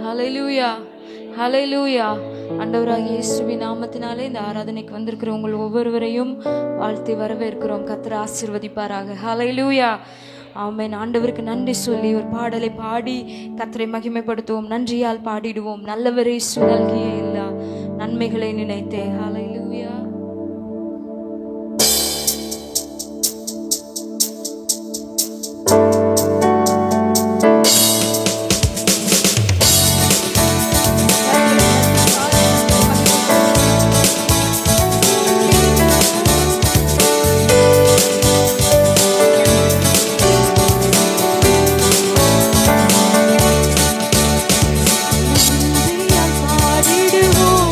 ஹல்லேலூயா, ஹல்லேலூயா. ஆண்டவராகிய இயேசுவின் நாமத்தினாலே இந்த ஆராதனைக்கு வந்திருக்கிற உங்கள் ஒவ்வொருவரையும் வாழ்த்தி வரவேற்கிறோம். கர்த்தர் ஆசீர்வதிப்பாராக. ஹல்லேலூயா, ஆமென். ஆண்டவருக்கு நன்றி சொல்லி ஒரு பாடலை பாடி கர்த்தரை மகிமைப்படுத்துவோம். நன்றியால் பாடிடுவோம். நல்லவரே நல்கிய எல்லா நன்மைகளை நினைத்தே. ஹல்லேலூயா. பாடிடுவோம்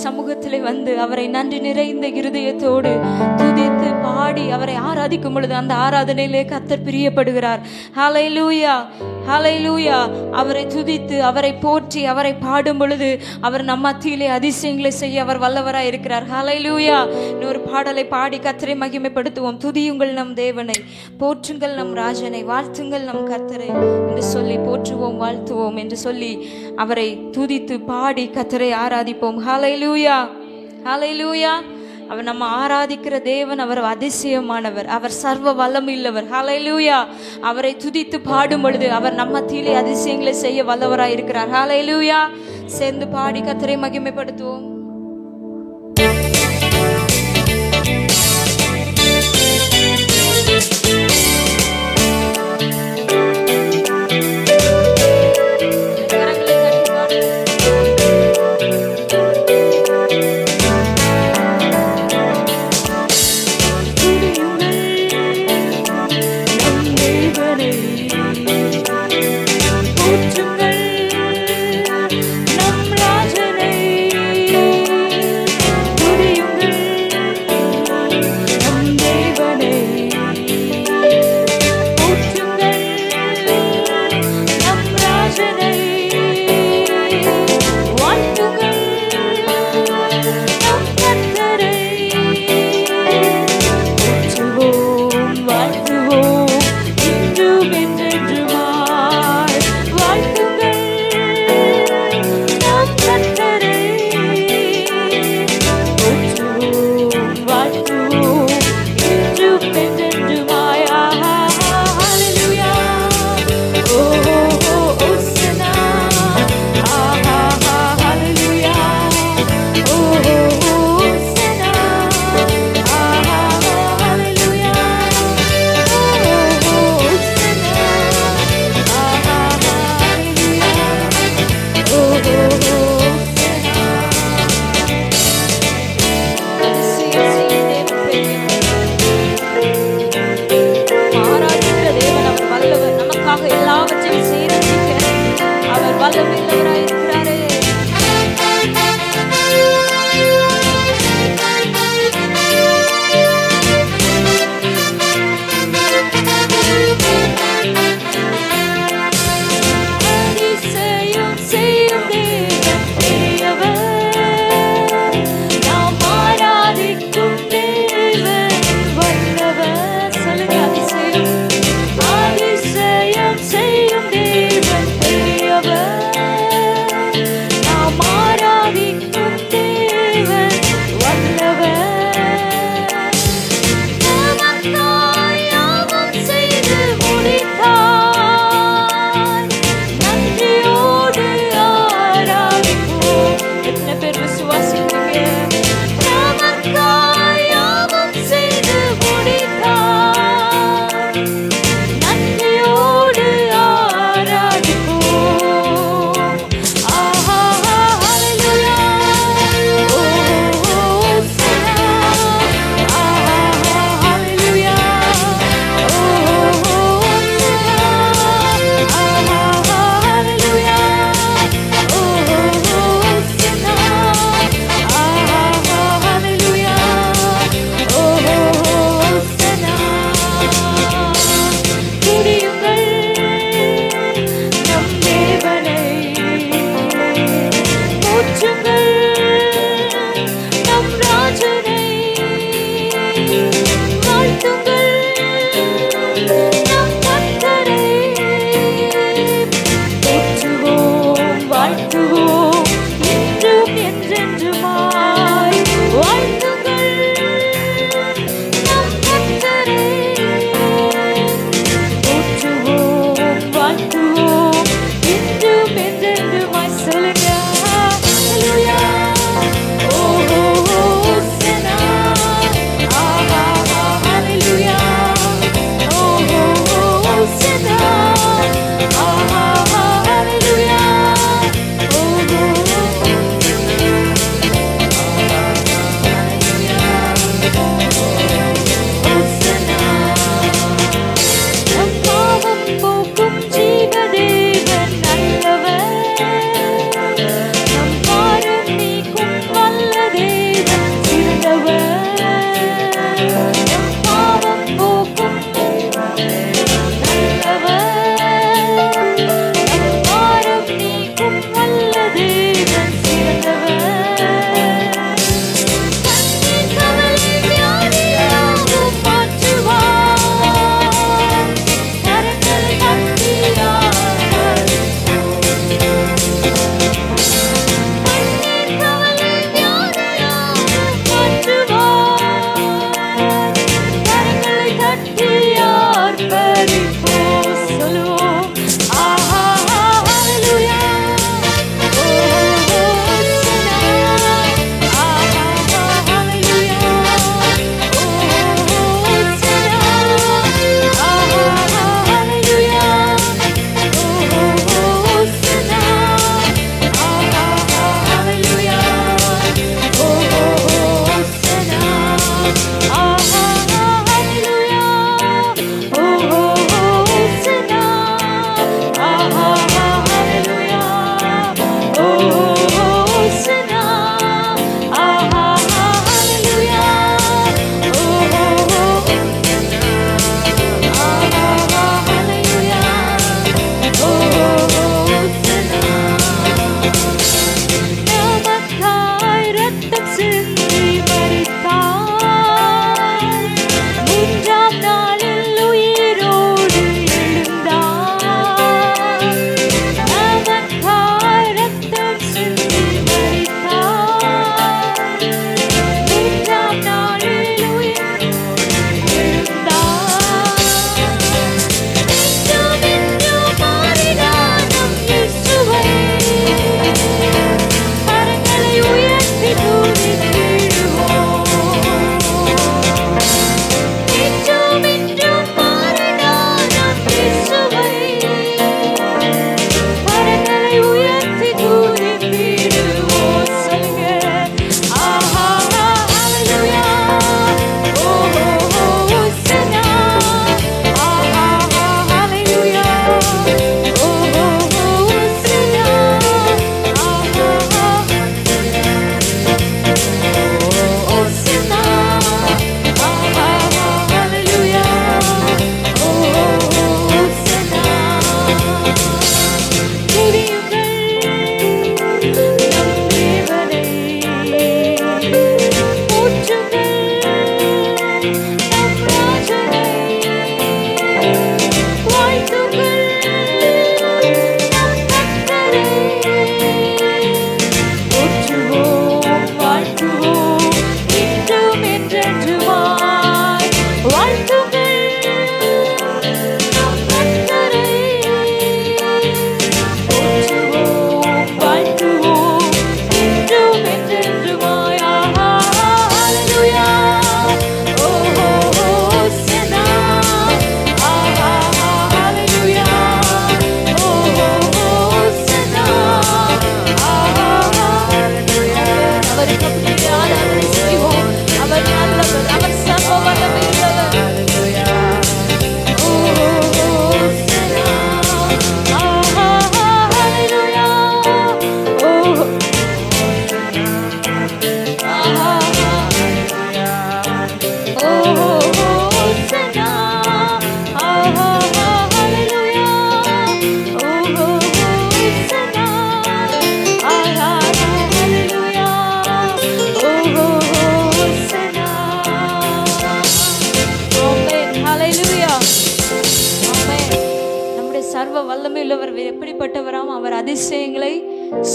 சமூகத்திலே வந்து அவரை நன்றி நிறைந்த இருதயத்தோடு துதித்து பாடி அவரை ஆராதிக்கும் பொழுது அந்த ஆராதனையிலே கர்த்தர் பிரியப்படுகிறார். ஹல்லேலூயா, ஹல்லேலூயா. அவரை துதித்து அவரை போற்றி அவரை பாடும் பொழுது அவர் நம் மத்தியிலே அதிசயங்களை செய்ய அவர் வல்லவராய் இருக்கிறார். ஹல்லேலூயா. இன்னொரு பாடலை பாடி கர்த்தரை மகிமைப்படுத்துவோம். துதியுங்கள் நம் தேவனை, போற்றுங்கள் நம் ராஜனை, வாழ்த்துங்கள் நம் கர்த்தரை என்று சொல்லி போற்றுவோம் வாழ்த்துவோம் என்று சொல்லி அவரை துதித்து பாடி கர்த்தரை ஆராதிப்போம். ஹல்லேலூயா, ஹல்லேலூயா. அவர் நம்ம ஆராதிக்கிற தேவன், அவர் அதிசயமானவர், அவர் சர்வ வல்லமையுள்ளவர். ஹல்லேலூயா. அவரை துதித்து பாடும் பொழுது அவர் நம்ம மத்தியிலே அதிசயங்களை செய்ய வல்லவராய் இருக்கிறார். ஹல்லேலூயா. சேர்ந்து பாடி கர்த்தரை மகிமைப்படுத்துவோம். போற்றுங்கள் நம் ராஜனை,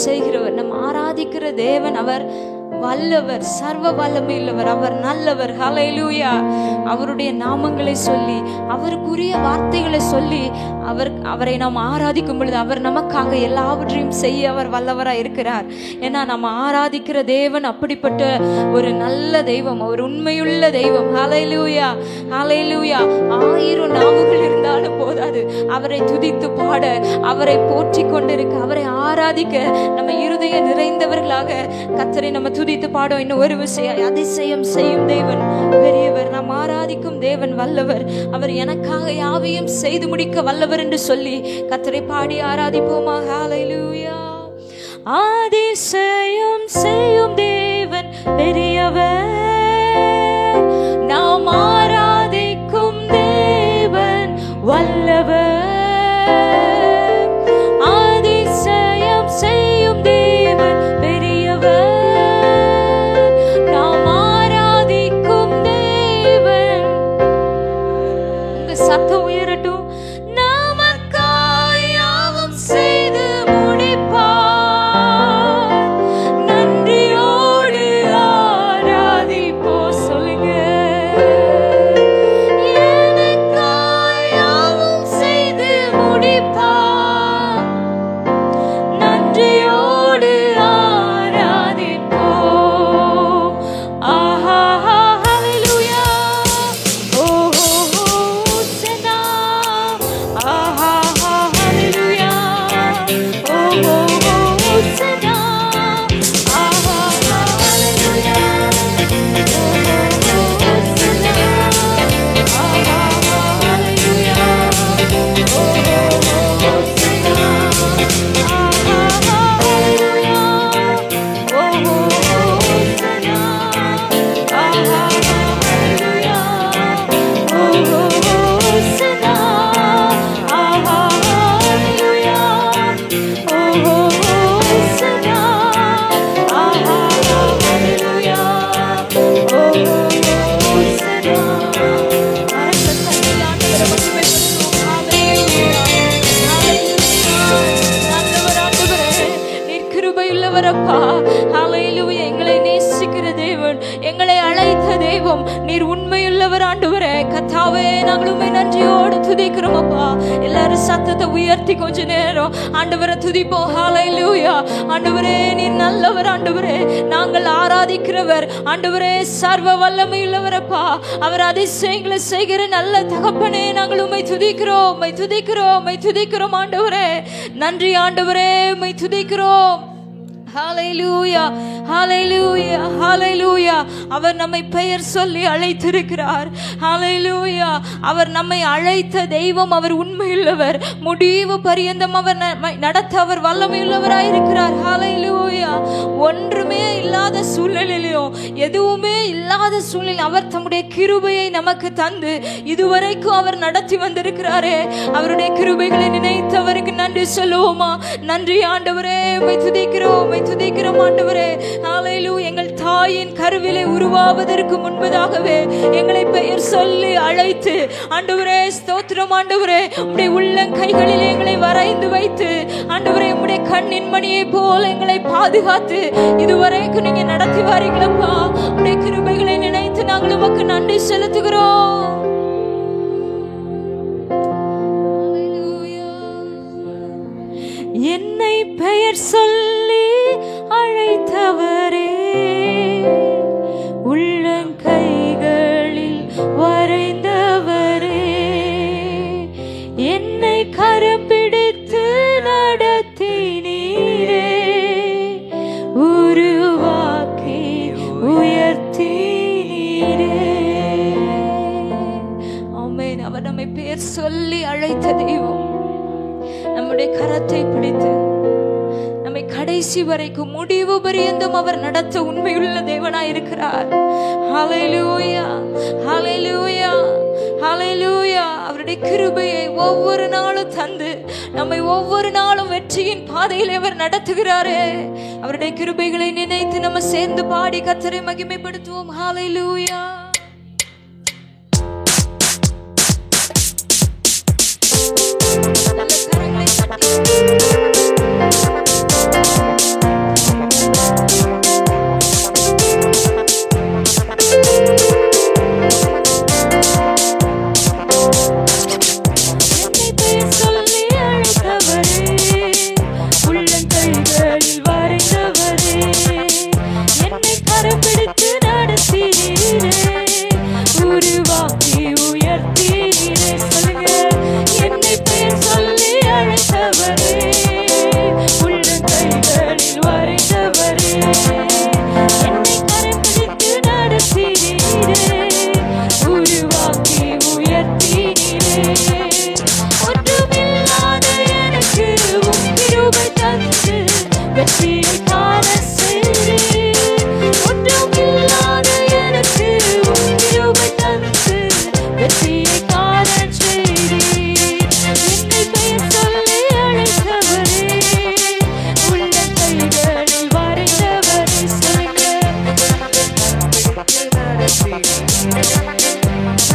செய்கிறவர். நம்ம ஆராதிக்கிற தேவன் அவர் வல்லவர், சர்வ வல்லமையுள்ளவர், அவர் நல்லவர். ஹல்லேலூயா. அவருடைய நாமங்களை சொல்லி, அவருக்குரிய வார்த்தைகளை சொல்லி அவரை நாம் ஆராதிக்கும் பொழுது அவர் நமக்காக எல்லாவற்றையும் செய்ய அவர் வல்லவராய் இருக்கிறார். ஏன்னா நம்ம ஆராதிக்கிற தேவன் அப்படிப்பட்ட ஒரு நல்ல தெய்வம், அவர் உண்மையுள்ள தெய்வம். ஹல்லேலூயா, ஹல்லேலூயா. 1000 நாவுகள் இருந்தாலும் போதாது அவரை துதித்து பாட, அவரை போற்றி கொண்டிருக்க, அவரை ஆராதிக்க நம்ம இருதய நிறைந்தவர்களாக கர்த்தரை நம்ம துதித்து பாடும். இன்னும் ஒரு விஷயம், அதிசயம் செய்யும் தேவன் பெரியவர், நாம் ஆராதிக்கும் தேவன் வல்லவர், அவர் எனக்காக யாவையும் செய்து முடிக்க வல்லவர் என்று சொல்லி கர்த்தரை பாடி ஆராதிப்போமா. ஹல்லேலூயா. அதிசயம் செய்யும் தேவன் பெரியவர், நாம் ஆராதிக்கும் தேவன் வல்லவர். அதிசயம் செய்யும் தேவன் பெரியவர், நாம் ஆராதிக்கும் தேவன். உங்க சத்தம் உயரட்டும். நமக்காய் யாவும் செய்து முடிப்பார், நன்றியோடு ஆராதிப்போம். சொல்லுங்க. எனக்காய் யாவும் செய்து முடிப்பார், நன்றியோடு ஆராதிப்போம். ஆஹா, ஹல்லேலூயா. ஓஹோ, ஹோசன்னா. ஆஹா, ஹல்லேலூயா. ஓஹோ, ஹோசன்னா. ஆஹா, ஹல்லேலூயா. ஓஹோ, ஹோசன்னா. ஆஹா, ஹல்லேலூயா. ஓஹோ, ஹோசன்னா. ஆஹா, ஹல்லேலூயா. ஓஹோ, ஹோசன்னா. ஆஹா, ஹல்லேலூயா. ஓஹோ, ஹோசன்னா. ஆஹா, ஹல்லேலூயா. ஓஹோ, ஹோசன்னா. ஆஹா, ஹல்லேலூயா. ஓஹோ, ஹோசன்னா. அரசன் தன்னில் ஆண்டவரை மகிமைப்படுத்துவோம். ஹல்லேலூயா. ஹல்லேலூயா. நல்லவர் ஆண்டவரே, நீர் கிருபையுள்ளவரப்பா. ஹல்லேலூயா. எங்களை நேசிக்கிற தேவன், எங்களை அழைத்த தெய்வம், நீர் உண்மையுள்ளவர் ஆண்டவரே. கர்த்தாவே, நாங்கள் உம்மை நன்றியோடு துதிக்கிறோம் அப்பா. எல்லாரும் சத்தத்தை உயர்த்தி கொஞ்ச நேரம் ஆண்டவரை துதிப்போம். ஹல்லேலூயா. ஆண்டவரே, நீர் நல்லவர் ஆண்டவரே. நாங்கள் ஆராதிக்கிறவர் ஆண்டவரே சர்வ வல்லமையுள்ளவரப்பா. அவர் அதிசயங்களை செய்கிற நல்ல தகப்பனே, நாங்கள் உம்மை துதிக்கிறோம், உம்மை துதிக்கிறோம், உம்மை துதிக்கிறோம் ஆண்டவரே. நன்றி ஆண்டவரே, உம்மை துதிக்கிறோம். ஹல்லேலூயா, ஹல்லேலூயா, ஹல்லேலூயா. அவர் நம்மை பெயர் சொல்லி அழைத்திருக்கிறார். ஹல்லேலூயா. அவர் நம்மை அழைத்த தெய்வம், அவர் உண்மையுள்ளவர். முடிவு பரியந்தம் அவர் நடத்த அவர் வல்லமையுள்ளவராயிருக்கிறார். ஹல்லேலூயா. ஒன்றுமே இல்லாத சூழ்நிலையிலும், எதுவுமே இல்லாத சூழ்நிலை அவர் தம்முடைய கிருபையை நமக்கு தந்து இதுவரைக்கும் அவர் நடத்தி வந்திருக்கிறாரே. அவருடைய கிருபைகளை நினைத்தவருக்கு நன்றி சொல்லுவோமா. நன்றி ஆண்டவரே, உம்மை துதிக்கிறோம், உம்மை துதிக்கிறோம் ஆண்டவரே. ஹல்லேலூயா. எங்கள் தாயின் கருவிலே உருவாவதற்கு முன்பதாகவே எங்களை பெயர் சொல்லி அழைத்து ஆண்டவரே ஸ்தோத்திரம் ஆண்டவரே. உம்முடைய உள்ளங்கைகளில் எங்களை வரைந்து வைத்து ஆண்டவரே, உம்முடைய கண்ணின் மணியை போல எங்களை பாதுகாத்து இதுவரைக்கும் நீங்க நடத்தி வாரீங்களப்பா. உம்முடைய கிருபைகளை நினைத்து நாங்கள் உமக்கு நன்றி செலுத்துகிறோம். என்னை பெயர் சொல்லி அழைத்தவரே, உள்ளங்கைகளில் வரைந்தவரே, என்னை கரம் பிடித்து நடத்தினீரே, உருவாக்கி உயர்த்தினீரே. ஆமென். அவர் நம்மை பெயர் சொல்லி அழைத்த தெய்வம், நம்முடைய கரத்தை பிடித்து நம்மை கடைசி வரைக்கும் முடிவு பரியந்தம் அவர் நடத்த உண்மையுள்ள தேவனாயிருக்கிறார். ஹல்லேலூயா, ஹல்லேலூயா, ஹல்லேலூயா. அவருடைய கிருபையை ஒவ்வொரு நாளும் தந்து நம்மை ஒவ்வொரு நாளும் வெற்றியின் பாதையில் அவர் நடத்துகிறாரே. அவருடைய கிருபைகளை நினைத்து நம்ம சேர்ந்து பாடி கர்த்தரை மகிமைப்படுத்துவோம். ஹல்லேலூயா. நல்ல கரங்களை தட்டி வெற்றியை காண செய்தீர். ஒன்றுமில்லாத எனக்கு உம் கிருபை தந்து வெற்றியை காண செய்தீர். என்னை பெயர் சொல்லி அழைத்தவரே, உள்ள கைகளில் வரைந்தவரே, சொல்லுங்க.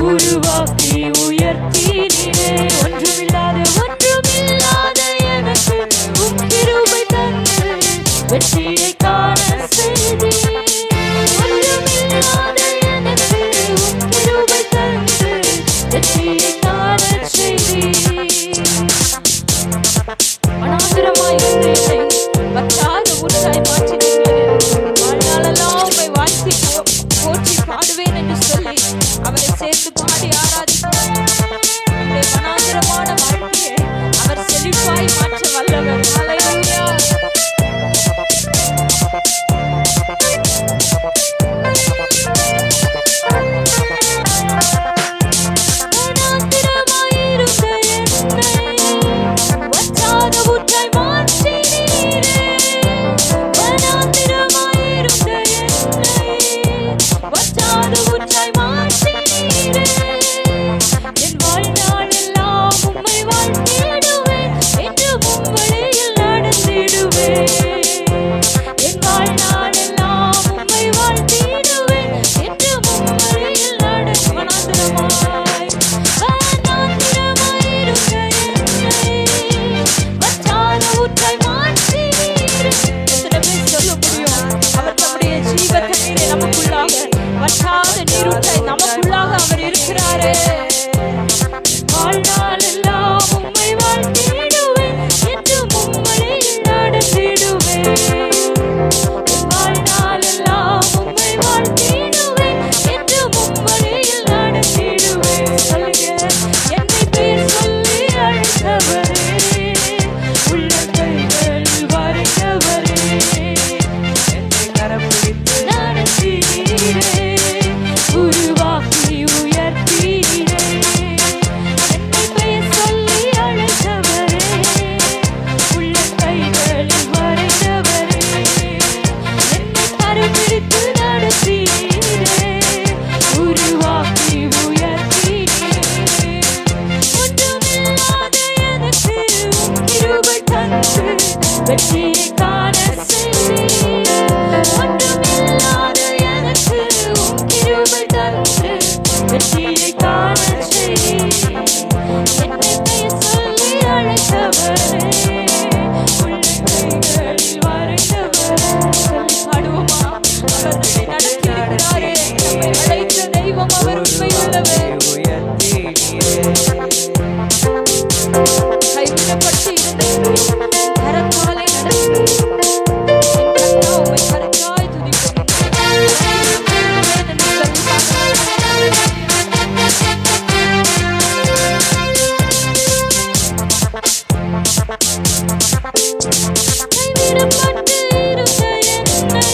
உருவாக்கி உயர்த்தினீரே, ஒன்றுமில்லாத எனக்கு உம் கிருபை தந்து வெற்றியை காண செய்தீர். ஒன்றுமில்லாத எனக்கு உம் கிருபை தந்து வெற்றியை காண செய்தீர். அனாந்திரமாய் இருந்த என்னை வற்றாத ஊற்றாய் மாற்றினீர்களே, வாழ்நாளெல்லாம் உம்மை வாழ்த்தி போற்றி பாடுவேன் என்று சொல்லி அவரை சேர்ந்து பாடி ஆராதிக்கிறார். நம்முடைய வனாந்திரமான வாழ்க்கையை அவர் செழிப்பாய் மாற்ற வல்லவர். ஹல்லேலூயா. வனாந்திரமாயிருந்த என்னை வற்றாத ஊற்றாய் மாற்றினீரே. வனாந்திரமாயிருந்த என்னை வற்றாத ஊற்றாய் மாற்றினீரே. என் வாழ்நாளெல்லாம் உம்மை வாழ்த்திடுவேன், என்றும் உம் வழியில் நடந்திடுவேன். என் வாழ்நாளெல்லாம் உம்மை வாழ்த்திடுவேன், என்றும் உம் வழியில் வனாந்திரமாய் வனாந்திரமாயிருந்த என்னை வற்றாத ஊற்றாய் மாற்றினீரே. எத்தனை பேர் சொல்ல முடியும்? அவர் நம்முடைய ஜீவ தண்ணீரை நமக்குள்ளாக, வற்றாத நீரூற்றாய் நமக்குள்ளாக அவர் இருக்கிறாரே. வாழ்நாளெல்லாம் உம்மை வாழ்த்திடுவேன், என்றும் உம் வழியில் நடந்திடுவேன். வாழ்நாளெல்லாம் உம்மை வாழ்த்திடுவேன், என்றும் உம் வழியில் நடந்திடுவேன். சொல்லுங்க. என்னை பேர் சொல்லி அழைத்தவரே, உள்ள கைகளில் வரைந்தவரே, என்னை கரம் பிடித்து நடத்தினீரே, உருவாக்கி உயர்த்தினீரே. என்னை பெயர் சொல்லி அழைத்தவரே, உள்ள கைகளில் வரைந்தவரே, என்னை கரம் பிடித்து நடத்தினீரே, உருவாக்கி உயர்த்தினீரே. ஒன்றுமில்லாத எனக்கு உம் கிருபை தந்து வெற்றியை காண செய்தீர். ஒன்றுமில்லாத எனக்கு உம் கிருபை தந்து வெற்றியை காண செய்தீர். என்னை பெயர் சொல்லி அழைத்தவரே, உள்ள கைகளில் வரைந்தவரே. சொல்லி பாடுவோமா? அவர் நம்மை நடத்தியிருக்கிறாரே. நம்மை அழைத்த தெய்வம் அவர் உண்மையுள்ளவர். கைவிடப்பட்டு இருந்த கரத்தாலே நடத்துகிறேன். என் கர்த்தா உம்மை கரத்தாய் துதிக்கிறேன். கைவிடப்பட்டு இருந்த என்னை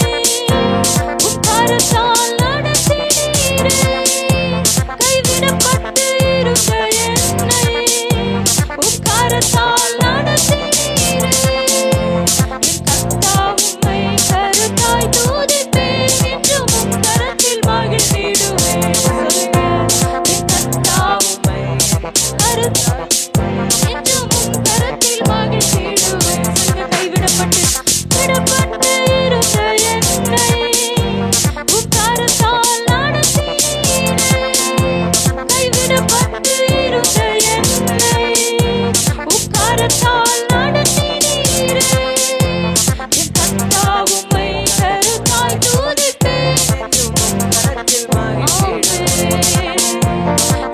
உம் கரத்தால் நடத்தினீரே. கைவிடப்பட்டு இருந்த என்னை உம் கரத்தால் நடத்தினீரே. என் கர்த்தா உம்மை கருத்தாய் துதிப்பேன், என்றும் உம் கரத்தில் மகிழ்ந்திடுவேன். சொல்லுங்க. என் கர்த்தா உம்மை கருத்தாய் என்றும் உம் கரத்தில் மகிழ்ந்திடுவேன். சொல்லுங்க. கைவிடப்பட்டு விடப்பட்டு இருந்த என்னை உம் கரத்தால் நடத்தினீரே. கைவிடப்பட்டு இருந்த என்னை உம் கரத்தால் நடத்தினீரே. என் கர்த்தா உம்மை கருத்தாய் துதிப்பேன், என்றும் உம் கரத்தில் மகிழ்ந்திடுவேன்.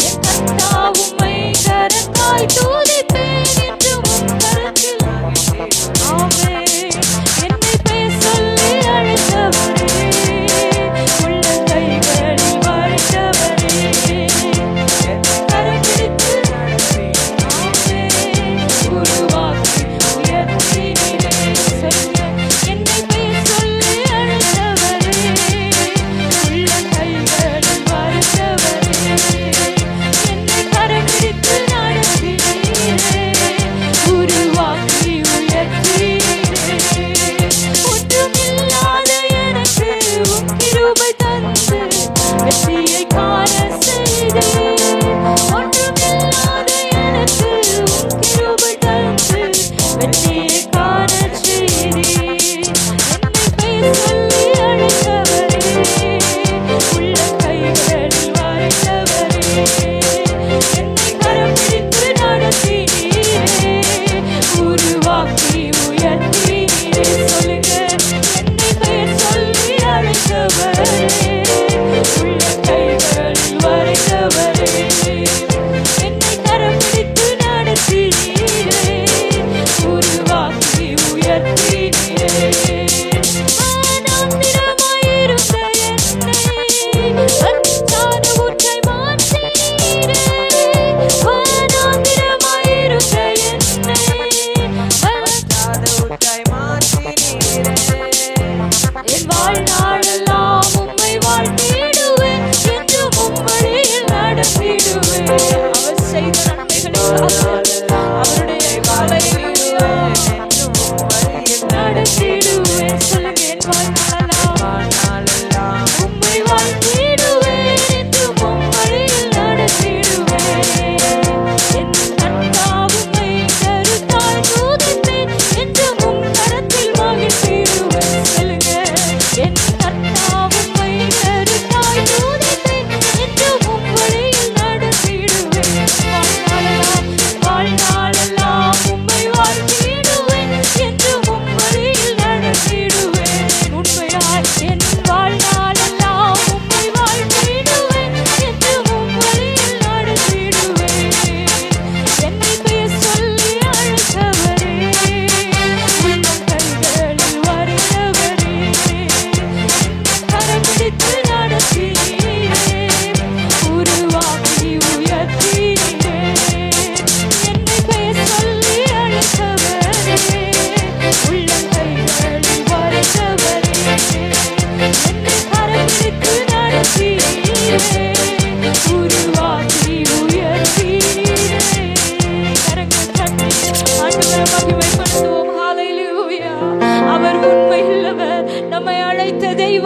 என் கர்த்தா உம்மை கரத்தாய் துதிப்பேன், என்றும் உம் கரத்தில் ஆமென். என்னை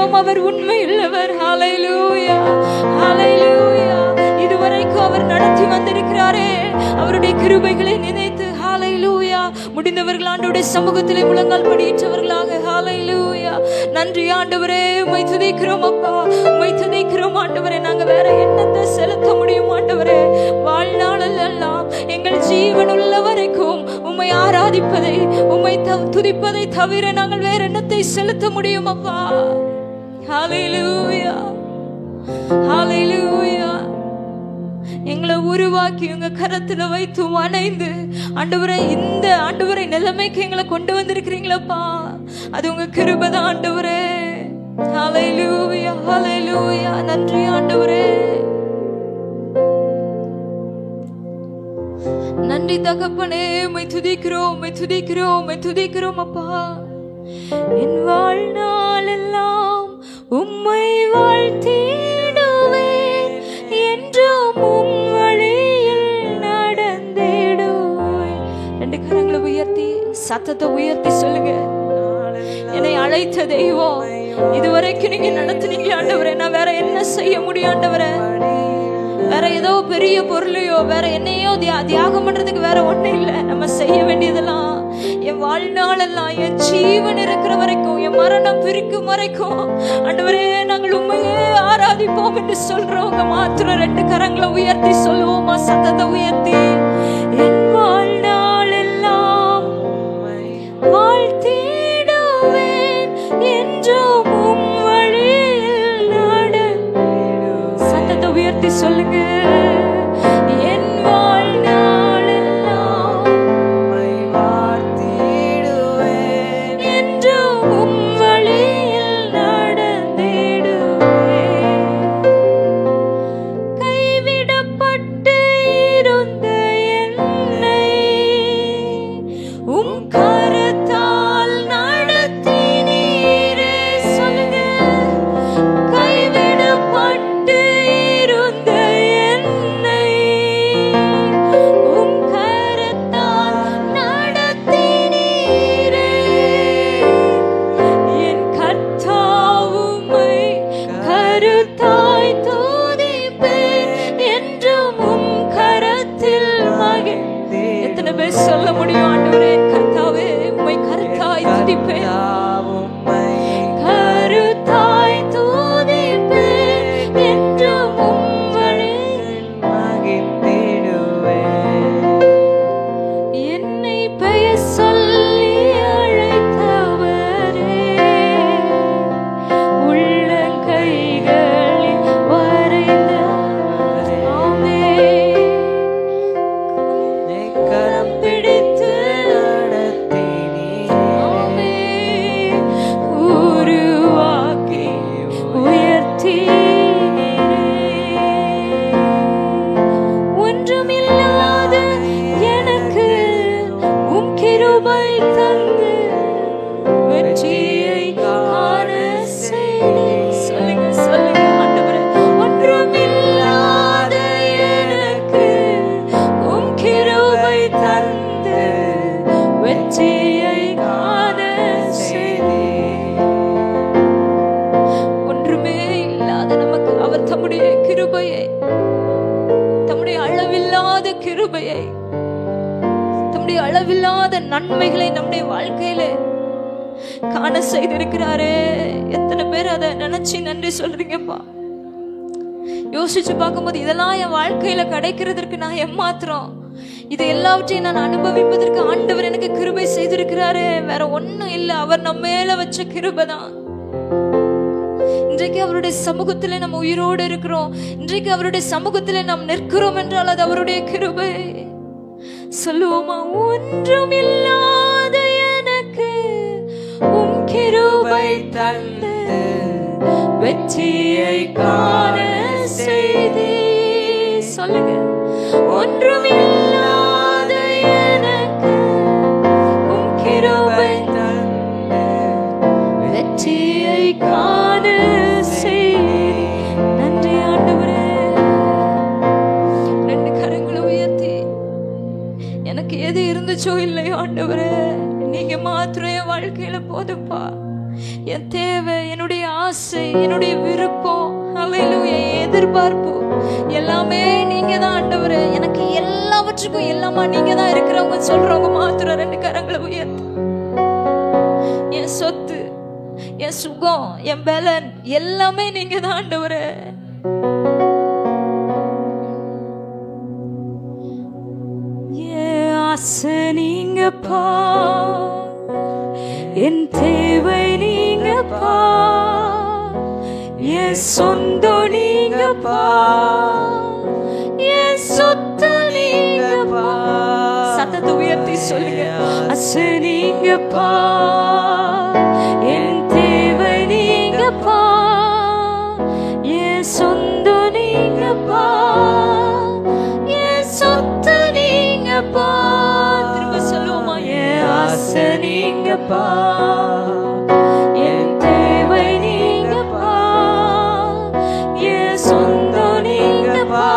தெய்வம், அவர் உண்மை உள்ளவர். ஹல்லேலூயா, ஹல்லேலூயா. இதுவரைக்கும் அவர் நடத்தி வந்திருக்கிறாரே, அவருடைய கிருபைகளை நினைத்து ஹல்லேலூயா. முடிந்தவர்கள் ஆண்டவருடைய சமூகத்திலே முழங்கால் படியிட்டவர்களாக ஹல்லேலூயா. நன்றி ஆண்டவரே, உம்மை துதிக்கிறோம் அப்பா, உம்மை துதிக்கிறோம் ஆண்டவரே. நாங்க வேற என்னத்தை செலுத்த முடியும் ஆண்டவரே? வாழ்நாளெல்லாம் எங்கள் ஜீவன் உள்ள வரைக்கும் உம்மை ஆராதிப்பதை, உம்மை துதிப்பதை தவிர நாங்கள் வேற என்னத்தை செலுத்த முடியும் அப்பா? ஹல்லேலூயா, ஹல்லேலூயா. எங்களை உருவாக்கி உங்க கரத்துல வைத்து வணைந்து ஆண்டவரே, இந்த ஆண்டவரை நிலைமைக்கு எங்களை கொண்டு வந்திருக்கிறீங்களப்பா, அது உங்க கிருபைதான் ஆண்டவரே. ஹல்லேலூயா, ஹல்லேலூயா. நன்றி ஆண்டவரே, நன்றி தகப்பனே. உம்மை துதிக்கிறோம், உம்மை துதிக்கிறோம், உம்மை துதிக்கிறோம் அப்பா. என் வாழ்நாள் எல்லாம் உம்மை வாழ்த்திடுவேன், என்றும் உம் வழியில் நடந்திடுவேன். ரெண்டு கரங்களை உயர்த்தி சத்தத்தை உயர்த்தி சொல்லுங்க. என்னை அழைத்த தெய்வம், இதுவரைக்கும் நீங்க நடத்துனீங்க ஆண்டவரே. நான் வேற என்ன செய்ய முடியும் ஆண்டவரே? வேற ஏதோ பெரிய பொருளையோ வேற என்னையோ தியாகம் பண்றதுக்கு வேற ஒண்ணு இல்லை. நம்ம செய்ய வேண்டியதெல்லாம் என் வாழ்நாளெல்லாம், என் ஜீவன் இருக்கிற வரைக்கும், என் மரணம் பிரிக்கும் வரைக்கும் ஆண்டவரே நாங்கள் உண்மையே ஆராதிப்போம் என்று சொல்றவங்க மாத்திரம் ரெண்டு கரங்களை உயர்த்தி சொல்லுவோமா? சத்தத்தை உயர்த்தி, என் வாழ்நாளெல்லாம் வாழ்த்திடுவேன், என்றும் உம் வழியில் நடந்திடுவேன். சத்தத்தை உயர்த்தி சொல்லுங்க. என் வாழ்நாளெல்லாம் வாழ்த்திடுவேன், என்றும் உம் வழியில் நடந்திடுவேன். கைவிடப்பட்டு இருந்த என்னை உம் கரத்தால் நடத்தினீரே. சொல்லுங்க. கைவிடப்பட்டு இருந்த என்னை உம் கரத்தால் நடத்தினீரே. என் கர்த்தாவும்மை கருத்தாய் துதிப்பேன், என்றும் உம் கரத்தில் மகிழ்ந்தேன். எத்தனை பேர் சொல்ல முடியும் ஆண்டவரே? கர்த்தாவே, உம்மை கருத்தாய் துதிப்பேன், கருத்தாய் துதிப்பேன், என்றும் உம் வழியில் மகிழ்ந்திடுவேன். என்னை பெயர் சொல்லி அழைத்தவரே, உள்ளங்கைகளில் வரைந்தவரே, கரம் பிடித்து நடத்தினீரே, உருவாக்கி உயர்த்தினீரே. ஒன்றுமில்லாத எனக்கு உம் கிருபை தந்து வெற்றியை காண செய்தீர். சொல்லுங்க, சொல்லுங்க ஆண்டவரே. ஒன்றுமில்லாத எனக்கு உம் கிருபை தந்து வெற்றியை காண செய்தீர். ஒன்றுமே இல்லாத நமக்கு அவர் தம்முடைய கிருபையை, தம்முடைய அளவில்லாத கிருபையை, தம்முடைய அளவில்லாத நன்மைகளை நம்முடைய வாழ்க்கையில காண செய்திருக்கிறாரே. எத்தனை பேர் அதை நினைச்சு நன்றி சொல்றீங்கப்பா? யோசிச்சு பார்க்கும்போது இதெல்லாம் என் வாழ்க்கையில கிடைக்கிறதுக்கு நான் ஏமாத்திரம், இது எல்லாவற்றையும் நான் அனுபவிப்பதற்கு ஆண்டவர் எனக்கு கிருபை செய்திருக்கிறாரே. வேற ஒண்ணும் இல்லை, அவர் நம்ம மேல வச்ச கிருபை தான். இன்றைக்கு அவருடைய சமூகத்திலே நம்ம உயிரோடு இருக்கிறோம், இன்றைக்கு அவருடைய சமூகத்திலே நாம் நிற்கிறோம் என்றால் அது அவருடைய கிருபை. சொல்லுவோமா? ஒன்றும் இல்லாத எனக்கு உம் கிருபை தந்து வெற்றியை காண செய்தீர். சொல்லுங்க. ஒன்றும் இல்லாத எனக்கு உம் கிருபை தந்து வெற்றியை காண செய்தீர். நன்றி ஆண்டவரே. ரெண்டு கரங்களை உயர்த்தி, எனக்கு எது இருந்துச்சோ இல்லையோ ஆண்டவரே, நீங்க மாத்திரம் என் வாழ்க்கையில போதுப்பா. என் தேவை, என்னுடைய ஆசை, என்னுடைய விருப்பம், ஹல்லேலூயா, எதிர்பார்ப்பு எல்லாமே நீங்க தான் ஆண்டவரே. எனக்கு எல்லாவற்றுக்கும் எல்லாமா நீங்க தான் இருக்கிறவங்க சொல்றவங்க மாத்திரம் 2 கரங்களை உயர்த்து. என் சொத்து, என் சுகம், என் பலன் எல்லாமே நீங்க தான் ஆண்டவரே. என் ஆசை நீங்கப்பா, என் தேவை நீங்கப்பா, என் சொந்தம் நீங்கப்பா, என் சொத்து நீங்கப்பா. சத்தத்தை உயர்த்தி சொல்லுங்க. ஆசை நீங்கப்பா, என் தேவை நீங்கப்பா, என் சொந்தம் நீங்கப்பா, என் சொத்து நீங்கப்பா. திரும்ப சொல்லுவோமா? என் ஆசை நீங்கப்பா, என் தேவை நீங்கப்பா, என் சொந்தம் நீங்கப்பா,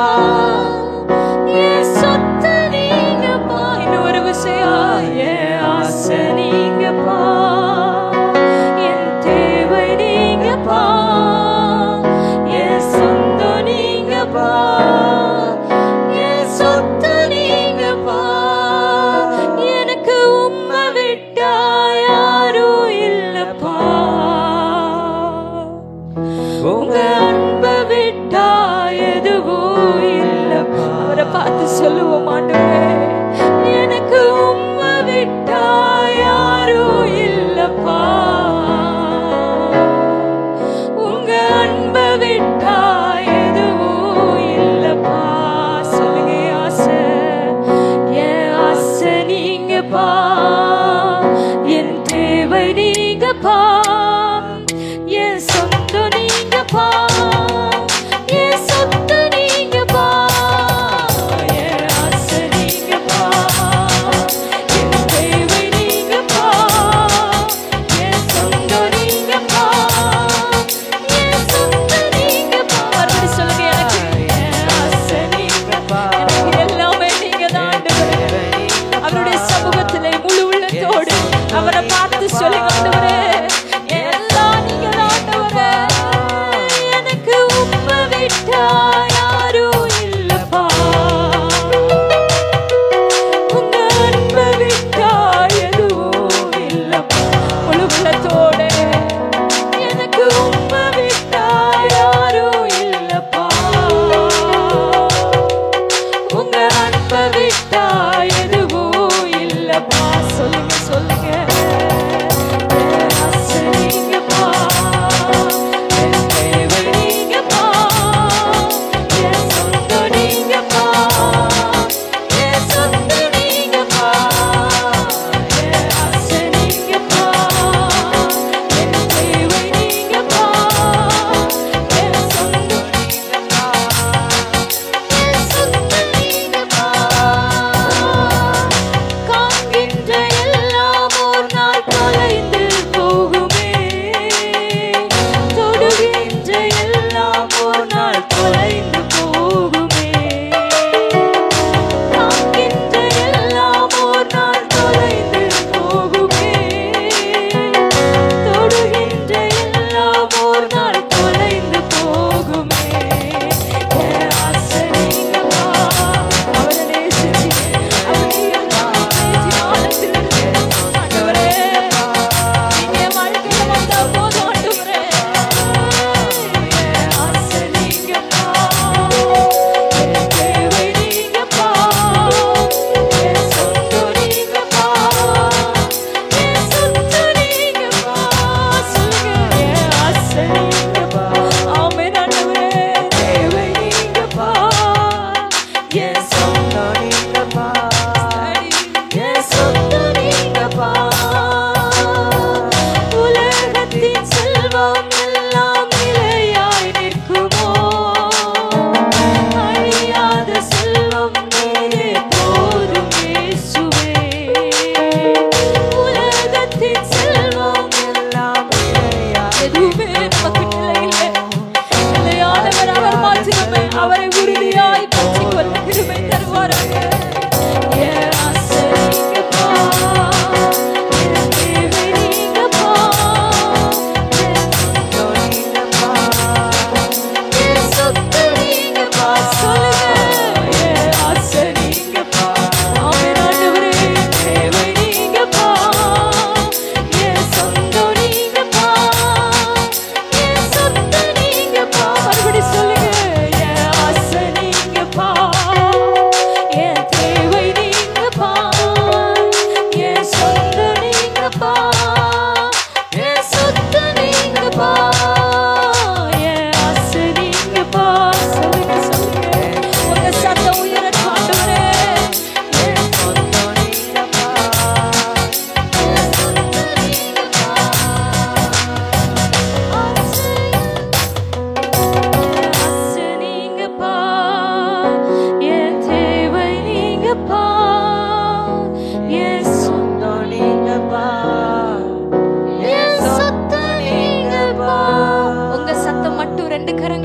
என் சொத்து நீங்கப்பா. இன்னொரு விஷயம், என் ஆசை நீங்கப்பா, என் தேவை நீங்கப்பா, என் சொந்தம் நீங்கப்பா, என் சொத்து நீங்கப்பா. எனக்கு உம்மை விட்டா யாரும்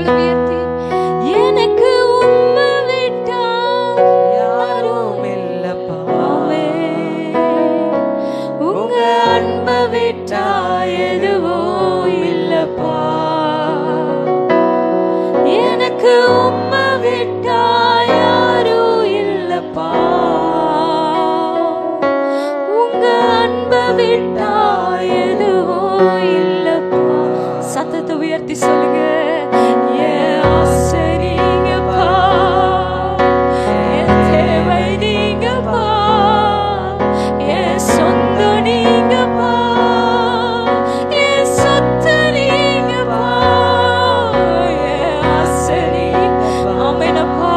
கரங்களை உயர்த்தி எனக்கு உம்மை விட்டா யாரும் இல்லப்பாவே, உங்க அன்பை விட்டா எதுவும் இல்லப்பா, எனக்கு உம்மை விட்டா யாரும் இல்லப்பா, உங்க அன்பை விட்டா எதுவும் இல்லப்பா. சத்தத்தை உயர்த்தி சொல்லுங்க. என் ஆசை நீங்கப்பா, என் தேவை நீங்கப்பா, என் சொந்தம் நீங்கப்பா, என் சொத்து நீங்கப்பா, என் ஆசை நீங்கப்பா, ஆமெனப்பா,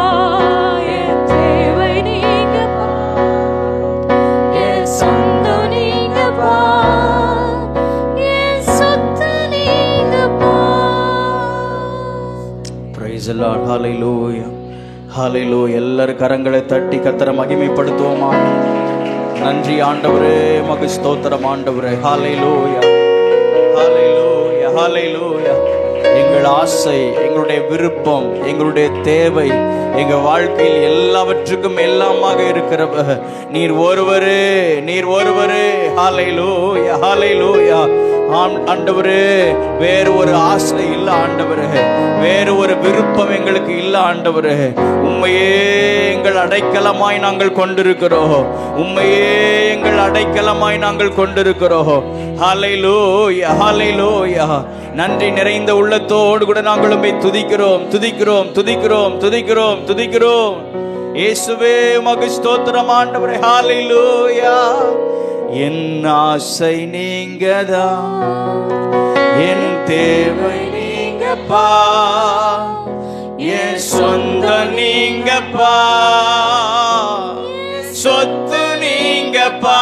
என் தேவை நீங்கப்பா, என் சொந்தம் நீங்கப்பா, என் சொத்து நீங்கப்பா. Praise the Lord. Hallelujah. Hallelujah. எல்லாரும் கரங்களை தட்டி கர்த்தரை மகிமைப்படுத்துவோமா? நன்றி ஆண்டவரே, உமக்கு ஸ்தோத்திரம் ஆண்டவரே. Hallelujah. Hallelujah. Hallelujah. எங்கள் ஆசை, எங்களுடைய விருப்பம், எங்களுடைய தேவை, எங்க வாழ்க்கையில் எல்லாவற்றுக்கும் எல்லாமாக இருக்கிறவர் நீர் ஒருவரே, நீர் ஒருவரே. ஹல்லேலூயா, ஹல்லேலூயா. ஆண்டவரே, வேறு ஒரு ஆசை இல்ல ஆண்டவரே, வேறு ஒரு விருப்பம் எங்களுக்கு இல்ல ஆண்டவரே. உம்மையே எங்கள் அடைக்கலமாய் நாங்கள் கொண்டிருக்கிறோம், உம்மையே எங்கள் அடைக்கலமாய் நாங்கள் கொண்டிருக்கிறோம். ஹல்லேலூயா, ஹல்லேலூயா. நன்றி நிறைந்த உள்ளத்தோடு கூட நாங்கள் உம்மை துதிக்கிறோம், துதிக்கிறோம், துதிக்கிறோம், துதிக்கிறோம், துதிக்கிறோம். இயேசுவே உமக்கு ஸ்தோத்திரம் ஆண்டவரே. ஹல்லேலூயா. என் ஆசை நீங்கதான், என் தேவை நீங்கப்பா, என் சொந்தம் நீங்கப்பா, சொத்து நீங்கப்பா,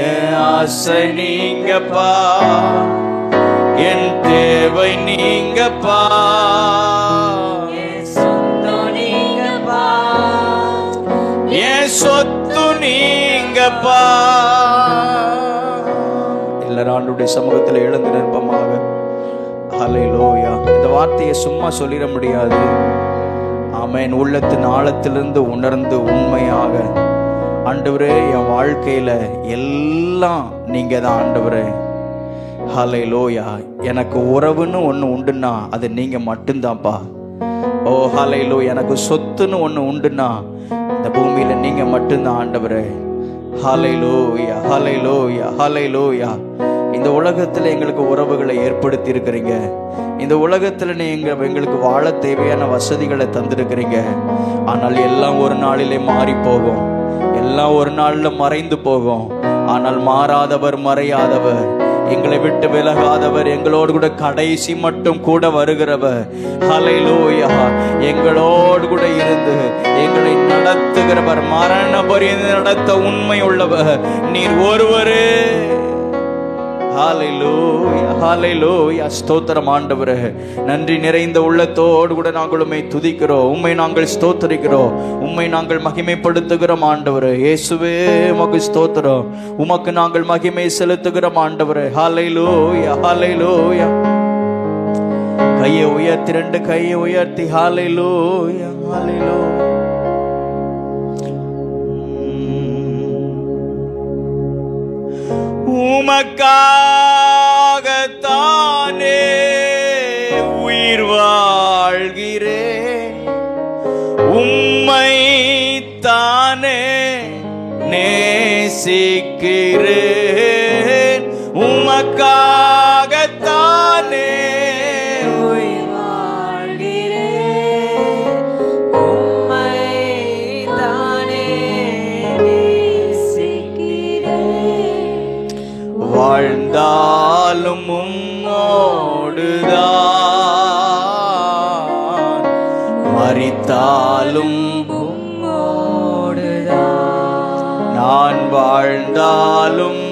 என் ஆசை நீங்கப்பா, என் தேவை நீங்கப்பா, என் சொந்தம் நீங்கப்பா, என் சொத்து நீங்கப்பா. எல்லாரும் ஆண்டவருடைய சமூகத்தில் எழுந்து நிற்பமாக. ஹல்லேலூயா. இந்த வார்த்தையை சும்மா சொல்லிட முடியாது. ஆமென். உள்ளத்தின் ஆழத்திலிருந்து உணர்ந்து உண்மையாக, ஆண்டவரே என் வாழ்க்கையில எல்லாம் நீங்க தான் ஆண்டவரே. ஹல்லேலூயா. எனக்கு உறவுன்னு ஒன்று உண்டுன்னா அது நீங்க மட்டும்தான்ப்பா. ஓ ஹல்லேலூயா. எனக்கு சொத்துன்னு ஒன்று உண்டுன்னா இந்த பூமியில நீங்க மட்டும்தான் ஆண்டவரே. ஹல்லேலூயா, ஹல்லேலூயா, ஹல்லேலூயா. இந்த உலகத்துல எங்களுக்கு உறவுகளை ஏற்படுத்தி இருக்கிறீங்க. இந்த உலகத்துல நீங்க எங்களுக்கு வாழ தேவையான வசதிகளை தந்திருக்கிறீங்க. ஆனால் எல்லாம் ஒரு நாளிலே மாறி போகும், எல்லாம் ஒரு நாள்ல மறைந்து போகும். ஆனால் மாறாதவர், மறையாதவர், எங்களை விட்டு விலகாதவர், எங்களோடு கூட கடைசி மட்டும் கூட வருகிறவர். ஹல்லேலூயா. எங்களோடு கூட இருந்து எங்களை நடத்துகிறவர், மரண பரியந்த நடத்த உண்மை உள்ளவர் நீர் ஒருவரே. ஹல்லேலூயா, ஹல்லேலூயா. ஸ்தோத்திரம் ஆண்டவரே. நன்றி நிறைந்த உள்ளத்தோடு கூட நாங்கள் உம்மை துதிக்கிறோம், உம்மை நாங்கள் ஸ்தோத்திரிக்கிறோம், உம்மை நாங்கள் மகிமைப்படுத்துகிறோம் ஆண்டவரே. இயேசுவே உமக்கு ஸ்தோத்திரம், உமக்கு நாங்கள் மகிமை செலுத்துகிறோம் ஆண்டவரே. ஹல்லேலூயா, ஹல்லேலூயா. கையை உயர்த்தி, ரெண்டு கையை உயர்த்தி ஹல்லேலூயா, ஹல்லேலூயா. உமக்காகத்தானே உயிர் வாழ்கிறேன், உம்மை தானே நேசிக்கிறேன், உமக்காகத்தானே உயிர் வாழ்கிறேன், உம்மை தானே வாழ்ந்தாலும் உம்மோடுதான், மரித்தாலும் உம்மோடுதான், நான் வாழ்ந்தாலும்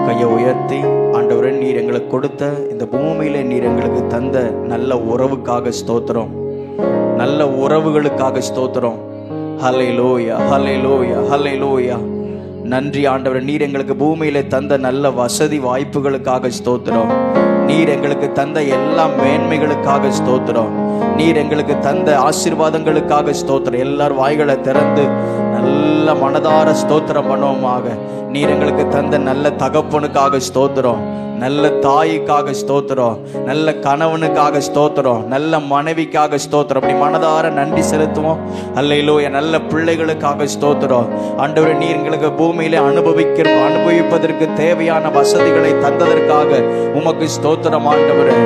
கையை உயர்த்தி, ஆண்டவரே நீர் எங்களுக்கு கொடுத்த இந்த பூமியில நீர் எங்களுக்கு தந்த நல்ல உறவுக்காக ஸ்தோத்திரம், நல்ல உறவுகளுக்காக ஸ்தோத்திரம். ஹல்லேலூயா, ஹல்லேலூயா, ஹல்லேலூயா. நன்றி ஆண்டவரே. நீர் எங்களுக்கு பூமியில தந்த நல்ல வசதி வாய்ப்புகளுக்காக ஸ்தோத்திரம். நீர் எங்களுக்கு தந்த எல்லா மேன்மைகளுக்காக ஸ்தோத்திரம். நீர் எங்களுக்கு தந்த ஆசீர்வாதங்களுக்காக ஸ்தோத்திரம். எல்லார் வாய்களை திறந்து நல்ல மனதார ஸ்தோத்திரம் பண்ணுவோமாக. நீர் எங்களுக்கு தந்த நல்ல தகப்பனுக்காக ஸ்தோத்திரம், நல்ல தாய்க்காக ஸ்தோத்திரம், நல்ல கணவனுக்காக ஸ்தோத்திரம், நல்ல மனைவிக்காக ஸ்தோத்திரம். அப்படி மனதார நன்றி செலுத்துவோம். அல்லேலூயா. நல்ல பிள்ளைகளுக்காக ஸ்தோத்திரம். ஆண்டவரே, நீர் எங்களுக்கு பூமியிலே அனுபவிப்பதற்கு தேவையான வசதிகளை தந்ததற்காக உமக்கு ஸ்தோத்திரம் ஆண்டவரே.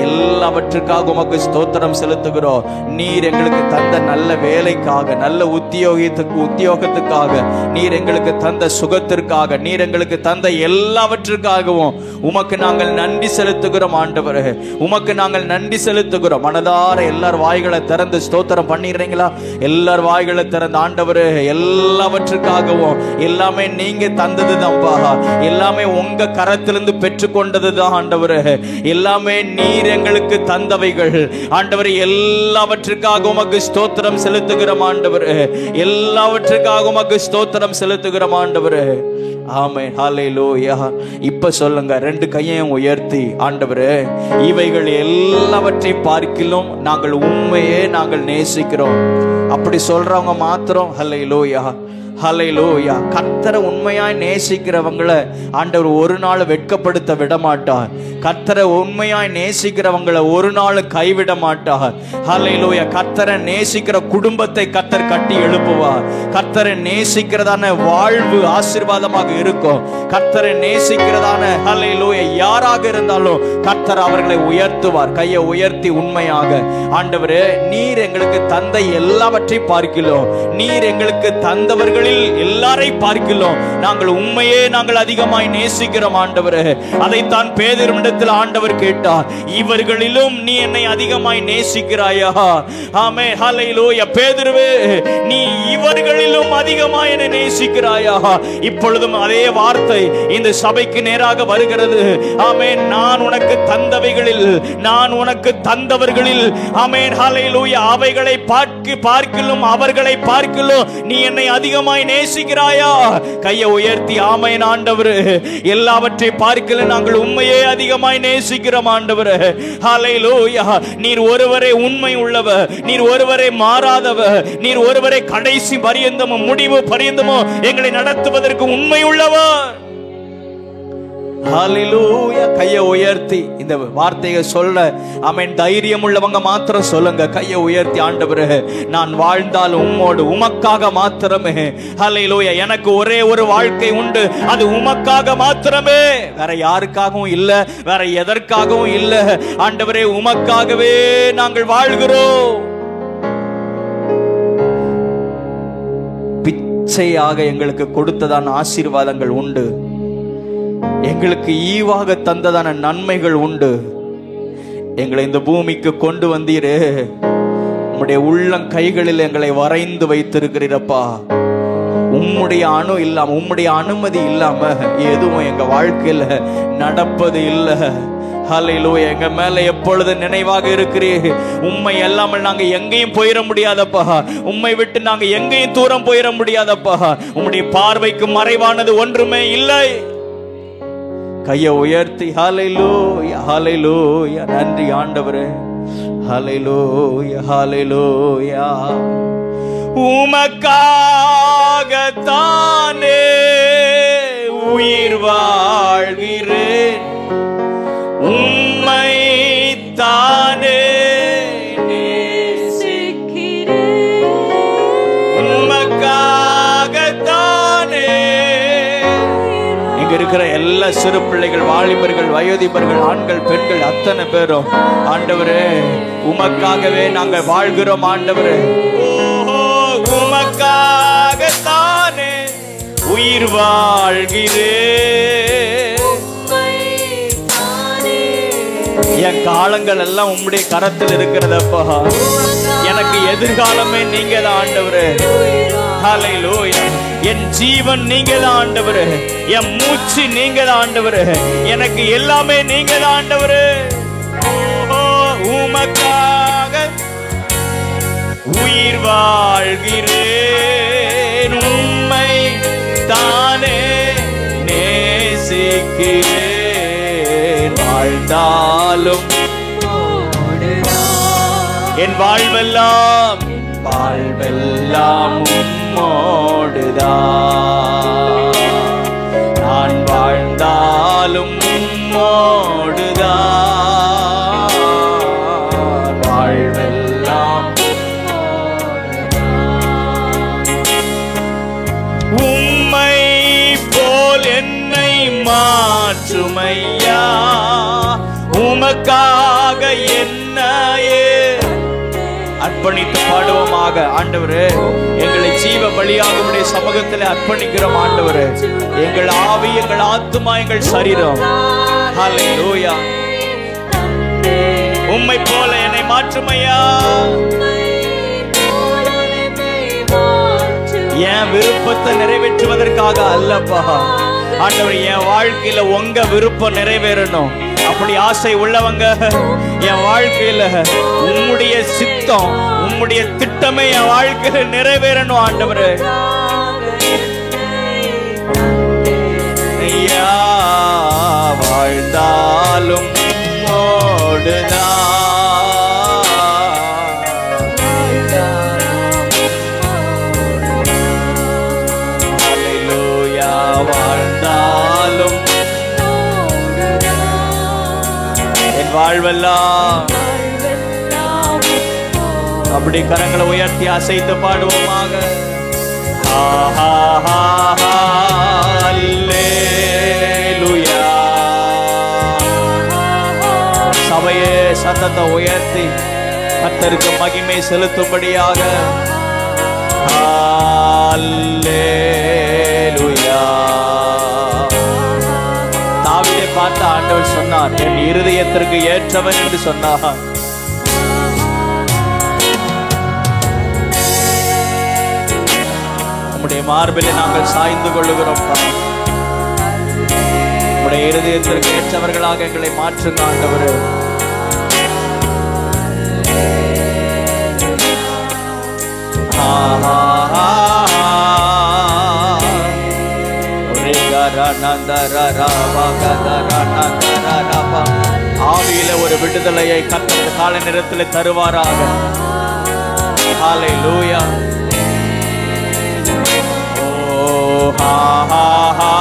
எல்லாவற்றுக்காக உமக்கு ஸ்தோத்திரம் செலுத்துகிறோம். நீர் எங்களுக்கு தந்த நல்ல வேலைக்காக, நல்ல உத்தியோகத்துக்காக, நீர் எங்களுக்கு தந்த சுகத்திற்காக, நீர் எங்களுக்கு தந்த எல்லாவற்றுக்காகவும் உமக்கு நாங்கள் நன்றி செலுத்துகிறோம் ஆண்டவரே. உமக்கு நாங்கள் நன்றி செலுத்துகிறோம். மனதார எல்லார் வாய்களை திறந்து ஸ்தோத்திரம் பண்ணிடுறீங்களா? எல்லார் வாய்களை திறந்து ஆண்டவரே, எல்லாவற்றுக்காகவும் எல்லாமே நீங்க தந்தது தான்ப்பா. எல்லாமே உங்க கரத்திலிருந்து பெற்றுக்கொண்டது தான் ஆண்டவரே. எல்லாமே நீர் எங்களுக்கு தந்தவைகள் ஆண்டவரே. எல்லாவற்றுக்காக உமக்கு ஸ்தோத்திரம் செலுத்துகிறோம் ஆண்டவரே. எல்லாவற்றுக்காக உமக்கு ஸ்தோத்திரம் செலுத்துகிறோம் ஆண்டவரே. ஆமென், ஹல்லேலூயா. இப்ப சொல்லுங்க, ரெண்டு கையையும் உயர்த்தி, ஆண்டவரே, இவைகள் எல்லாவற்றை பார்க்கிலும் நாங்கள் உண்மையே நாங்கள் நேசிக்கிறோம். அப்படி சொல்றவங்க மாத்திரம் ஹல்லேலூயா, ஹல்லேலூயா. கர்த்தரை உண்மையாய் நேசிக்கிறவங்களை ஆண்டவர் ஒரு நாள் வெட்கப்படுத்த விட மாட்டார். கர்த்தரை உண்மையாய் நேசிக்கிறவங்களை ஒரு நாள் கைவிட மாட்டார். ஹல்லேலூயா. கர்த்தரை நேசிக்கிற குடும்பத்தை கர்த்தர் கட்டி எழுப்புவார். கர்த்தரை நேசிக்கிறதான வாழ்வு ஆசீர்வாதமாக இருக்கும். கர்த்தரை நேசிக்கிறதான ஹல்லேலூயா யாராக இருந்தாலும் கர்த்தர் அவர்களை உயர்த்துவார். கையை உயர்த்தி உண்மையாக, ஆண்டவரே, நீர் எங்களுக்கு தந்த எல்லாவற்றை பார்க்கிறோம். நீர் எங்களுக்கு தந்தவர்கள் எல்லாரை பார்க்கிறோம். நாங்கள் உண்மையே நாங்கள் அதிகமாய் நேசிக்கிறோம் ஆண்டவரே. அதைத்தான் பேதுருவிடத்தில் ஆண்டவர் கேட்டார், இவர்களிலும் நீ என்னை அதிகமாய் நேசிக்கிறாயா? ஆமென், ஹல்லேலூயா. பேதுருவே, நீ இவர்களிலும் அதிகமாய் என்னை நேசிக்கிறாயா? இப்பொழுதும் அதே வார்த்தை இந்த சபைக்கு நேராக வருகிறது. ஆமென். நான் உனக்கு தந்தவைகளில், நான் உனக்கு தந்தவர்களில், ஆமென், ஹல்லேலூயா, அவைகளை பார்க்கிலும் அவர்களை பார்க்கிலும் நீ என்னை அதிகமாய் நேசிக்கிறாயா? கையை உயர்த்தி ஆமென் ஆண்டவரே. எல்லாவற்றை பார்க்கல நாங்கள் உண்மையே அதிகமாய் நேசிக்கிறோம் ஆண்டவரே. ஹல்லேலூயா. நீர் ஒருவரே உண்மை உள்ளவர், நீர் ஒருவரே மாறாதவர், நீர் ஒருவரே கடைசி பரியந்தமும் முடிவு பரியந்தமும் எங்களை நடத்துவதற்கு உண்மை உள்ளவர். ஹல்லேலூயா. கையை உயர்த்தி இந்த வார்த்தையை சொல்ல ஆமென் தைரியம் உள்ளவங்க மாத்திரம் சொல்லுங்க. கையை உயர்த்தி, ஆண்டவரே, நான் வாழ்ந்தால் உம்மோடு, உமக்காக மாத்திரமே. ஹல்லேலூயா. எனக்கு ஒரே ஒரு வாழ்க்கை உண்டு, அது உமக்காக மாத்திரமே. வேற யாருக்காகவும் இல்ல, வேற எதற்காகவும் இல்ல. ஆண்டவரே, உமக்காகவே நாங்கள் வாழ்கிறோம். பிச்சையாக எங்களுக்கு கொடுத்ததான ஆசீர்வாதங்கள் உண்டு. எங்களுக்கு ஈவாக தந்ததான நன்மைகள் உண்டு. எங்களை இந்த பூமிக்கு கொண்டு வந்தீரே, உம்முடைய உள்ளம் கைகளில் எங்களை வரைந்து வைத்திருக்கிறீரப்பா. உம்முடைய உம்முடைய அனுமதி இல்லாம எதுவும் எங்க வாழ்க்கையில நடப்பது இல்லை. ஹல்லேலூயா. எங்க மேல எப்பொழுது நினைவாக இருக்கிறீர். உம்மை இல்லாமல் நாங்க எங்கேயும் போயிட முடியாதப்பா. உம்மை விட்டு நாங்க எங்கேயும் தூரம் போயிட முடியாதப்பா. உம்முடைய பார்வைக்கு மறைவானது ஒன்றுமே இல்லை. கையை உயர்த்தி ஹல்லேலூயா, ஹல்லேலூயா. நன்றி ஆண்டவரே. ஹல்லேலூயா, ஹல்லேலூயா. உமக்காகத்தானே உயிர் வாழ்கிறேன், உம்மை தானே நேசிக்கிறேன், உமக்காகத்தானே. இங்க இருக்கிற எல்லா சிறு பிள்ளைகள், வாலிபர்கள், வயோதிபர்கள், ஆண்கள், பெண்கள் அத்தனை பேரும் ஆண்டவரே உமக்காகவே நாங்கள் வாழ்கிறோம் ஆண்டவரே. உமக்காகத்தானே உயிர் வாழ்கிறேன், என் காலங்கள் எல்லாம் உம்முடைய கரத்தில் இருக்கிறதப்பா. எனக்கு எதிர்காலமே நீங்க தான் ஆண்டவரே. ஹல்லேலூயா. என் ஜீவன் நீங்க தான் ஆண்டவரே. என் மூச்சு நீங்க தான் ஆண்டவரே. எனக்கு எல்லாமே நீங்க தான் ஆண்டவரே. உமக்காக உயிர் வாழ்கிறேன், உம்மை தானே நேசிக்கிறேன். வாழ்ந்தாலும் என் வாழ்வெல்லாம் உம்மோடுதான். நான் வாழ்ந்தாலும் உம்மோடுதான். வாழ்வெல்லாம் உம்மை போல் என்னை மாற்றுமையா. உமக்காக என்னையே அர்ப்பணித்து பாடுவோமாக. ஆண்டவரே, எங்களை ஜீவ பலியாக உம்முடைய சமூகத்தில் அர்ப்பணிக்கிறோம். ஆண்டவரே, எங்கள் ஆவி, எங்கள் ஆத்துமா, எங்கள் சரீரம், ஹல்லேலூயா, உம்மை போல என்னை மாற்றுமையா. என் விருப்பத்தை நிறைவேற்றுவதற்காக அல்லப்பா ஆண்டவர், என் வாழ்க்கையில உங்க விருப்பம் நிறைவேறணும். அப்படி ஆசை உள்ளவங்க என் வாழ்க்கையில உம்முடைய சித்தம், உம்முடைய திட்டமே என் வாழ்க்கையில நிறைவேறணும். ஆண்டவரே, ஐயா, வாழ்ந்தாலும் ஓடுதான். ஹல்லேலூயா, வாழ்ந்தாலும் வாழ்வெல்லாம். அப்படி கரங்களை உயர்த்தி அசைத்து பாடுவோமாக. அல்லேலூயா. சபையே சத்தத்தை உயர்த்தி கர்த்தருக்கு மகிமை செலுத்தும்படியாக. அல்லேலூயா. தாவீதை பார்த்து ஆண்டவர் சொன்னார், என் இருதயத்திற்கு ஏற்றவன் என்று சொன்னார். உம்முடைய மார்பில் நாங்கள் சாய்ந்து கொள்ளுகிறோம். உம்முடைய இருதயத்திற்கு ஏற்றவர்களாக எங்களை மாற்றுங்க ஆண்டவரே. ஆவியில ஒரு விடுதலையை கர்த்தர் காலை நேரத்தில் தருவாராக. ஹல்லேலூயா. ஓ ஹா ஹா ஹா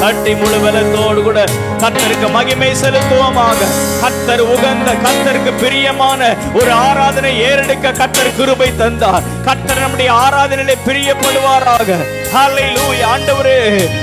தட்டி முழு பலத்தோடு கூட கர்த்தருக்கு மகிமை செலுத்துவோமாக. கர்த்தர் உகந்த, கர்த்தருக்கு பிரியமான ஒரு ஆராதனை ஏறெடுக்க கர்த்தர் கிருபை தந்தார். கர்த்தர் நம்முடைய ஆராதனையிலே பிரியப்படுவாராக. ஹல்லேலூயா. ஆண்டவரே,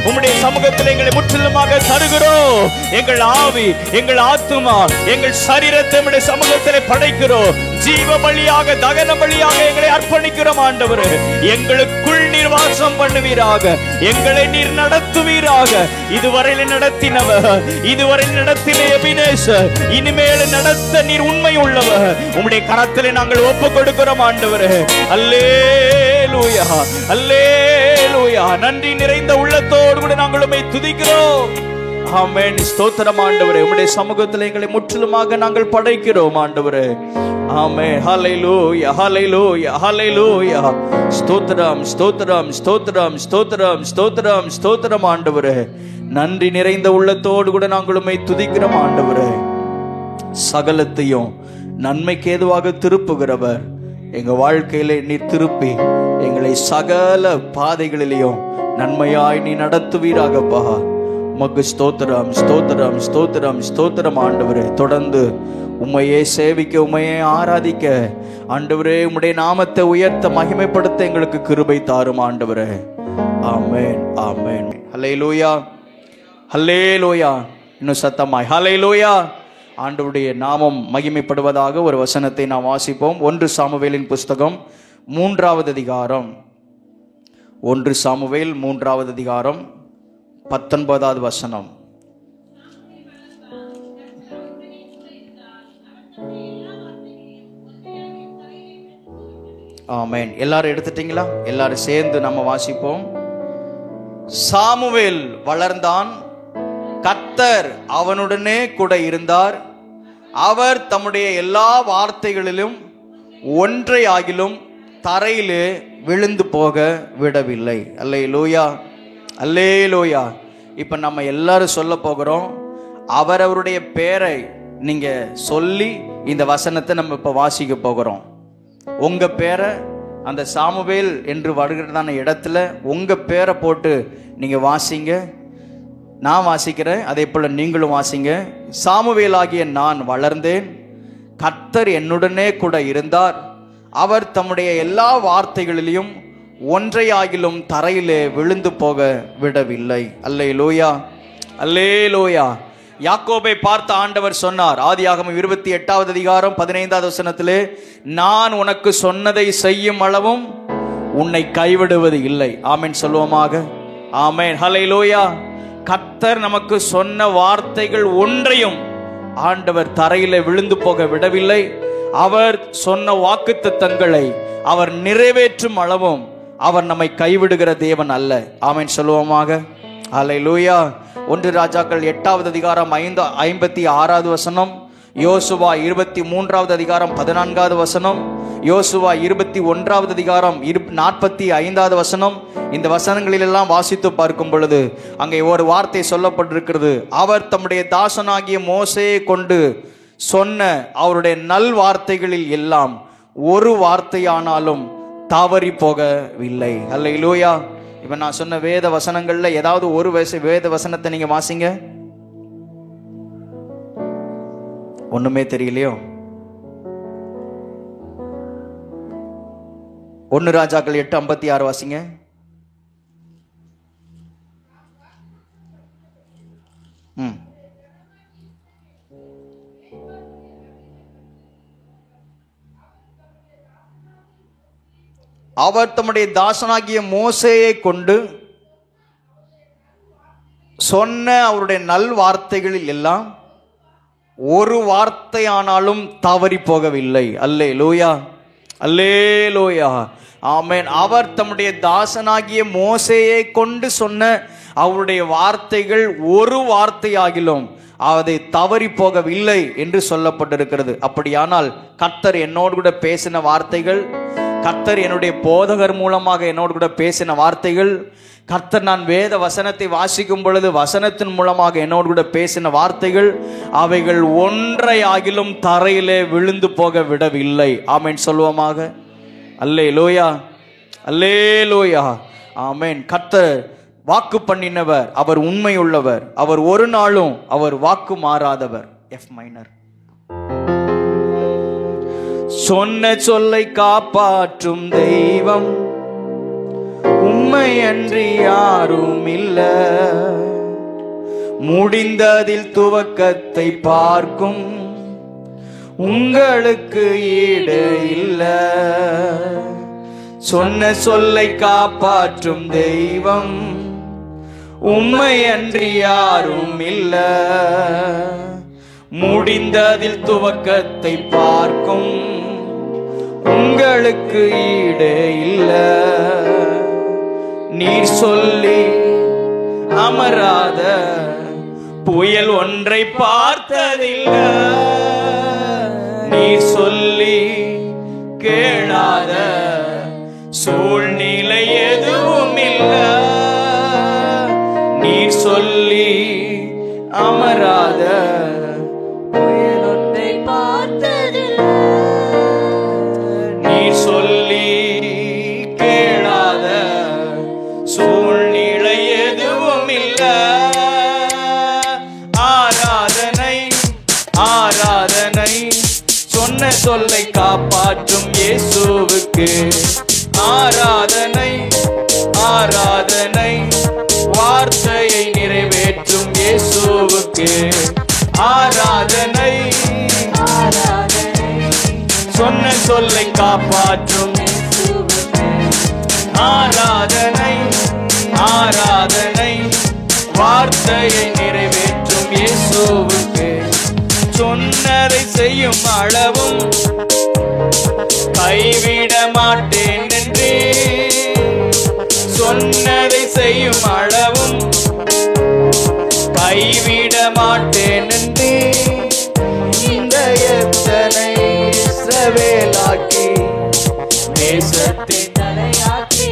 உம்முடைய சமூகத்தில் எங்களை முற்றிலுமாக தருகிறோம். எங்கள் ஆவி, எங்கள் ஆத்துமா, எங்கள் சரீரத்தை உம்முடைய சமூகத்திலே படைக்கிறோம். ஜீவ பலியாக, தகன பலியாக எங்களை அர்ப்பணிக்கிறோம். ஆண்டவரே, எங்களுக்குள் நீர் வாசம் பண்ணுவீராக. எங்களை நீர் நடத்துவீராக. இதுவரையில் நடத்தினவர், இதுவரையில் நடத்தின எபினேசர், இனிமேல் நடத்த நீர் உண்மை உள்ளவர். உம்முடைய கரத்திலே நாங்கள் ஒப்புக் கொடுக்கிறோம். ஆண்டவரே, அல்லேலூயா, அல்லேலூயா. நன்றி நிறைந்த உள்ளத்தோடு கூட நாங்கள் உம்மை துதிக்கிறோம். ஆமென். ஸ்தோத்திரம் ஆண்டவரே. உம்முடைய சமூகத்தில் எங்களை முற்றிலுமாக நாங்கள் படைக்கிறோம் ஆண்டவரே. ஆமென். ஹல்லேலூயா, ஹல்லேலூயா, ஹல்லேலூயா. ஸ்தோத்திரம், ஸ்தோத்திரம், ஸ்தோத்திரம், ஸ்தோத்திரம், ஸ்தோத்திரம், ஸ்தோத்திரம் ஆண்டவரே. நன்றி நிறைந்த உள்ளத்தோடு கூட நாங்கள் உம்மை துதிக்கிறோம் ஆண்டவரே. சகலத்தையும் நன்மைக்கு ஏதுவாக திருப்புகிறவர். எங்க வாழ்க்கையிலே நீர் திருப்பி எங்களை சகல பாதைகளிலேயும் நன்மையாய் நீ நடத்துவீராகப்பா. உமக்கு ஸ்தோத்திரம், ஸ்தோத்திரம், ஸ்தோத்திரம், ஸ்தோத்திரம் ஆண்டவரே. தொடர்ந்து உம்மையே சேவிக்க, உம்மையே ஆராதிக்க ஆண்டவரே, உம்முடைய நாமத்தை உயர்த்த, மகிமைப்படுத்த எங்களுக்கு கிருபை தாரும் ஆண்டவரே. ஆமென், ஆமென். ஹல்லேலூயா, ஹல்லேலூயா. இன்னும் சத்தமாய் ஹல்லேலூயா, ஆண்டவருடைய நாமம் மகிமைப்படுவதாக. ஒரு வசனத்தை நாம் வாசிப்போம். 1 சாமுவேலின் புஸ்தகம் 3வது அதிகாரம், 1 சாமுவேல் 3வது அதிகாரம் 19வது வசனம். ஆமென். எல்லாரும் எடுத்துட்டீங்களா? எல்லாரும் சேர்ந்து நம்ம வாசிப்போம். சாமுவேல் வளர்ந்தான், கர்த்தர் அவனுடனே கூட இருந்தார். அவர் தம்முடைய எல்லா வார்த்தைகளிலும் ஒன்றை ஆகிலும் தரையிலே விழுந்து போக விடவில்லை. அல்லேலூயா, அல்லேலூயா. இப்போ நம்ம எல்லாரும் சொல்ல போகிறோம். அவரவருடைய பேரை நீங்க சொல்லி இந்த வசனத்தை நம்ம இப்போ வாசிக்க போகிறோம். உங்க பேரை அந்த சாமுவேல் என்று வருகிறதான இடத்துல உங்க பேரை போட்டு நீங்க வாசிங்க. நான் வாசிக்கிறேன், அதே போல நீங்களும் வாசிங்க. சாமுவேலாகிய நான் வளர்ந்தேன், கர்த்தர் என்னுடனே கூட இருந்தார். அவர் தம்முடைய எல்லா வார்த்தைகளிலும் ஒன்றையாகிலும் தரையிலே விழுந்து போக விடவில்லை. அல்லேலூயா, அல்லேலூயா. யாக்கோபை பார்த்த ஆண்டவர் சொன்னார், ஆதியாகமம் 28வது அதிகாரம் 15வது வசனத்திலே, நான் உனக்கு சொன்னதை செய்யும் அளவும் உன்னை கைவிடுவது இல்லை. ஆமென் சொல்லுவோமாக. ஆமென், ஹல்லேலூயா. கர்த்தர் நமக்கு சொன்ன வார்த்தைகள் ஒன்றையும் ஆண்டவர் தரையிலே விழுந்து போக விடவில்லை. அவர் சொன்ன வாக்குத்தத்தங்களை அவர் நிறைவேற்றும் அளவும் அவர் நம்மை கைவிடுகிற தேவன் அல்ல. ஆமென் சொல்லுவோமாக. ஹல்லேலூயா. 1 ராஜாக்கள் 8வது அதிகாரம் 56வது வசனம், யோசுவா 23வது அதிகாரம் 14வது வசனம், யோசுவா 21வது அதிகாரம் 45வது வசனம். இந்த வசனங்களிலெல்லாம் வாசித்து பார்க்கும் பொழுது அங்கே ஒரு வார்த்தை சொல்லப்பட்டிருக்கிறது. அவர் தம்முடைய தாசனாகிய மோசேயை கொண்டு சொன்ன அவருடைய நல் வார்த்தைகளில் எல்லாம் ஒரு வார்த்தையானாலும் தவறி போகவில்லை. அல்லேலூயா. இப்ப நான் சொன்ன வேத வசனங்கள்ல ஏதாவது ஒரு வேத வசனத்தை நீங்க வாசிங்க. ஒண்ணுமே தெரியலையோ? 1 ராஜாக்கள் 8:56 வாசிங்க. அவர் தம்முடைய தாசனாகிய மோசேயை கொண்டு சொன்ன அவருடைய நல் வார்த்தைகளில் எல்லாம் ஒரு வார்த்தையானாலும் தவறி போகவில்லை. அல்லேலூயா, அல்லேலூயா. ஆமென். அவர் தம்முடைய தாசனாகிய மோசேயை கொண்டு சொன்ன அவருடைய வார்த்தைகள் ஒரு வார்த்தையாகிலும் அதை தவறி போகவில்லை என்று சொல்லப்பட்டிருக்கிறது. அப்படியானால் கர்த்தர் என்னோடு கூட பேசின வார்த்தைகள், கர்த்தர் என்னுடைய போதகர் மூலமாக என்னோடு கூட பேசின வார்த்தைகள், கர்த்தர் நான் வேத வசனத்தை வாசிக்கும் பொழுது வசனத்தின் மூலமாக என்னோடு கூட பேசின வார்த்தைகள், அவைகள் ஒன்றையாகிலும் தரையிலே விழுந்து போக விடவில்லை. ஆமென் சொல்லுவோமாக. அல்லேலூயா, அல்லேலூயா. ஆமென். கர்த்தர் வாக்கு பண்ணினவர், அவர் உண்மையுள்ளவர், அவர் ஒரு நாளும் அவர் வாக்கு மாறாதவர். F minor. சொன்ன சொல்லை காப்பாற்றும் தெய்வம் உம்மையன்றி யாரும் இல்ல. முடிந்ததில் துவக்கத்தை பார்க்கும் உங்களுக்கு ஈடு இல்ல. சொன்ன சொல்லை காப்பாற்றும் தெய்வம் உம்மையன்றி யாரும் இல்ல. முடிந்ததில் துவக்கத்தை பார்க்கும் உங்களுக்கு ஈடு இல்ல. நீர் சொல்லி அமராத புயல் ஒன்றை பார்த்ததில்லை. நீர் சொல்லி கேளாத சூழ்நிலை எதுவும் இல்லை. நீர் சொல்லி அமராத புயல் ஒன்றை பார்த்ததில்லை. நீர் சொல்லி கேளாத சூழ்நிலை எதுவும் இல்லை. ஆராதனை, ஆராதனை சொன்ன சொல்லை காப்பாற்றும் இயேசுவுக்கு. ஆராதனை, ஆராதனை வார்த்தையை நிறைவேற்றும் இயேசுவுக்கு. ஆராதனை, சொன்ன சொல்லை காப்பாற்றும் ஆராதனை ஆராதனை வார்த்தையை நிறைவேற்றும் இயேசுவுக்கு சொன்னதை செய்யும் அளவும் கைவிட மாட்டேன் என்றே சொன்னதை செய்யும் அளவும் கைவிட மாட்டேன் என்றே இந்த எத்தனை இஸ்ரவேலாக்கி தேசத்தின் தலையாக்கி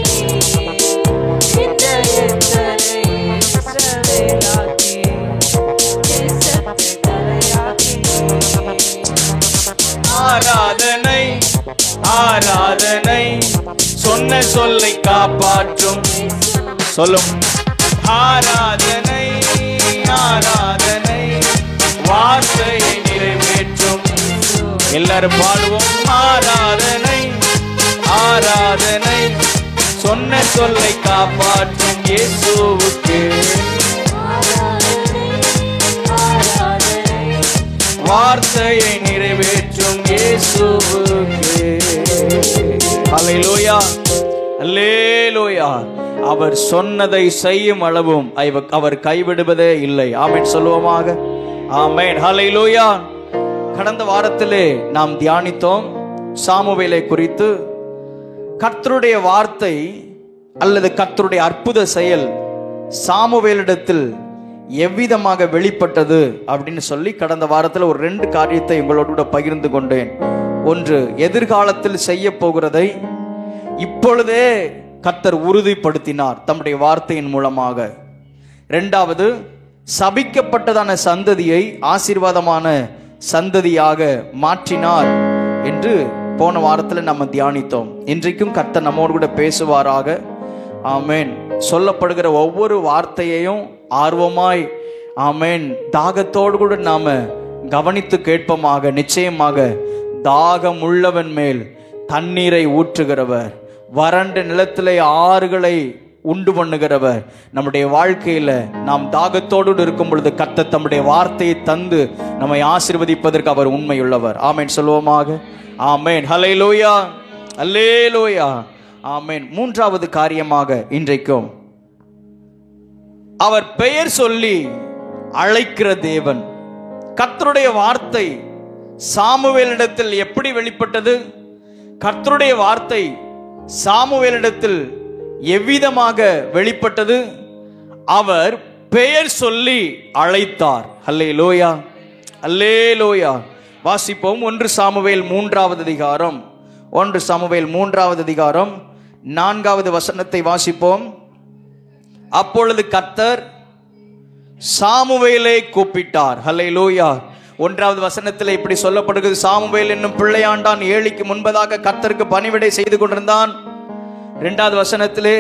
இந்த எத்தனை இஸ்ரவேலாக்கி தேசத்தின் தலையாக்கி ஆராதனை ஆராதனை சொன்ன சொல்லை காப்பாற்றும் சொல்லும் ஆராதனை ஆராதனை வார்த்தையை நிறைவேற்றும் எல்லாரும் பாடுவோம் ஆராதனை ஆராதனை சொன்ன சொல்லை காப்பாற்றும் இயேசுவுக்கு வார்த்தையை நிறைவேற்றும் இயேசுவுக்கு அல்லேலூயா அல்லேலூயா அவர் சொன்னதை செய்யும் அளவும் அவர் கைவிடுவதே இல்லை ஆமென் சொல்லுவோமாக ஆமென் அல்லேலூயா கடந்த வாரத்திலே நாம் தியானித்தோம் சாமுவேலை குறித்து கர்த்தருடைய வார்த்தை அல்லது கர்த்தருடைய அற்புத செயல் சாமுவேலிடத்தில் எவ்விதமாக வெளிப்பட்டது அப்படின்னு சொல்லி கடந்த வாரத்தில் ஒரு 2 காரியத்தை உங்களோடு கூட பகிர்ந்து கொண்டேன். ஒன்று, எதிர்காலத்தில் செய்ய போகிறதை இப்பொழுதே கர்த்தர் உறுதிப்படுத்தினார் தம்முடைய வார்த்தையின் மூலமாக. 2வது, சபிக்கப்பட்டதான சந்ததியை ஆசீர்வாதமான சந்ததியாக மாற்றினார் என்று போன வாரத்தில் நம்ம தியானித்தோம். இன்றைக்கும் கர்த்தர் நம்மோடு கூட பேசுவாராக. ஆமேன். சொல்லப்படுகிற ஒவ்வொரு வார்த்தையையும் ஆர்வமாய் ஆமேன் தாகத்தோடு கூட நாம கவனித்து கேட்போமாக. நிச்சயமாக தாகம் உள்ளவன் மேல் தண்ணீரை ஊற்றுகிறவர், வறண்ட நிலத்திலே ஆறுகளை உண்டு பண்ணுகிறவர். நம்முடைய வாழ்க்கையில நாம் தாகத்தோடு இருக்கும் பொழுது கர்த்தர் தம்முடைய வார்த்தையை தந்து நம்மை ஆசீர்வதிப்பதற்கு அவர் உண்மையுள்ளவர். ஆமேன் சொல்லுவோமாக. ஆமேன். ஹல்லேலூயா அல்லேலூயா ஆமேன். 3வது காரியமாக இன்றைக்கும் அவர் பெயர் சொல்லி அழைக்கிற தேவன். கர்த்தருடைய வார்த்தை சாமுவேலிடத்தில் எப்படி வெளிப்பட்டது? கர்த்தருடைய வார்த்தை சாமுவேலிடத்தில் எவ்விதமாக வெளிப்பட்டது? அவர் பெயர் சொல்லி அழைத்தார். அல்லேலூயா அல்லேலூயா. வாசிப்போம். 1 சாமுவேல் 3வது அதிகாரம் 1 சாமுவேல் 3வது அதிகாரம் 4வது வசனத்தை வாசிப்போம். அப்பொழுது கர்த்தர் சாமுவேலை கூப்பிட்டார். ஹல்லேலூயா. 1வது வசனத்தில் இப்படி சொல்லப்படுகிறது, சாமுவேல் என்னும் பிள்ளையாண்டான் ஏலிக்கு முன்பதாக கர்த்தருக்கு பணிவிடை செய்து கொண்டிருந்தான். 2வது வசனத்திலே,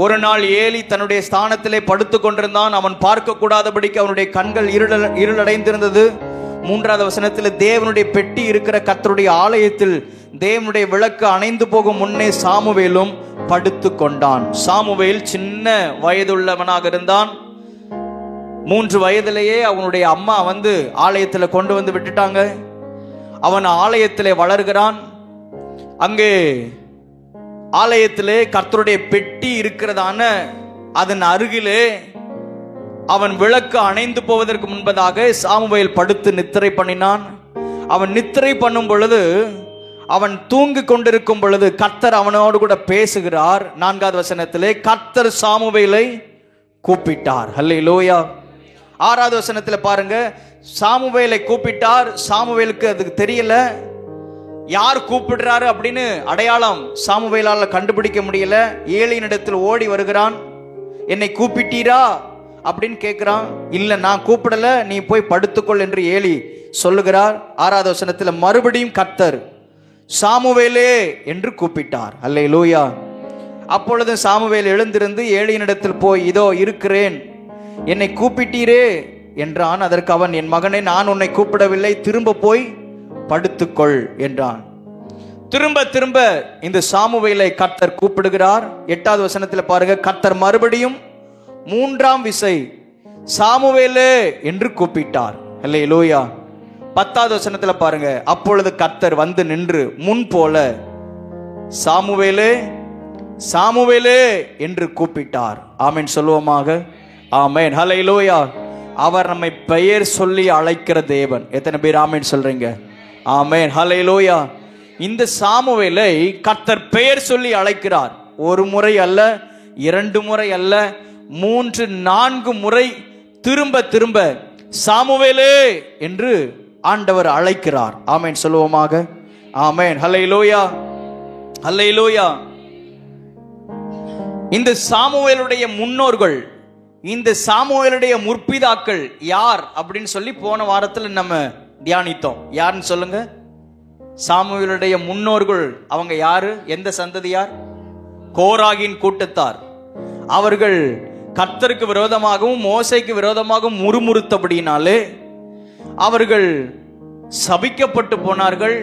ஒரு நாள் ஏலி தன்னுடைய ஸ்தானத்திலே படுத்து கொண்டிருந்தான். அவன் பார்க்க கூடாதபடிக்கு அவனுடைய கண்கள் இருளடைந்திருந்தது. 3வது வசனத்தில், தேவனுடைய பெட்டி இருக்கிற கர்த்தருடைய ஆலயத்தில் தேவனுடைய விளக்கு அணைந்து போகும் முன்னே சாமுவேலும் படுத்து கொண்டான். சாமுவேல் சின்ன வயதுள்ளவனாக இருந்தான். 3 வயதிலேயே அவனுடைய அம்மா ஆலயத்தில் கொண்டு வந்து விட்டுட்டாங்க. அவன் ஆலயத்திலே வளர்கிறான். அங்கே ஆலயத்திலே கர்த்தருடைய பெட்டி இருக்கிறதான அதன் அருகிலே அவன் விளக்கு அணைந்து போவதற்கு முன்பதாக சாமுவேல் படுத்து நித்திரை பண்ணினான். அவன் நித்திரை பண்ணும் பொழுது, அவன் தூங்கி கொண்டிருக்கும் பொழுது கர்த்தர் அவனோடு கூட பேசுகிறார். 4வது வசனத்திலே, கர்த்தர் சாமுவேலை கூப்பிட்டார். ஹல்லேலூயா. 6வது வசனத்தில் பாருங்க, சாமுவேலை கூப்பிட்டார். சாமுவேலுக்கு அதுக்கு தெரியல, யார் கூப்பிடுறாரு அப்படின்னு அடையாளம் சாமுவேலால் கண்டுபிடிக்க முடியல. ஏலியினிடத்தில் ஓடி வருகிறான். என்னை கூப்பிட்டீரா அப்படின்னு கேட்கிறான். இல்ல, நான் கூப்பிடல, நீ போய் படுத்துக்கொள் என்று ஏலி சொல்லுகிறார். 6வது வசனத்தில் மறுபடியும் கர்த்தர் சாமுவேலே என்று கூப்பிட்டார். அல்லேலூயா. அப்பொழுது சாமுவேல் எழுந்திருந்து ஏலியினிடத்தில் போய், இதோ இருக்கிறேன், என்னை கூப்பிட்டீரே என்றான். அதற்கு அவன், என் மகனே, நான் உன்னை கூப்பிடவில்லை, திரும்ப போய் படுத்துக்கொள் என்றான். திரும்ப திரும்ப இந்த சாமுவேலை கர்த்தர் கூப்பிடுகிறார். 8வது வசனத்தில் பாருங்க, கர்த்தர் மறுபடியும் 3ஆம் விசை சாமுவேலே என்று கூப்பிட்டார். அல்லேலூயா. 10வது வசனத்துல பாருங்க, அப்பொழுது கர்த்தர் வந்து நின்று முன் போல சாமுவேலே சாமுவேலே என்று கூப்பிட்டார். ஆமென் சொல்லுவோமாக. ஆமென். ஹல்லேலூயா. அவர் நம்மை பெயர் சொல்லி அழைக்கிற தேவன். எத்தனை பேர் ஆமென் சொல்றீங்க? ஆமென். ஹல்லேலூயா. இந்த சாமுவேலை கர்த்தர் பெயர் சொல்லி அழைக்கிறார். ஒரு முறை அல்ல, 2 முறை அல்ல, 3 4 முறை திரும்ப திரும்ப சாமுவேலே என்று ஆண்டவர் அழைக்கிறார். ஆமென் சொல்லுவோமாக. ஆமென். ஹல்லேலூயா. ஹல்லேலூயா. இந்த சாமுவேலுடைய முன்னோர்கள், இந்த சாமுவேலுடைய முற்பிதாக்கள் யார் அப்படின்னு சொல்லி போன வாரத்தில் நம்ம தியானித்தோம். யாருன்னு சொல்லுங்க? சாமுவேலுடைய முன்னோர்கள் அவங்க யாரு? எந்த சந்ததியார்? கோராகின் கூட்டத்தார். அவர்கள் கர்த்தருக்கு விரோதமாகவும் மோசேக்கு விரோதமாகவும் முறுமுறுத்தபடினாலே அவர்கள் சபிக்கப்பட்டு போனார்கள்.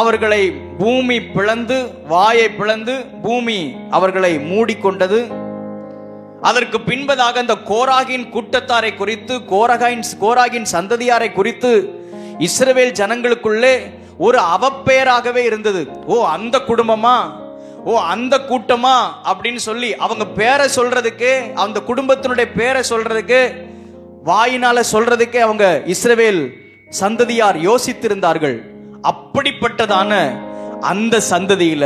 அவர்களை பூமி பிளந்து, வாயை பிளந்து பூமி அவர்களை மூடிக்கொண்டது. அதற்கு பின்பதாக இந்த கோராகின் கூட்டத்தாரை குறித்து, கோராகின் சந்ததியாரை குறித்து இஸ்ரவேல் ஜனங்களுக்குள்ளே ஒரு அவப்பெயராகவே இருந்தது. ஓ அந்த குடும்பமா, ஓ அந்த கூட்டமா அப்படின்னு சொல்லி அவங்க பேரை சொல்றதுக்கு, அந்த குடும்பத்தினுடைய பேரை சொல்றதுக்கு, வாயினால சொல்றதுக்கே அவங்க இஸ்ரவேல் சந்ததியார் யோசித்திருந்தார்கள். அப்படிப்பட்டதான அந்த சந்ததியில,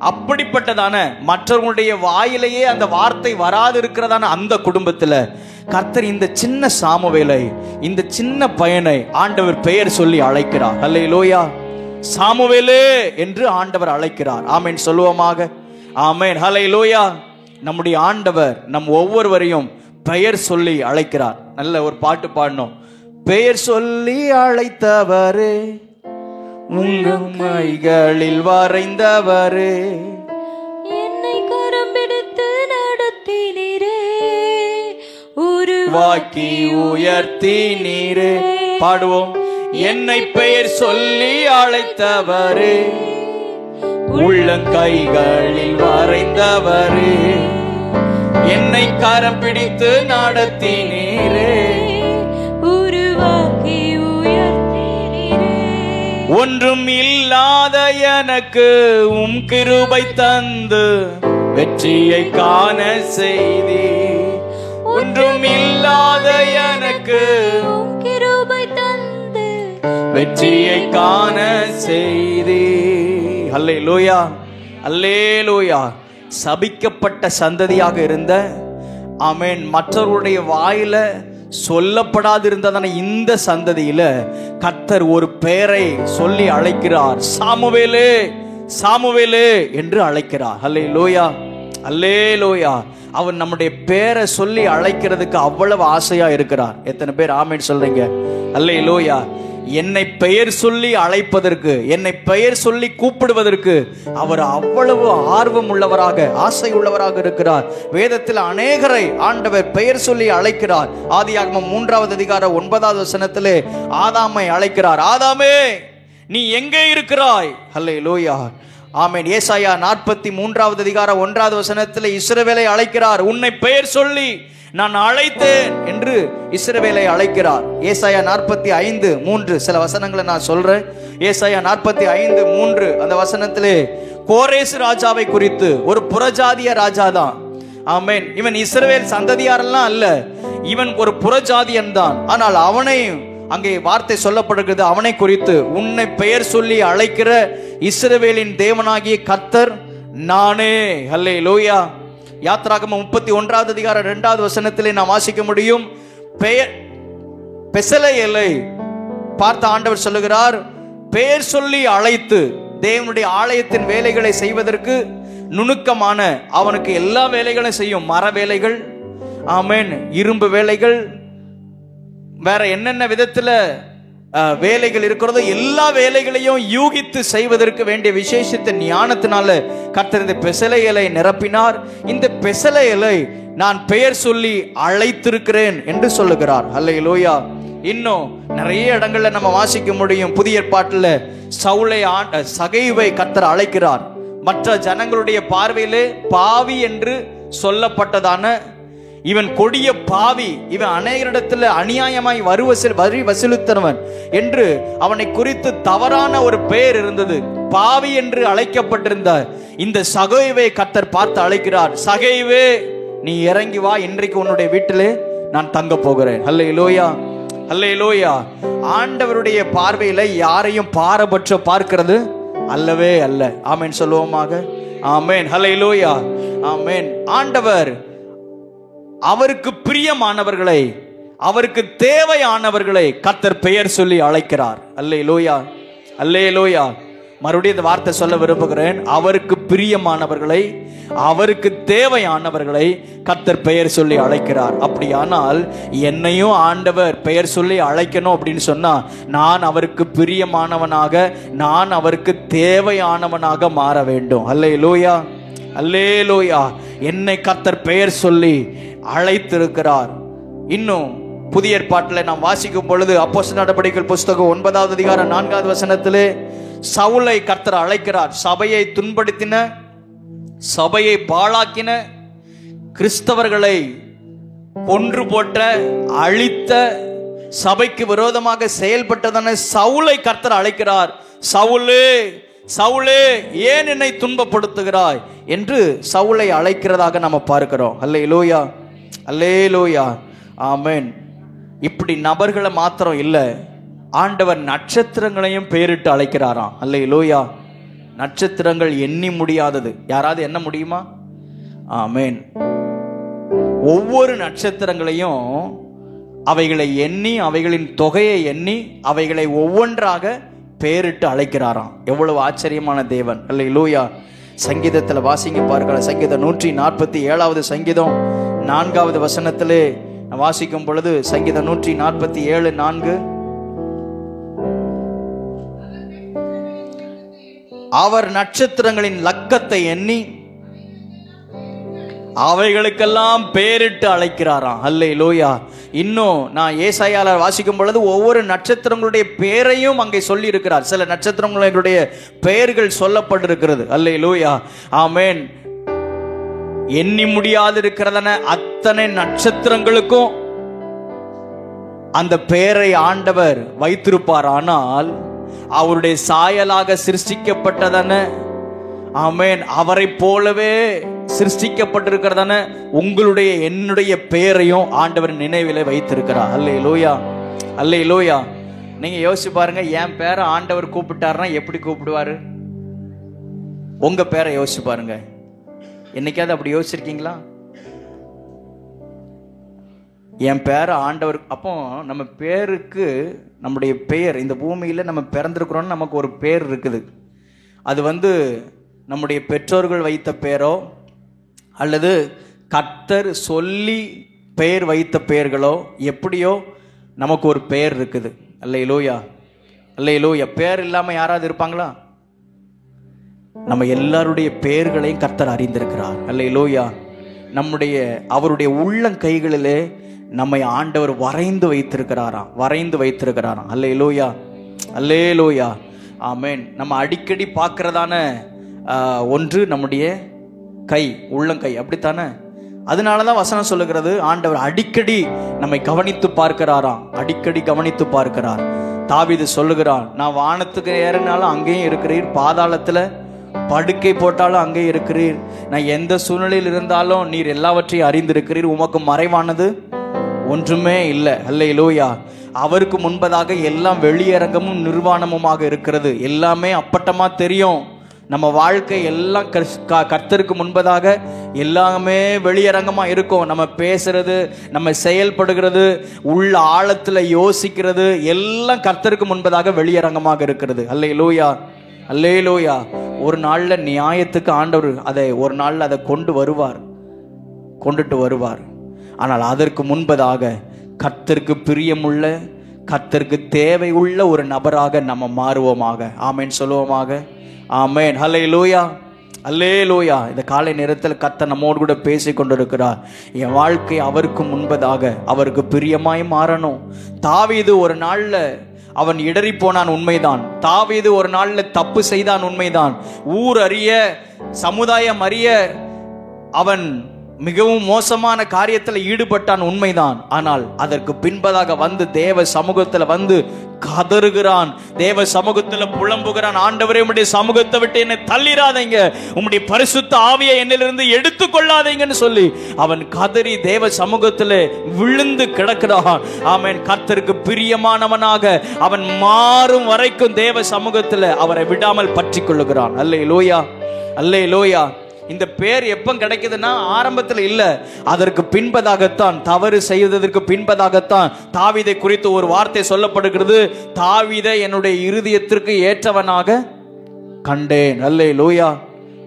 அப்படிப்பட்டதான மற்றவங்களுடைய வாயிலேயே அந்த வார்த்தை வராது இருக்கிறதான அந்த குடும்பத்துல கர்த்தர் இந்த சின்ன சாமுவேலை, இந்த சின்ன பையனை ஆண்டவர் பெயர் சொல்லி அழைக்கிறார். ஹல்லேலூயா. சாமுவேலே என்று ஆண்டவர் அழைக்கிறார். ஆமென் சொல்லுவோமாக. ஆமென். ஹல்லேலூயா. நம்முடைய ஆண்டவர் நம் ஒவ்வொருவரையும் பெயர் சொல்லி அழைக்கிறார். நல்ல ஒரு பாட்டு பாடணும். பெயர் சொல்லி அழைத்தவரே, உங்கள் கைகளில் வரைந்தவரே, என்னை கரம் பிடித்து நடத்தினீரே, உருவாக்கி உயர்த்தினீரே. பாடுவோம். என்னை பெயர் சொல்லி அழைத்தவரே, உள்ளங்கைகளில் வரைந்தவரே, என்னை கரம் பிடித்து நடத்தினீரே, உருவாக்கி உயர்த்தினீரே. ஒன்றும் இல்லாத எனக்கு உம் கிருபை தந்து வெற்றியை காண செய்தி. ஒன்றும் இல்லாத எனக்கு உம் கிருபை தந்து வெற்றியை காண செய்தி. அல்லேலூயா. அல்லேலூயா. சபிக்கப்பட்ட சந்ததியாக இருந்த, ஆமென், மற்றவருடைய வாயில சொல்லப்படாதிருந்ததான இந்த சந்ததியில கர்த்தர் ஒரு பெயரை சொல்லி அழைக்கிறார். சாமுவேலே சாமுவேலே என்று அழைக்கிறார். அல்லேலூயா. அல்லேலூயா. அவர் நம்முடைய பேரை சொல்லி அழைக்கிறதுக்கு அவ்வளவு ஆசையா இருக்கிறார். எத்தனை பேர் ஆமென் சொல்றீங்க? அல்லேலூயா. என்னை பெயர் சொல்லி அழைப்பதற்கு, என்னை பெயர் சொல்லி கூப்பிடுவதற்கு அவர் அவ்வளவு ஆர்வம் உள்ளவராக, ஆசை உள்ளவராக இருக்கிறார். வேதத்தில் அநேகரை ஆண்டவர் பெயர் சொல்லி அழைக்கிறார். ஆதியாகமம் 3வது அதிகாரம் 9வது வசனத்திலே ஆதாமை அழைக்கிறார். ஆதாமே நீ எங்கே இருக்கிறாய்? அல்லேலூயா. ஆமென். ஏசாயா 43வது அதிகாரம் 1வது வசனத்திலே இஸ்ரவேலை அழைக்கிறார். உன்னை பெயர் சொல்லி நான் அழைத்தேன் என்று இஸ்ரவேலை அழைக்கிறார். ஏசாயா 45:3 சில வசனங்களை நான் சொல்றேன். ஏசாயா 45:3 அந்த வசனத்திலே கோரேசு ராஜாவை குறித்து, ஒரு புறஜாதிய ராஜா தான். ஆமென். இவன் இஸ்ரவேல் சந்ததியாரெல்லாம் அல்ல, இவன் ஒரு புறஜாதியன் தான். ஆனால் அவனையும் அங்கே வார்த்தை சொல்லப்படுகிறது. அவனை குறித்து, உன்னை பெயர் சொல்லி அழைக்கிற இஸ்ரவேலின் தேவனாகிய கர்த்தர் நானே. அல்லேலூயா. யாத்ராகமம் 31வது அதிகாரம் 2வது வசனத்திலே நாம் வாசிக்க முடியும். பெசலேயேலை பார்த்த ஆண்டவர் சொல்லுகிறார், பெயர் சொல்லி அழைத்து தேவனுடைய ஆலயத்தின் வேலைகளை செய்வதற்கு நுணுக்கமான, அவனுக்கு எல்லா வேலைகளும் செய்யும். மர வேலைகள், ஆமென், இரும்பு வேலைகள், வேற என்னென்ன விதத்துல வேலைகள் இருக்கிறதோ எல்லா வேலைகளையும் யூகித்து செய்வதற்கு வேண்டிய விசேஷத்த ஞானத்தினால கர்த்தர் இந்த பெசலேயேலை நிரப்பினார். இந்த பெசலேயேலை நான் பெயர் சொல்லி அழைத்திருக்கிறேன் என்று சொல்லுகிறார். அல்லேலூயா. இன்னும் நிறைய இடங்கள்ல நம்ம வாசிக்க முடியும். புதிய ஏற்பாட்டில் சவுலை சகைவை கர்த்தர் அழைக்கிறார். மற்ற ஜனங்களுடைய பார்வையிலே பாவி என்று சொல்லப்பட்டதான இவன் கொடிய பாவி, இவன் அநேகரிடத்தில் அநியாயமாய் வரி வசூலித்தவன் என்று அவனை குறித்து தவறான ஒரு பெயர் இருந்தது. பாவி என்று அழைக்கப்பட்டிருந்த இந்த சகைவை கர்த்தர் பார்த்து அழைக்கிறார். சகைவே, நீ இறங்கி வா, இன்றைக்கு உன்னுடைய வீட்டிலே நான் தங்க போகிறேன். அல்லேலூயா, அல்லேலூயா. ஆண்டவருடைய பார்வையில யாரையும் பாரபட்சம் பார்க்கிறது அல்லவே அல்ல. ஆமென் சொல்லுவோமாக. ஆமென், ஹல்லேலூயா, ஆமென். ஆண்டவர் அவருக்கு பிரியமானவர்களை, அவருக்கு தேவையானவர்களை கர்த்தர் பெயர் சொல்லி அழைக்கிறார். அல்லேலூயா, அல்லேலூயா. மறுபடியும் இந்த வார்த்தை சொல்ல விரும்புகிறேன். அவருக்கு பிரியமானவர்களை, அவருக்கு தேவையானவர்களை கர்த்தர் பெயர் சொல்லி அழைக்கிறார். அப்படியானால் என்னையும் ஆண்டவர் பெயர் சொல்லி அழைக்கணும் அப்படின்னு சொன்னா, நான் அவருக்கு பிரியமானவனாக, நான் அவருக்கு தேவையானவனாக மாற வேண்டும். அல்லேலூயா, அல்லேலூயா. என்னை கர்த்தர் பெயர் சொல்லி அழைத்திருக்கிறார். இன்னும் புதிய ஏற்பாட்டில் நாம் வாசிக்கும் பொழுது அப்போஸ்தலர் நடபடிகள் புஸ்தகம் 9வது அதிகாரம் 4வது வசனத்திலே சவுலை கர்த்தர் அழைக்கிறார். சபையை துன்படுத்தின, சபையை பாழாக்கின, கிறிஸ்தவர்களை கொன்று போட்ட, அழித்த, சபைக்கு விரோதமாக செயல்பட்டதான சவுலை கர்த்தர் அழைக்கிறார். சவுலே, சவுலே, ஏன் என்னை துன்பப்படுத்துகிறாய் என்று சவுலை அழைக்கிறதாக நம்ம பார்க்கிறோம். அல்லேலூயா, அல்லேலூயா, ஆமென். இப்படி நபர்களை மாத்திரம் இல்லை, ஆண்டவர் நட்சத்திரங்களையும் பெயரிட்டு அழைக்கிறாராம். அல்லேலூயா. நட்சத்திரங்கள் எண்ணி முடியாதது. யாராவது எண்ண முடியுமா? ஆமென். ஒவ்வொரு நட்சத்திரங்களையும் அவைகளை எண்ணி, அவைகளின் தொகையை எண்ணி, அவைகளை ஒவ்வொன்றாக பெயரிட்டு அழைக்கிறாராம். எவ்வளவு ஆச்சரியமான தேவன். அல்லேலூயா. சங்கீதத்தில் வாசிங்க பார்க்கலாம். சங்கீதம் 147வது சங்கீதம் 4வது வசனத்திலே வாசிக்கும் பொழுது, சங்கீதம் 147:4, அவர் நட்சத்திரங்களின் லக்கத்தை எண்ணி அவைகளுக்கெல்லாம் பெயரிட்டு அழைக்கிறாராம். அல்லேலூயா. இன்னும் நான் ஏசாயால வாசிக்கும் பொழுது ஒவ்வொரு நட்சத்திரங்களுடைய பெயரையும் அங்கே சொல்லி இருக்கிறார். சில நட்சத்திரங்களுடைய பெயர்கள் சொல்லப்பட்டிருக்கிறது. அல்லேலூயா, ஆமென். எண்ணி முடியாது இருக்கிறதான அத்தனை நட்சத்திரங்களுக்கும் அந்த பெயரை ஆண்டவர் வைத்திருப்பார். ஆனால் அவருடைய சாயலாக சிருஷ்டிக்கப்பட்டதான, ஆமென், அவரை போலவே சிருஷ்டிக்கப்பட்டிருக்கிறதான உங்களுடைய என்னுடைய பெயரையும் ஆண்டவர் நினைவிலே வைத்திருக்கிறார். அல்லேலூயா, அல்லேலூயா. நீங்க யோசிச்சு பாருங்க, என் பேரை ஆண்டவர் கூப்பிட்டாருன்னா எப்படி கூப்பிடுவாரு? உங்க பேரை யோசிச்சு பாருங்க. என்னைக்காவது அப்படி யோசிச்சிருக்கீங்களா? என் பேரை ஆண்டவர், அப்போ நம்ம பேருக்கு, நம்முடைய பெயர், இந்த பூமியில் நம்ம பிறந்திருக்கிறோன்னு நமக்கு ஒரு பேர் இருக்குது. அது நம்முடைய பெற்றோர்கள் வைத்த பேரோ அல்லது கர்த்தர் சொல்லி பெயர் வைத்த பெயர்களோ, எப்படியோ நமக்கு ஒரு பெயர் இருக்குது. அல்லேலூயா, அல்லேலூயா. பெயர் இல்லாமல் யாராவது இருப்பாங்களா? நம்ம எல்லாருடைய பெயர்களையும் கர்த்தர் அறிந்திருக்கிறார். அல்லேலூயா. அவருடைய உள்ளங்கைகளிலே நம்மை ஆண்டவர் வரைந்து வைத்திருக்கிறாராம், வரைந்து வைத்திருக்கிறாராம். அல்லேலூயா, அல்லேலூயா, ஆமென். நம்ம அடிக்கடி பார்க்கிறதான ஒன்று நம்முடைய கை, உள்ளங்கை, அப்படித்தானே? அதனாலதான் வசனம் சொல்லுகிறது, ஆண்டவர் அடிக்கடி நம்மை கவனித்து பார்க்கிறாராம், அடிக்கடி கவனித்து பார்க்கிறார். தாவீது சொல்லுகிறான், நான் வானத்துக்கு ஏறினாலும் அங்கேயும் இருக்கிறீர், பாதாளத்துல படுக்கை போட்டாலும் அங்கே இருக்கிறீர், நான் எந்த சூழ்நிலையில் இருந்தாலும் நீர் எல்லாவற்றையும் அறிந்திருக்கிறீர், உமக்கு மறைவானது ஒன்றுமே இல்லை. அல்லேலூயா. அவருக்கு முன்பதாக எல்லாம் வெளியரங்கமும் நிர்வாணமுமாக இருக்கிறது. எல்லாமே அப்பட்டமா தெரியும். நம்ம வாழ்க்கை எல்லாம் கர்த்தருக்கு முன்பதாக எல்லாமே வெளியரங்கமா இருக்கும். நம்ம பேசுறது, நம்ம செயல்படுகிறது, உள்ள ஆழத்துல யோசிக்கிறது எல்லாம் கர்த்தருக்கு முன்பதாக வெளியரங்கமாக இருக்கிறது. அல்லேலூயா, அல்லேலூயா. ஒரு நாள்ல நியாயத்துக்கு ஆண்டவர் ஒரு நாள்ல அதை கொண்டுட்டு வருவார். ஆனால் அதற்கு முன்பதாக கர்த்தருக்கு பிரியமுள்ள, கர்த்தருக்கு தேவை உள்ள ஒரு நபராக நம்ம மாறுவோமாக. ஆமென் சொல்லுவோமாக. ஆமென். ஹல்லேலூயா, அல்லேலூயா. இந்த காலை நேரத்தில் கர்த்தர் நம்மோடு கூட பேசி கொண்டிருக்கிறார். என் வாழ்க்கை அவருக்கு முன்பதாக அவருக்கு பிரியமாய் மாறணும். தாவீது ஒரு நாள்ல அவன் இடறி போனான், உண்மைதான். தாவீது ஒரு நாள்ல தப்பு செய்தான், உண்மைதான். ஊர் அறிய, சமுதாயம் அறிய அவன் மிகவும் மோசமான காரியத்தில் ஈடுபட்டான், உண்மைதான். ஆனால் அதற்கு பின்பதாக வந்து தேவ சமூகத்துல வந்து கதறுகிறான், தேவ சமூகத்துல புலம்புகிறான். ஆண்டவரே, உம்முடைய சமூகத்தை விட்டு என்னை தள்ளிராதீங்க, உம்முடைய பரிசுத்த ஆவியை என்னிலிருந்து எடுத்துக்கொள்ளாதீங்கன்னு சொல்லி அவன் கதறி தேவ சமூகத்துல விழுந்து கிடக்கிறான். ஆமென். கர்த்தருக்கு பிரியமானவனாக அவன் மாறும் வரைக்கும் தேவ சமூகத்துல அவரை விடாமல் பற்றி கொள்ளுகிறான். அல்லேலூயா, அல்லேலூயா. இந்த பேர் எப்ப கிடைக்குதுன்னா ஆரம்பத்தில் இல்ல, அதற்கு பின்பதாகத்தான், தவறு செய்வதற்கு பின்பதாகத்தான் தாவீதை குறித்து ஒரு வார்த்தை சொல்லப்படுகிறது. தாவீதை என்னுடைய இருதயத்திற்கு ஏற்றவனாக கண்டேன். அல்லேலூயா,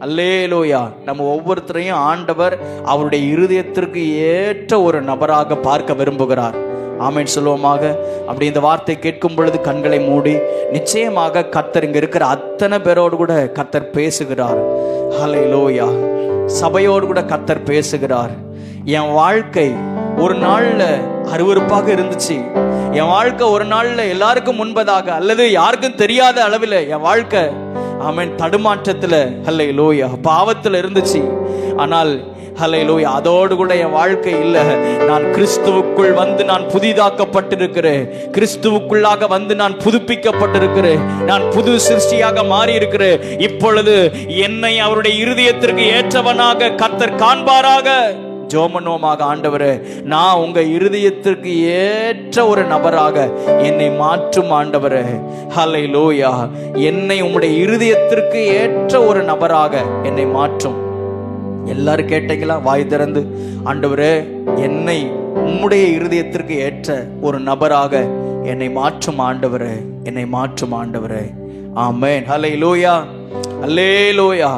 அல்லேலூயா. நம்ம ஒவ்வொருத்தரையும் ஆண்டவர் அவருடைய இருதயத்திற்கு ஏற்ற ஒரு நபராக பார்க்க விரும்புகிறார். ஆமென் சொல்லுவோமாக. அப்படி இந்த வார்த்தை கேட்கும் பொழுது கண்களை மூடி, நிச்சயமாக கர்த்தர் இங்க இருக்கிற அத்தனை பேரோடு கூட கர்த்தர் பேசுகிறார். ஹல்லேலூயா. சபையோடு கூட கர்த்தர் பேசுகிறார். என் வாழ்க்கை ஒரு நாள்ல அருவருப்பாக இருந்துச்சு, என் வாழ்க்கை ஒரு நாள்ல எல்லாருக்கும் முன்பதாக அல்லது யாருக்கும் தெரியாத அளவில் என் வாழ்க்கை ஆமென் தடுமாற்றத்துல ஹல்லேலூயா பாவத்துல இருந்துச்சு. ஆனால் ஹல்லேலூயா அதோடு கூட என் வாழ்க்கை இல்ல, நான் கிறிஸ்துவுக்குள் வந்து நான் புதிதாக்கப்பட்டிருக்கிறேன், கிறிஸ்துவுக்குள்ளாக வந்து நான் புதுப்பிக்கப்பட்டிருக்கிறேன், நான் புது சிருஷ்டியாக மாறி இருக்கிறேன். இப்பொழுது என்னை அவருடைய இருதயத்திற்கு ஏற்றவனாக கர்த்தர் காண்பாராக. ஜோமனோமாக, ஆண்டவரே, நான் உங்க இருதயத்திற்கு ஏற்ற ஒரு நபராக என்னை மாற்றும் ஆண்டவரே. ஹல்லேலூயா. என்னை உம்முடைய இருதயத்திற்கு ஏற்ற ஒரு நபராக என்னை மாற்றும். எல்லாரும் கேட்டீங்களா? வாய் திறந்து, ஆண்டவரே, என்னை உம்முடைய இருதயத்திற்கு ஏற்ற ஒரு நபராக என்னை மாற்றும் ஆண்டவரே, என்னை மாற்றும் ஆண்டவரே. ஆமென். ஹல்லேலூயா, அல்லேலூயா.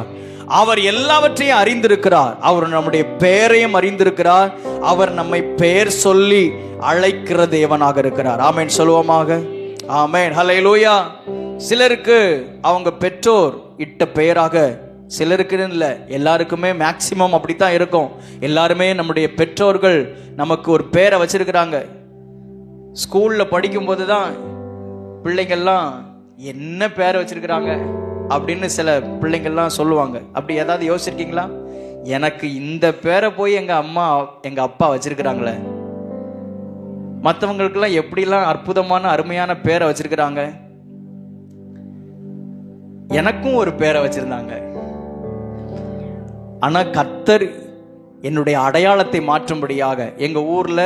அவர் எல்லாவற்றையும் அறிந்திருக்கிறார், அவர் நம்முடைய பெயரையும் அறிந்திருக்கிறார், அவர் நம்மை பெயர் சொல்லி அழைக்கிற தேவனாக இருக்கிறார். ஆமென் சொல்லுவோமாக. ஆமென். ஹல்லேலூயா. சிலருக்கு அவங்க பெற்றோர் இட்ட பெயராக, சிலருக்கு இல்லை, எல்லாருக்குமே மேக்சிமம் அப்படித்தான் இருக்கும். எல்லாருமே நம்முடைய பெற்றோர்கள் நமக்கு ஒரு பேரை வச்சிருக்கிறாங்க. ஸ்கூல்ல படிக்கும்போது தான் பிள்ளைங்கள்லாம் என்ன பேரை வச்சிருக்கிறாங்க அப்படின்னு சில பிள்ளைங்கள்லாம் சொல்லுவாங்க. அப்படி ஏதாவது யோசிச்சிருக்கீங்களா? எனக்கு இந்த பேரை போய் எங்க அம்மா எங்க அப்பா வச்சிருக்கிறாங்களே, மற்றவங்களுக்கெல்லாம் எப்படிலாம் அற்புதமான அருமையான பேரை வச்சிருக்கிறாங்க. எனக்கும் ஒரு பேரை வச்சிருந்தாங்க. ஆனா கர்த்தர் என்னுடைய அடையாளத்தை மாற்றும்படியாக எங்க ஊர்ல,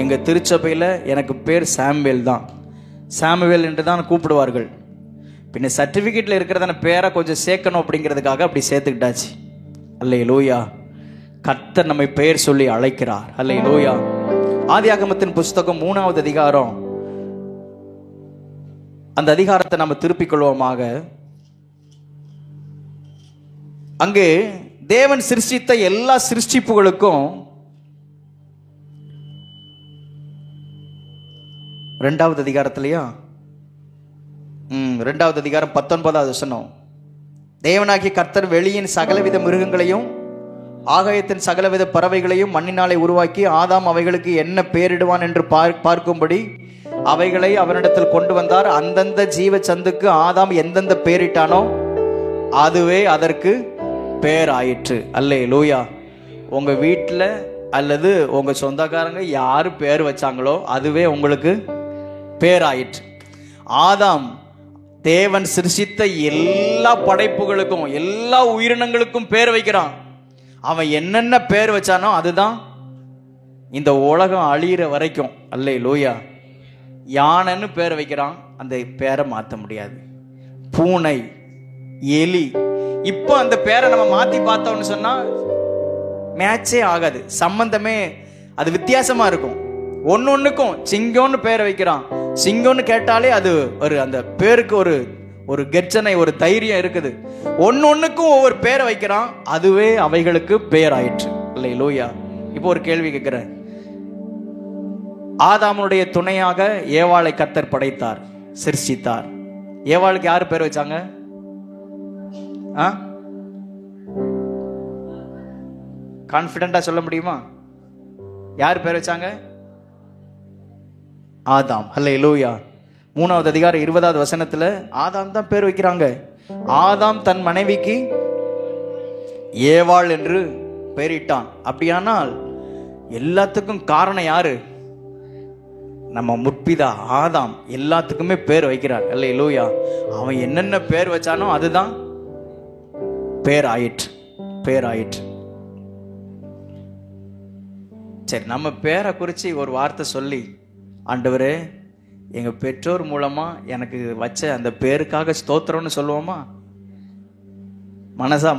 எங்க திருச்சபையில எனக்கு பேர் சாமுவேல் தான். சாமுவேல் என்று தான் கூப்பிடுவார்கள். பின்ன சர்டிபிகேட்ல இருக்கிறதான பேரை கொஞ்சம் சேர்க்கணும் அப்படிங்கிறதுக்காக அப்படி சேர்த்துக்கிட்டாச்சு. அல்லேலூயா. கர்த்தர் நம்மை பெயர் சொல்லி அழைக்கிறார். அல்லேலூயா. ஆதியாகமத்தின் புஸ்தகம் 3வது அதிகாரம், அந்த அதிகாரத்தை நம்ம திருப்பிக் கொள்வோமாக. அங்கே தேவன் சிருஷ்டித்த எல்லா சிருஷ்டிப்புகளுக்கும் 2வது அதிகாரத்திலையா 2வது அதிகாரம் 19வது வசனம், தேவனாகிய கர்த்தர் வெளியின் சகலவித மிருகங்களையும் ஆகாயத்தின் சகலவித பறவைகளையும் மண்ணினாலே உருவாக்கி ஆதாம் அவைகளுக்கு என்ன பெயரிடுவான் என்று பார்க்கும்படி அவைகளை அவனிடத்தில் கொண்டு வந்தார். அந்தந்த ஜீவ சந்துக்கு ஆதாம் எந்தெந்த பெயரிட்டானோ அதுவே அதற்கு பேர் ஆயிற்று. அல்லேலூயா. உங்க வீட்டில் அல்லது உங்க சொந்தக்காரங்க யாரு பேர் வச்சாங்களோ அதுவே உங்களுக்கு பேர் ஆயிற்று. ஆதாம் தேவன் சிருஷ்டித்த எல்லா படைப்புகளுக்கும் எல்லா உயிரினங்களுக்கும் பேர் வைக்கிறான். அவன் என்னென்ன பேர் வச்சானோ அதுதான் இந்த உலகம் அழியிற வரைக்கும். அல்லேலூயா. யானைன்னு பேர் வைக்கிறான், அந்த பேரை மாற்ற முடியாது. பூனை, எலி, இப்போ அந்த பேரை நம்ம மாத்தி பார்த்தோம்னு சொன்னா மேட்சே ஆகாது, சம்பந்தமே அது வித்தியாசமா இருக்கும். ஒன்னொன்னுக்கும் சிங்கம்னு பேரை வைக்கிறான். சிங்கம்னு கேட்டாலே அது ஒரு அந்த பேருக்கு ஒரு ஒரு கெர்ச்சனை, ஒரு தைரியம் இருக்குது. ஒன்னொன்னுக்கும் ஒவ்வொரு பேரை வைக்கிறான், அதுவே அவைகளுக்கு பேர் ஆயிற்று. அல்லேலூயா. இப்போ ஒரு கேள்வி கேட்கிறேன். ஆதாமுடைய துணையாக ஏவாளை கர்த்தர் படைத்தார், சிருஷ்டித்தார். ஏவாளுக்கு யாரு பேர் வச்சாங்க? கான்பிடண்டா சொல்ல முடியுமா? யார் பேர் வச்சாங்க? ஆதாம். அல்லேலூயா. 3வது அதிகாரம் 20வது வசனத்துல ஆதாம் தான் பேர் வைக்கிறாங்க. ஆதாம் தன் மனைவிக்கு ஏவாள் என்று பெயரிட்டான். அப்படியானால் எல்லாத்துக்கும் காரணம் யாரு? நம்ம முற்பிதா ஆதாம் எல்லாத்துக்குமே பேர் வைக்கிறார். அல்லேலூயா. அவன் என்னென்ன பேர் வச்சானோ அதுதான் பேர் ஆயிற்று. சரி, நம்ம பேரை குறித்து ஒரு வார்த்தை சொல்லி, ஆண்டவரே எங்கள் பெற்றோர் மூலமாக எனக்கு வச்ச அந்த பேருக்காக ஸ்தோத்திரம்னு சொல்லுவோமா?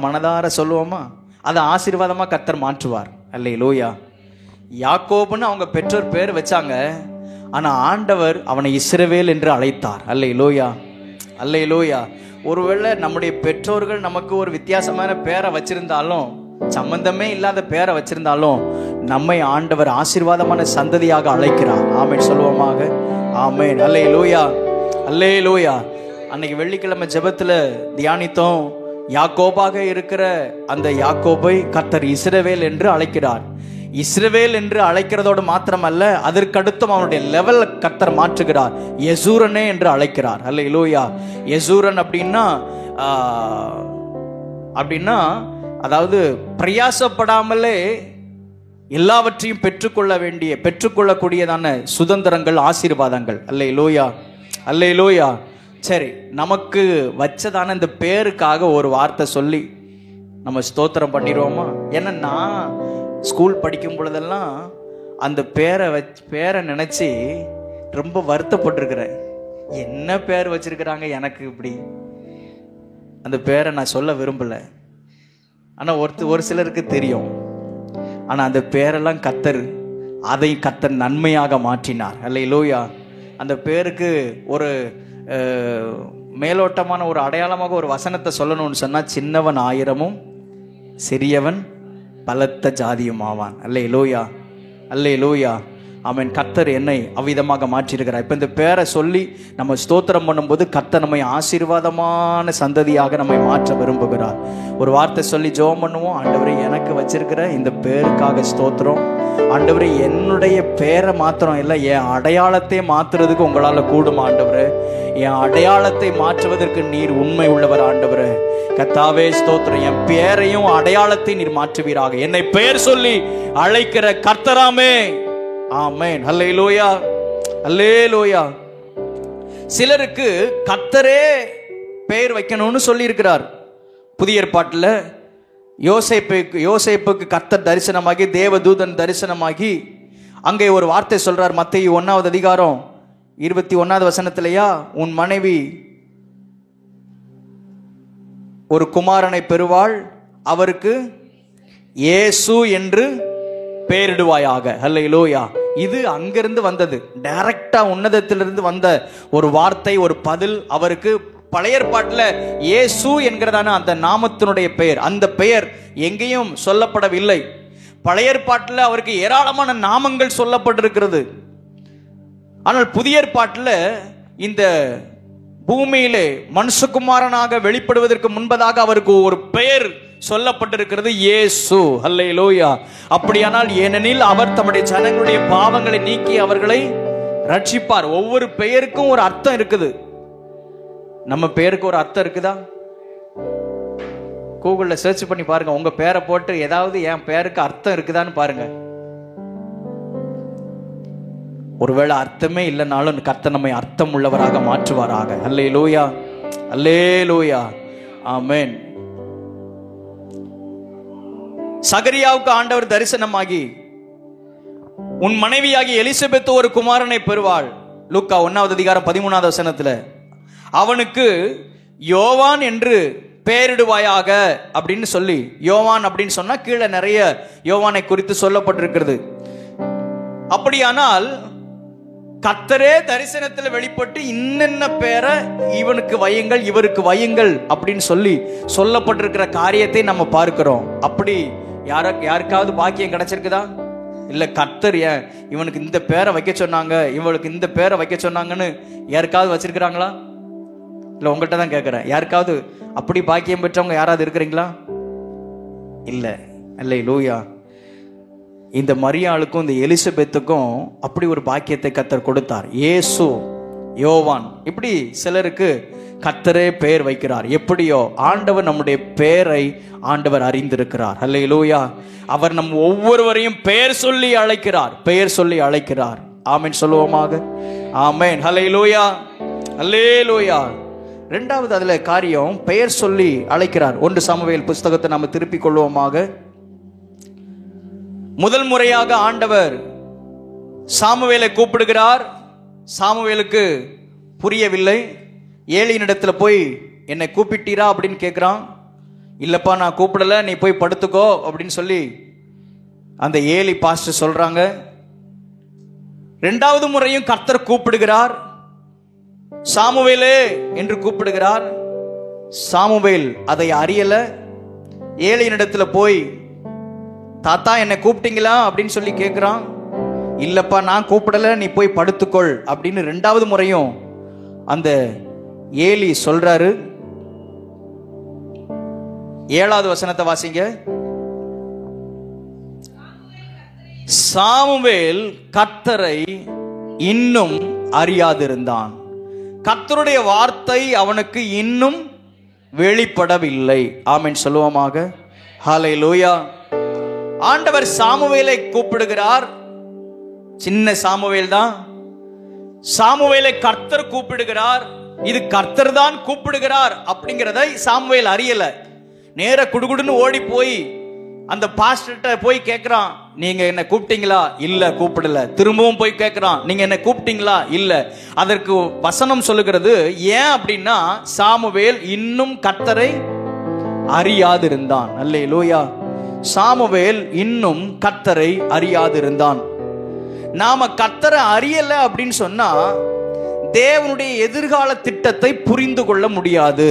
மனதார சொல்லுவோமா? அதை ஆசீர்வாதமாக கர்த்தர் மாற்றுவார். அல்லேலூயா. யாக்கோபுன்னு அவங்க பெற்றோர் பேர் வச்சாங்க, ஆனால் ஆண்டவர் அவனை இஸ்ரவேல் என்று அழைத்தார். அல்லேலூயா. ஒருவேளை நம்முடைய பெற்றோர்கள் நமக்கு ஒரு வித்தியாசமான பேரை வச்சிருந்தாலும், சம்பந்தமே இல்லாத பேரை வச்சிருந்தாலும், நம்மை ஆண்டவர் ஆசீர்வாதமான சந்ததியாக அழைக்கிறார். ஆமென் சொல்லுவோமாக. ஆமென். அல்லேலூயா. அன்னைக்கு வெள்ளிக்கிழமை ஜெபத்தில் தியானித்தோம். யாக்கோபாக இருக்கிற அந்த யாக்கோபை கர்த்தர் இஸ்ரவேல் என்று அழைக்கிறார். இஸ்ரவேல் என்று அழைக்கிறதோடு மாத்திரமல்ல, அதற்கடுத்தும் அவனுடைய லெவல் கர்த்தர் மாற்றுகிறார். யசூரனே என்று அழைக்கிறார். அல்லேலூயா. யசூரன் அதாவது பிரயாசப்படாமலே எல்லாவற்றையும் பெற்றுக்கொள்ளக்கூடியதான சுதந்திரங்கள், ஆசீர்வாதங்கள். அல்லேலூயா. சரி, நமக்கு வச்சதான இந்த பேருக்காக ஒரு வார்த்தை சொல்லி நம்ம ஸ்தோத்திரம் பண்ணிடுவோமா? ஏன்னா நான் ஸ்கூல் படிக்கும் பொழுதெல்லாம் அந்த பேரை நினச்சி ரொம்ப வருத்தப்பட்டிருக்கிறேன். என்ன பேர் வச்சிருக்கிறாங்க எனக்கு இப்படி? அந்த பேரை நான் சொல்ல விரும்பலை. ஆனால் ஒரு சிலருக்கு தெரியும். ஆனால் அந்த பேரெல்லாம் கர்த்தர் நன்மையாக மாற்றினார். அல்லேலூயா. அந்த பேருக்கு ஒரு மேலோட்டமான ஒரு அடையாளமாக ஒரு வசனத்தை சொல்லணும்னு சொன்னால், சின்னவன் 1000 சிறியவன் பலத்த ஜாதியும் ஆவான். அல்லேலூயா. ஆமென். கர்த்தர் என்னை அவ்விதமாக மாற்றியிருக்கிறார். இப்போ இந்த பேரை சொல்லி நம்ம ஸ்தோத்திரம் பண்ணும்போது கர்த்தர் நம்மை ஆசீர்வாதமான சந்ததியாக நம்மை மாற்ற விரும்புகிறார். ஒரு வார்த்தை சொல்லி ஜெபம் பண்ணுவோம். ஆண்டவரே, எனக்கு வச்சிருக்கிற இந்த பேருக்காக ஸ்தோத்திரம். ஆண்டவரே, என்னுடைய பேரை மாத்திரம் இல்லை, என் அடையாளத்தை மாற்றுறதுக்கு உங்களால் கூடும். ஆண்டவரே, என் அடையாளத்தை மாற்றுவதற்கு நீர் உண்மை உள்ளவர். ஆண்டவரே கர்த்தாவே ஸ்தோத்திரம். என் பேரையும் அடையாளத்தை நீர் மாற்றுவீராக. என்னை பெயர் சொல்லி அழைக்கிற கர்த்தராமே. ஆமென். அல்லேலூயா. சிலருக்கு கர்த்தரே பெயர் வைக்கணும்னு சொல்லி இருக்கிறார். புதிய ஏற்பாட்டில் யோசேப்புக்கு கர்த்தர் தரிசனமாகி, தேவதூதன் தரிசனமாகி அங்கே ஒரு வார்த்தை சொல்றார். மத்தேயு 1வது அதிகாரம் 21வது வசனத்திலேயா, உன் மனைவி ஒரு குமாரனை பெறுவாள், அவருக்கு இயேசு என்று பெயரிடுவாயாக. அல்லேலூயா. இது அங்கிருந்து வந்தது, டைரக்டா உன்னதத்திலிருந்து வந்த ஒரு வார்த்தை, ஒரு பதில். அவருக்கு பழைய ஏற்பாட்டில் இயேசு என்கிறதான அந்த நாமத்தினுடைய பெயர், அந்த பெயர் எங்கேயும் சொல்லப்படவில்லை. பழைய ஏற்பாட்டில் அவருக்கு ஏராளமான நாமங்கள் சொல்லப்பட்டிருக்கிறது. ஆனால் புதிய ஏற்பாட்டில் இந்த பூமியிலே மனுஷகுமாரனாக வெளிப்படுவதற்கு முன்பதாக அவருக்கு ஒரு பெயர் சொல்லப்பட்டிருக்கிறது, இயேசு. அல்லேலூயா. அப்படியானால், ஏனெனில் அவர் தம்முடைய ஜனங்களுடைய பாவங்களை நீக்கி அவர்களை ரட்சிப்பார். ஒவ்வொரு பெயருக்கும் ஒரு அர்த்தம் இருக்குது. நம்ம பேருக்கு ஒரு அர்த்தம் இருக்குதா? கூகுள்ல சர்ச் பண்ணி பாருங்க. உங்க பேரை போட்டு ஏதாவது என் பேருக்கு அர்த்தம் இருக்குதான்னு பாருங்க. ஒருவேளை அர்த்தமே இல்லைனாலும் கர்த்தர் நம்மை அர்த்தம் உள்ளவராக மாற்றுவாராக. அல்லேலூயா. ஆமென். சகரியாவுக்கு ஆண்டவர் தரிசனமாகி, உன் மனைவியாகி எலிசபெத் ஒரு குமாரனை பெறுவாள். லூக்கா 1வது அதிகாரம் 13வது வசனத்துல, அவனுக்கு யோவான் என்று பெயரிடுவாயாக அப்படின்னு சொல்லி, யோவான் அப்படின்னு சொன்னா கீழே நிறைய யோவானை குறித்து சொல்லப்பட்டிருக்கிறது. அப்படியானால் கர்த்தரே தரிசனத்தில் வெளிப்பட்டு இன்னென்ன பேரை இவனுக்கு வையுங்கள், இவருக்கு வையுங்கள் அப்படின்னு சொல்லி சொல்லப்பட்டிருக்கிற காரியத்தை நம்ம பார்க்கிறோம். அப்படி யாருக்காவது பாக்கியம் கிடைச்சிருக்குதா? இல்ல, கர்த்தர் ஏன் இவனுக்கு இந்த பேரை வைக்க சொன்னாங்க, இவளுக்கு இந்த பேரை வைக்க சொன்னாங்கன்னு யாருக்காவது வச்சிருக்கிறாங்களா? இல்ல, உங்கள்கிட்ட தான் கேட்கிறேன். யாருக்காவது அப்படி பாக்கியம் பெற்றவங்க யாராவது இருக்கிறீங்களா? இல்ல. அல்லேலூயா. இந்த மரியாளுக்கும் இந்த எலிசபெத்துக்கும் அப்படி ஒரு பாக்கியத்தை கர்த்தர் கொடுத்தார். இயேசு, யோவான், இப்படி சிலருக்கு கர்த்தரே பெயர் வைக்கிறார். எப்படியோ ஆண்டவர் நம்முடைய பெயரை ஆண்டவர் அறிந்திருக்கிறார். அல்லேலூயா. அவர் நம் ஒவ்வொருவரையும் பெயர் சொல்லி அழைக்கிறார், பெயர் சொல்லி அழைக்கிறார். ஆமென் சொல்லுவோமாக. ஆமென். அல்லேலூயா, அல்லேலூயா. இரண்டாவது அதுல காரியம் பெயர் சொல்லி அழைக்கிறார். 1 சாமுவேல் புஸ்தகத்தை நாம திருப்பிக் கொள்வோமாக. முதல் முறையாக ஆண்டவர் சாமுவேலை கூப்பிடுகிறார். சாமுவேலுக்கு புரியவில்லை. ஏலியினிடத்துல போய் என்னை கூப்பிட்டீரா அப்படின்னு கேட்கிறான். இல்லப்பா நான் கூப்பிடல, நீ போய் படுத்துக்கோ அப்படின்னு சொல்லி அந்த ஏலி பாஸ்டர் சொல்றாங்க. இரண்டாவது முறையும் கர்த்தர் கூப்பிடுகிறார். சாமுவேலே என்று கூப்பிடுகிறார். சாமுவேல் அதை அறியல. ஏலியினிடத்துல போய் தாத்தா என்னை கூப்பிட்டீங்களா அப்படின்னு சொல்லி கேட்கிறான். இல்லப்பா நான் கூப்பிடல, நீ போய் படுத்துக்கொள் அப்படின்னு இரண்டாவது முறையும் அந்த ஏலி சொல்றாரு. 7வது வசனத்தை வாசிங்க. சாமுவேல் கர்த்தரை இன்னும் அறியாதிருந்தான். கர்த்தருடைய வார்த்தை அவனுக்கு இன்னும் வெளிப்படவில்லை. ஆமென் சொல்லுவோமாக. ஹல்லேலூயா. ஆண்டவர் சாமுவேலை கூப்பிடுகிறார். சின்ன சாமுவேல் தான். சாமுவேலை கர்த்தர் கூப்பிடுகிறார். இது கர்த்தர் தான் கூப்பிடுகிறார் அப்படிங்கிறதை சாமுவேல் அறியல. நேர குடுகுடுன்னு ஓடி போய் அந்த பாஸ்டர்கிட்ட போய் கேட்கிறான், நீங்க என்ன கூப்பிட்டீங்களா? இல்ல கூப்பிடல. திரும்பவும் போய் கேட்கிறான், நீங்க என்ன கூப்பிட்டீங்களா? இல்ல. அதற்கு வசனம் சொல்லுகிறது, ஏன் அப்படின்னா சாமுவேல் இன்னும் கர்த்தரை அறியாதிருந்தான். அல்லேலூயா. சாமுவேல் இன்னும் கர்த்தரை அறியாதிருந்தான். நாம கர்த்தரை அறியல அப்படின்னு சொன்னா தேவனுடைய எதிர்கால திட்டத்தை புரிந்து கொள்ள முடியாது.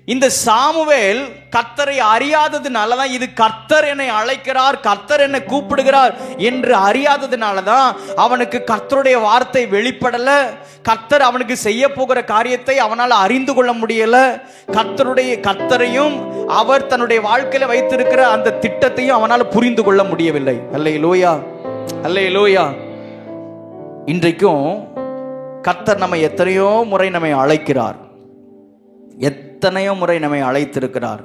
இந்த சாமுவேல் கர்த்தரை அறியாததுனாலதான், இது கர்த்தர் என்னை அழைக்கிறார், கர்த்தர் என்னை கூப்பிடுகிறார் என்று அறியாததுனாலதான் அவனுக்கு கர்த்தருடைய வார்த்தை வெளிப்படல. கர்த்தர் அவனுக்கு செய்ய போகிற காரியத்தை அவனால் அறிந்து கொள்ள முடியல. கர்த்தரையும் அவர் தன்னுடைய வாழ்க்கையில வைத்திருக்கிற அந்த திட்டத்தையும் அவனால் புரிந்து கொள்ள முடியவில்லை. அல்லேலூயா, அல்லேலூயா. இன்றைக்கும் கர்த்தர் நம்மை எத்தனையோ முறை நம்மை அழைக்கிறார், எத்தனையோ முறை நம்மை அழைத்திருக்கிறார்.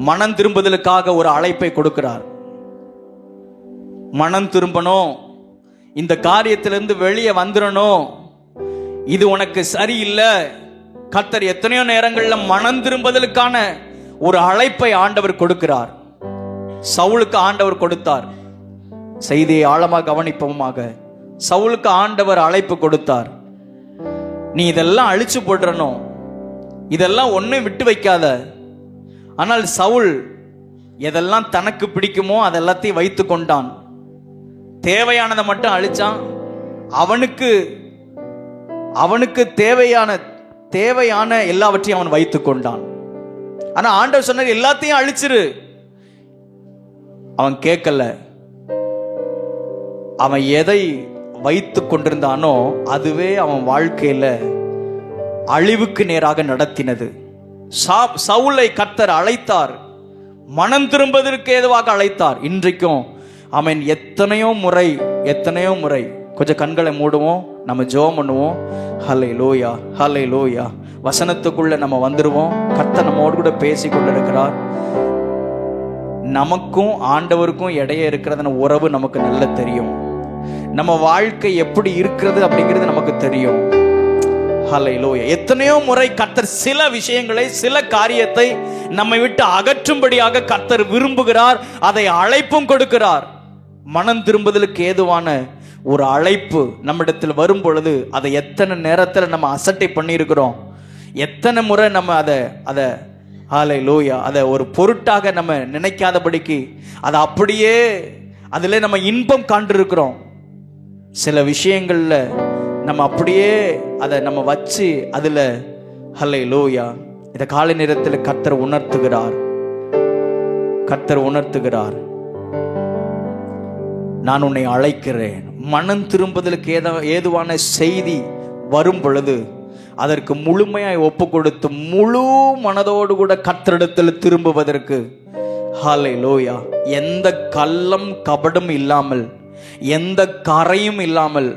மனம் திரும்புதலுக்காக ஒரு அழைப்பை கொடுக்கிறார். மனம் திரும்பணும், இந்த காரியத்திலிருந்து வெளியே வந்துடணும், இது உனக்கு சரியில்லை. கர்த்தர் எத்தனையோ நேரங்களில் மனம் திரும்புதலுக்கான ஒரு அழைப்பை ஆண்டவர் கொடுக்கிறார். சவுலுக்கு ஆண்டவர் கொடுத்தார். செய்தியை ஆழமாக கவனிப்போமாக. சவுலுக்கு ஆண்டவர் அழைப்பு கொடுத்தார். நீ இதெல்லாம் அழிச்சு போட்டுறணும், இதெல்லாம் ஒன்னும் விட்டு வைக்காத. ஆனால் சவுல் எதெல்லாம் தனக்கு பிடிக்குமோ அதெல்லாத்தையும் வைத்து கொண்டான். தேவையானதை மட்டும் அழிச்சான். அவனுக்கு தேவையான எல்லாவற்றையும் அவன் வைத்து கொண்டான். ஆனா ஆண்டவர் சொன்னார், எல்லாத்தையும் அழிச்சிரு. அவன் கேட்கல. அவன் எதை வைத்து கொண்டிருந்தானோ அதுவே அவன் வாழ்க்கையில அழிவுக்கு நேராக நடத்தினது. சவுலை கர்த்தர் அழைத்தார், மனம் திரும்பதற்கு ஏதுவாக அழைத்தார். இன்றைக்கும் அவன் எத்தனையோ முறை கொஞ்சம் கண்களை மூடுவோம், நம்ம ஜெபம் பண்ணுவோம். ஹல்லேலூயா, ஹல்லேலூயா. வசனத்துக்குள்ள நம்ம வந்துருவோம். கர்த்தர் நம்மோடு கூட பேசி கொண்டிருக்கிறார். நமக்கும் ஆண்டவருக்கும் இடையே இருக்கிறது உறவு நமக்கு நல்ல தெரியும். நம்ம வாழ்க்கை எப்படி இருக்கிறது அப்படிங்கிறது நமக்கு தெரியும். ஹல்லேலூயா. எத்தனையோ முறை கர்த்தர் சில விஷயங்களை, சில காரியத்தை நம்மை விட்டு அகற்றும்படியாக கர்த்தர் விரும்புகிறார். அதை அழைப்பும் கொடுக்கிறார். மனம் திரும்புதலுக்கு ஏதுவான ஒரு அழைப்பு நம்மிடத்தில் வரும் பொழுது அதை எத்தனை நேரத்தில் நம்ம அசட்டை பண்ணியிருக்கிறோம், எத்தனை முறை நம்ம அதை ஹல்லேலூயா அதை ஒரு பொருட்டாக நம்ம நினைக்காதபடிக்கு அதை அப்படியே அதில் நம்ம இன்பம் காண்டிருக்கிறோம். சில விஷயங்கள்ல நம்ம அப்படியே அதை நம்ம வச்சு அதில் ஹல்லேலூயா இந்த காலை நேரத்தில் கர்த்தர் உணர்த்துகிறார். நான் உன்னை அழைக்கிறேன். மனம் திரும்புதலுக்கு ஏதுவான செய்தி வரும் பொழுது அதற்கு முழுமையாய் ஒப்பு கொடுத்து முழு மனதோடு கூட கர்த்தரிடத்தில் திரும்புவதற்கு ஹல்லேலூயா எந்த கள்ளம் கபடும் இல்லாமல், எந்த கரையும் இல்லாமல்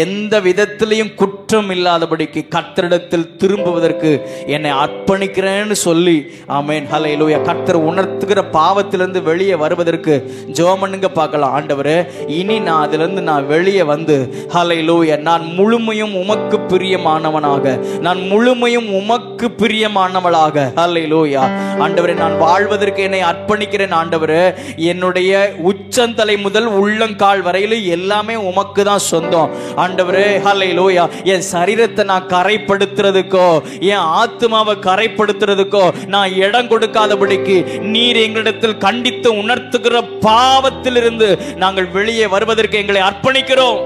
எந்த விதத்திலையும் குற்றம் இல்லாதபடிக்கு கர்த்தரிடத்தில் திரும்புவதற்கு என்னை அர்ப்பணிக்கிறேன்னு சொல்லி ஆமென் ஹல்லேலூயா கர்த்தர் உணர்த்துகிற பாவத்திலிருந்து வெளியே வருவதற்கு ஜெபம் பண்ணுங்க பார்க்கலாம். ஆண்டவரே, இனி நான் அதிலிருந்து நான் வெளியே வந்து ஹல்லேலூயா நான் முழுமையும் உமக்கு பிரியமானவனாக, நான் முழுமையும் உமக்கு பிரியமானவளாக ஹல்லேலூயா ஆண்டவரே நான் வாழ்வதற்கு என்னை அர்ப்பணிக்கிறேன். ஆண்டவரே, என்னுடைய உச்சந்தலை முதல் உள்ளங்கால் வரையிலும் எல்லாமே உமக்கு தான் சொந்தம். ஆண்டவரே ஹல்லேலூயா என் சரீரத்தை நான் கரைப்படுத்துறதுக்கோ என் ஆத்மாவை கரைப்படுத்துறதுக்கோ நான் இடம் கொடுக்காதபடிக்கு நீர் எங்களிடத்தில் கண்டித்து உணர்த்துகிற பாவத்திலிருந்து நாங்கள் வெளியே வருவதற்கு எங்களை அர்ப்பணிக்கிறோம்.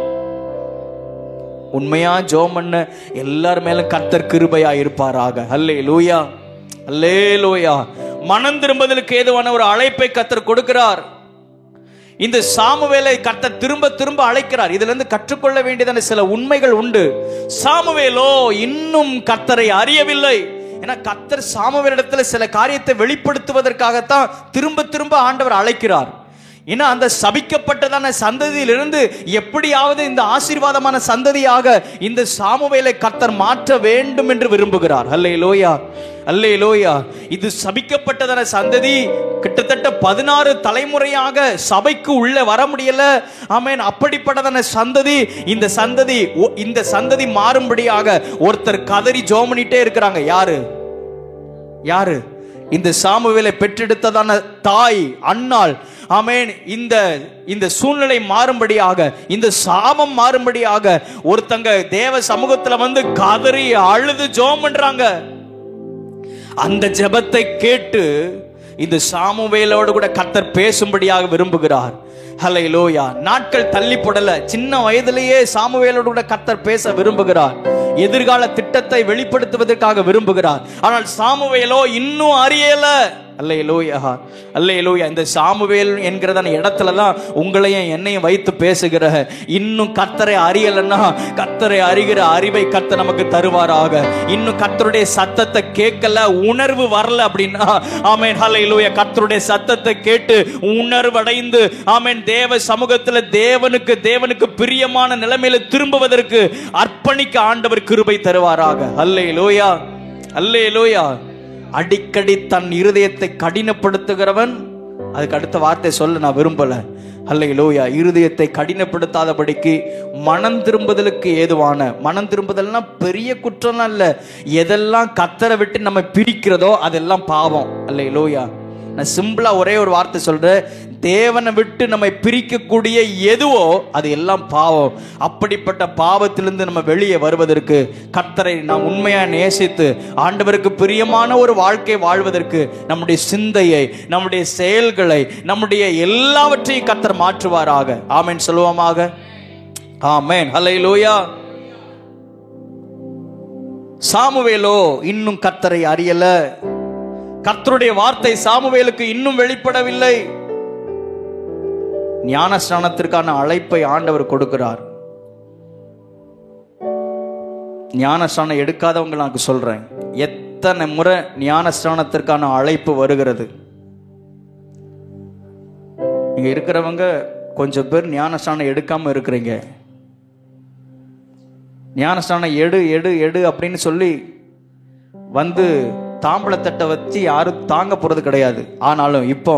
உண்மையா ஜெபம் பண்ண எல்லார் மேலும் கர்த்தர் கிருபையா இருப்பாராக. ஹல்லேலூயா ஹல்லேலூயா. மனம் திரும்புதலுக்கு ஏதுவான ஒரு அழைப்பை கர்த்தர் கொடுக்கிறார். இந்த சாமுவேலை கர்த்தர் திரும்ப திரும்ப அழைக்கிறார். இதுல இருந்து கற்றுக்கொள்ள வேண்டியதான சில உண்மைகள் உண்டு. சாமுவேலோ இன்னும் கர்த்தரை அறியவில்லை. ஏன்னா கர்த்தர் சாமுவேலிடத்துல சில காரியத்தை வெளிப்படுத்துவதற்காகத்தான் திரும்ப திரும்ப ஆண்டவர் அழைக்கிறார். ஏன்னா அந்த சபிக்கப்பட்டதான சந்ததியிலிருந்து எப்படியாவது இந்த ஆசீர்வாதமான சந்ததியாக இந்த சாமுவேலை கர்த்தர் மாற்ற வேண்டும் என்று விரும்புகிறார். ஹல்லேலூயா அல்லேலூயா. இது சபிக்கப்பட்டதான சந்ததி கிட்டத்தட்ட 16 தலைமுறையாக சபைக்கு உள்ள வர முடியல. ஆமென். அப்படிப்பட்டதான சந்ததி, இந்த சந்ததி மாறும்படியாக ஒருத்தர் கதறி ஜெபம் பண்ணிட்டே இருக்கிறாங்க. யாரு? இந்த சாமுவேலை பெற்றெடுத்ததான தாய் அன்னாள். ஆமென். இந்த சூழ்நிலை மாறும்படியாக, இந்த சாபம் மாறும்படியாக ஒருத்தங்க தேவ சமூகத்துல வந்து கதறி அழுது ஜெபம் பண்றாங்க. அந்த ஜெபத்தை கேட்டு இந்த சாமுவேலோடு கூட கர்த்தர் பேசும்படியாக விரும்புகிறார். ஹல்லேலூயா. நாட்கள் தள்ளி போடல. சின்ன வயதிலேயே சாமுவேலோடு கூட கர்த்தர் பேச விரும்புகிறார். எதிர்கால திட்டத்தை வெளிப்படுத்துவதற்காக விரும்புகிறார். ஆனால் சாமுவேலோ இன்னும் அறியல. அல்லேலூயா அல்லேலூயா. இந்த சாமுவேல் என்கிறதான இடத்துல தான் உங்களையும் என்னையும் வைத்து பேசுகிற, இன்னும் கர்த்தரை அறியலன்னா கர்த்தரை அறிகிற அறிவை கர்த்தர் நமக்கு தருவாராக. இன்னும் கர்த்தருடைய சத்தத்தை கேட்கல, உணர்வு வரல அப்படின்னா ஆமென் ஹல்லேலூயா கர்த்தருடைய சத்தத்தை கேட்டு உணர்வடைந்து ஆமென் தேவ சமூகத்தில் தேவனுக்கு பிரியமான நிலைமையில திரும்புவதற்கு அர்ப்பணிக்க ஆண்டவர் கிருபை தருவாராக. அல்லேலூயா அல்லேலூயா. அடிக்கடி தன் இருதயத்தை கடினப்படுத்துகிறவன், அதுக்கு அடுத்த வார்த்தை சொல்ல நான் விரும்பல. ஹல்லேலூயா. இருதயத்தை கடினப்படுத்தாதபடிக்கு மனம் திரும்புதலுக்கு ஏதுவான, மனம் திரும்புதல்னா பெரிய குற்றம்லாம் இல்ல, எதெல்லாம் கர்த்தரை விட்டு நம்ம பிரிக்கிறதோ அதெல்லாம் பாவம். ஹல்லேலூயா. நான் சிம்பிளா ஒரே ஒரு வார்த்தை சொல்றேன், தேவனை விட்டு நம்மை பிரிக்கக்கூடிய எதுவோ அது எல்லாம் பாவம். அப்படிப்பட்ட பாவத்திலிருந்து நம்ம வெளியே வருவதற்கு, கர்த்தரை நாம் உண்மையா நேசித்து ஆண்டவருக்கு பிரியமான ஒரு வாழ்க்கை வாழ்வதற்கு நம்முடைய சிந்தையை, நம்முடைய செயல்களை, நம்முடைய எல்லாவற்றையும் கர்த்தர் மாற்றுவாராக. ஆமென் சொல்லுவோமாக. ஆமென் ஹல்லேலூயா. சாமுவேலோ இன்னும் கர்த்தரை அறியல. கர்த்தருடைய வார்த்தை சாமுவேலுக்கு இன்னும் வெளிப்படவில்லை. ஞானஸ்நானத்திற்கான அழைப்பை ஆண்டவர் கொடுக்கிறார். ஞானஸ்நானம் எடுக்காதவங்க நான் சொல்றேன், எத்தனை முறை ஞானஸ்நானத்திற்கான அழைப்பு வருகிறது. இங்க இருக்கிறவங்க கொஞ்சம் பேர் ஞானஸ்நானம் எடுக்காம இருக்கிறீங்க. ஞானஸ்நானம் எடு அப்படின்னு சொல்லி வந்து தாம்பளத்தட்டை வச்சு யாரும் தாங்க போறது கிடையாது. ஆனாலும் இப்போ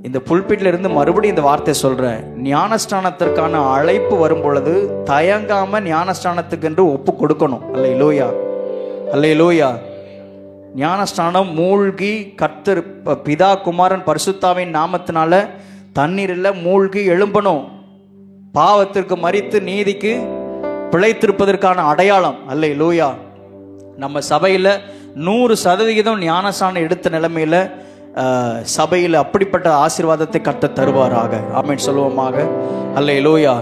இந்த புல்பிட்ல இருந்து மறுபடியும் இந்த வார்த்தை சொல்றேன், ஞானஸ்நானத்திற்கான அழைப்பு வரும் பொழுது தயங்காம ஞானஸ்நானத்துக்கு என்று ஒப்பு கொடுக்கணும். அல்லேலூயா அல்லேலூயா. ஞானஸ்நானம் மூழ்கி கர்த்தர் பிதா குமாரன் பரிசுத்தாவின் நாமத்தினால தண்ணீரில் மூழ்கி எழும்பணும். பாவத்திற்கு மரித்து நீதிக்கு பிழைத்திருப்பதற்கான அடையாளம். அல்லேலூயா. நம்ம சபையில் 100% ஞானஸ்நானம் எடுத்த நிலைமையில சபையில் அப்படிப்பட்ட ஆசீர்வாதத்தை கர்த்தர் தருவாராக. ஆமென் சொல்லுவோமாக. அல்லேலூயா.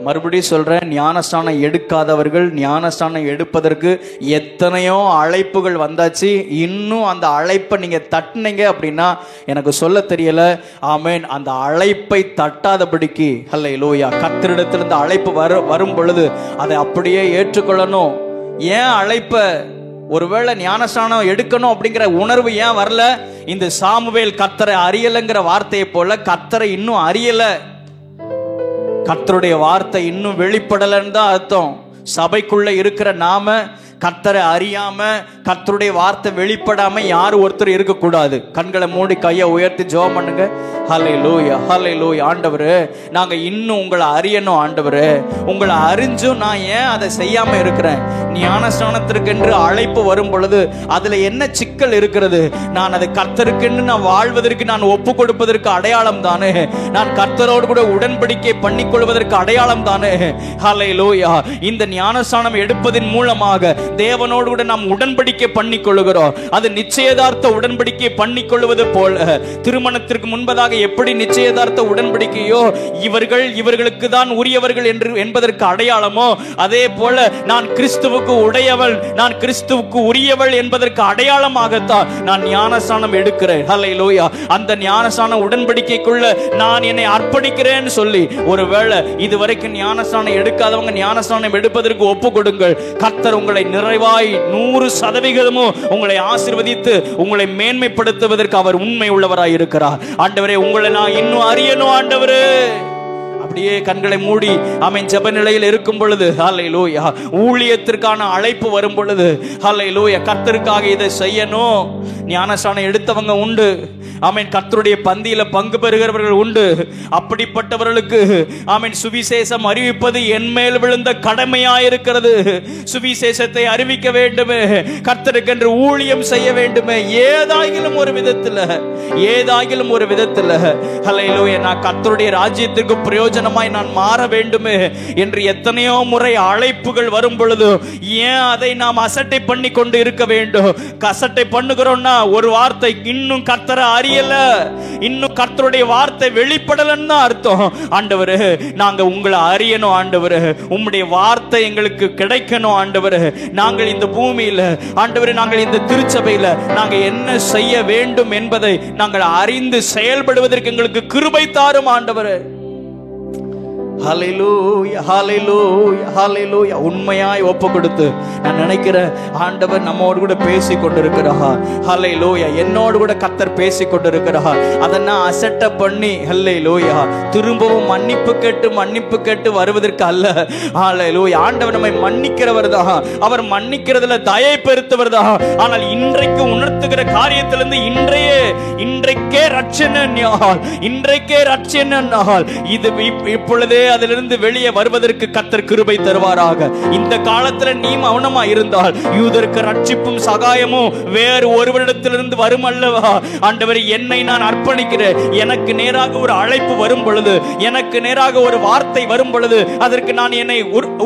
மறுபடியும் சொல்றேன், ஞானஸ்நானம் எடுக்காதவர்கள் ஞானஸ்நானம் எடுப்பதற்கு எத்தனையோ அழைப்புகள் வந்தாச்சு. இன்னும் அந்த அழைப்பை நீங்க தட்டினீங்க அப்படின்னா எனக்கு சொல்ல தெரியல. ஆமென். அந்த அழைப்பை தட்டாதபடிக்கு அல்லேலூயா கர்த்தரிடத்திலிருந்து அழைப்பு வரும் பொழுது அதை அப்படியே ஏற்றுக்கொள்ளணும். ஏன் அழைப்பை, ஒருவேளை ஞானஸ்நானம் எடுக்கணும் அப்படிங்கிற உணர்வு ஏன் வரல? இந்த சாமுவேல் கர்த்தரை அறியலைங்கிற வார்த்தையை போல கர்த்தரை இன்னும் அறியல. கர்த்தருடைய வார்த்தை இன்னும் வெளிப்படலன்னு தான் அர்த்தம். சபைக்குள்ள இருக்கிற நாம கர்த்தரை அறியாம, கர்த்தருடைய வார்த்தை வெளிப்படாம யாரும் ஒருத்தர் இருக்கக்கூடாது. கண்களை மூடி கையை உயர்த்தி ஜெபம் பண்ணுங்க. ஹல்லேலூயா, ஹல்லேலூயா. ஆண்டவரே, நாங்க இன்னும் உங்களை அறியணும். ஆண்டவரே, உங்களை அறிஞ்சும் நான் ஏன் அதை செய்யாம இருக்கிறேன்? ஞானஸ்நானத்திற்கென்று அழைப்பு வரும் பொழுது அதுல என்ன சிக்கல் இருக்கிறது? நான் அது கர்த்தருக்கென்று நான் வாழ்வதற்கு, நான் ஒப்பு கொடுப்பதற்கு அடையாளம் தானே? நான் கர்த்தரோடு கூட உடன்படிக்கை பண்ணிக்கொள்வதற்கு அடையாளம் தானே? ஹல்லேலூயா. இந்த ஞானஸ்நானம் எடுப்பதன் மூலமாக தேவனோடு கூட நாம் உடன்படிக்கை பண்ணிக் கொள்கிறோம். அது நிச்சயதார்த்த உடன்படிக்கை பண்ணிக் கொள்வது போல, திருமணத்திற்கு முன்பதாக எப்படி நிச்சயதார்த்த உடன்படிக்கையோ இவர்களுக்கு தான் உரியவர்கள் என்பதற்கு அடையாளமோ, அதே போல நான் கிறிஸ்துவுக்கு உடையவள், நான் கிறிஸ்துவுக்கு உரியவள் என்பதற்கு அடையாளமாகத்தான் நான் ஞானஸ்நானம் எடுக்கிறேன். ஹல்லேலூயா. அந்த ஞானஸ்நான உடன்படிக்கைக்குள்ள நான் என்னை அர்ப்பணிக்கிறேன்னு சொல்லி, ஒருவேளை இதுவரைக்கும் ஞானஸ்நானம் எடுக்காதவங்க ஞானஸ்நானம் எடுப்பதற்கு ஒப்பு கொடுங்கள். கர்த்தர் உங்களை நிறைவாய் 100% உங்களை ஆசீர்வதித்து உங்களை மேன்மைப்படுத்துவதற்கு அவர் உண்மை உள்ளவராய் இருக்கிறார். ஆண்டவரே, உங்களை நான் இன்னும் அறியணும். ஆண்டவரே, அப்படியே கண்களை மூடி ஆமென் ஜெப நிலையில் இருக்கும் பொழுது, ஹல்லேலூயா, ஊழியத்திற்கான அழைப்பு வரும் பொழுது, ஹல்லேலூயா, கர்த்தருக்காக இதை செய்யணும். ஞானஸ்நானம் எடுத்தவங்க உண்டு. ஆமென். கர்த்தருடைய பந்தியில பங்கு பெறுகிறவர்கள் உண்டு. அப்படிப்பட்டவர்களுக்கு ஆமென் சுவிசேஷம் அறிவிப்பது என் மேல் விழுந்த கடமையாயிருக்கிறது. சுவிசேஷத்தை அறிவிக்க வேண்டுமே, கர்த்தருக்கென்று ஊழியம் செய்ய வேண்டுமே, ஏதாகிலும் ஒரு விதத்தில் ஹல்லேலூயா, நான் கர்த்தருடைய ராஜ்யத்திற்கு பிரயோஜனமாய் நான் மாற வேண்டுமே என்று எத்தனையோ முறை அழைப்புகள் வரும் பொழுது ஏன் அதை நாம் அசட்டை பண்ணி கொண்டு இருக்க வேண்டும்? அசட்டை பண்ணுகிறோம்னா ஒரு வார்த்தை, இன்னும் கர்த்தரை அறியல, இன்னும் கர்த்தருடைய வார்த்தை வெளிப்படலன்னு அர்த்தம். ஆண்டவரே, நாங்க உங்களை அறியணும். ஆண்டவரே, உம்முடைய வார்த்தை எங்களுக்கு கிடைக்கணும். ஆண்டவரே, நாங்கள் இந்த பூமியில, ஆண்டவரே, நாங்கள் இந்த திருச்சபையில நாங்க என்ன செய்ய வேண்டும் என்பதை நாங்கள் அறிந்து செயல்படுவதற்கு எங்களுக்கு கிருபை தாரும். ஆண்டவரே, ஹல்லேலூயா, ஹல்லேலூயா, ஹல்லேலூயா. உண்மையாய் ஒப்பு கொடுத்து நான் நினைக்கிறேன், ஆண்டவர் நம்மோடு கூட பேசி கொண்டிருக்கிறார். ஹல்லேலூயா, என்னோடு கூட கர்த்தர் பேசி கொண்டிருக்கிறார். அதை நான் அசட்டை பண்ணி, ஹல்லேலூயா, திரும்பவும் மன்னிப்பு கேட்டு வருவதற்கு அல்ல. ஹல்லேலூயா, ஆண்டவர் நம்மை மன்னிக்கிறவர் தான். அவர் மன்னிக்கிறதுல தயை பெருத்தவர் தான். ஆனால் இன்றைக்கு உணர்த்துகிற காரியத்திலிருந்து இன்றைக்கே ரட்சணை நாள், இது இப்பொழுதே அதிலிருந்து வெளியே வருவதற்கு கர்த்தர் கிருபை தருவாராக. இந்த காலத்துல நீ மௌனமா இருந்தால் யூதருக்கு ரட்சிப்பும் சகாயமும் வேறு ஒருவரிடத்திலிருந்து வரும் அல்லவா? ஆண்டவரே, என்னை நான் அர்ப்பணிக்கிறேன். எனக்கு நேராக ஒரு அழைப்பு வரும் பொழுது, எனக்கு நேராக ஒரு வார்த்தை வரும் பொழுது அதற்கு நான் என்னை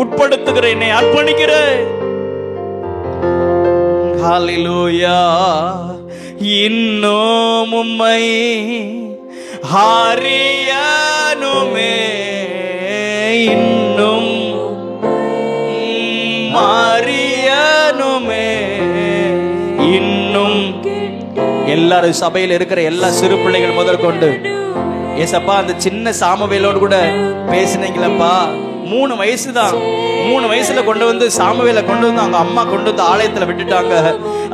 உட்படுத்துகிறேன், என்னை அர்ப்பணிக்கிறேன். ஹல்லேலூயா. இன்னும் உம்மை அறியணுமே, இன்னும் அறியணுமே, இன்னும். எல்லாரும் சபையில் இருக்கிற எல்லா சிறு பிள்ளைகள் முதல் கொண்டு, ஏசப்பா, அந்த சின்ன சாமுவேலோடு கூட பேசினீங்களப்பா. 3 வயசு தான். 3 வயசுல கொண்டு வந்து சாமுவேலை கொண்டு வந்து அவங்க அம்மா கொண்டு வந்து ஆலயத்துல விட்டுட்டாங்க.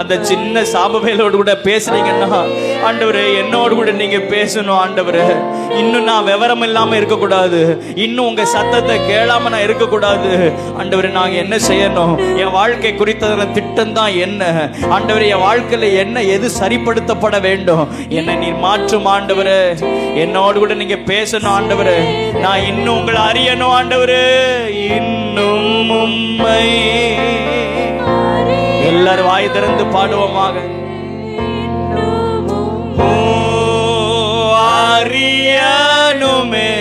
அந்த சின்ன சாமுவேலோடு கூட பேசுறீங்கன்னா, ஆண்டவரே, என்னோடு கூட நீங்க பேசணும். ஆண்டவரே, இன்னும் நான் விவரம் இல்லாம இருக்கக்கூடாது, இன்னும் உங்க சத்தத்தை கேளாம நான் இருக்கக்கூடாது. ஆண்டவரே, நாங்க என்ன செய்யணும்? என் வாழ்க்கை குறித்ததான திட்டம் தான் என்ன? ஆண்டவரே, என் வாழ்க்கையில என்ன எது சரிப்படுத்தப்பட வேண்டும்? என்னை நீர் மாற்றும். ஆண்டவரே, என்னோடு கூட நீங்க பேசணும். ஆண்டவரே, நான் இன்னும் உங்களை அறியணும். ஆண்டவரே, இன்னும் உம்மை. எல்லாரும் வாய் திறந்து பாடுவோமாக. அறியணுமே,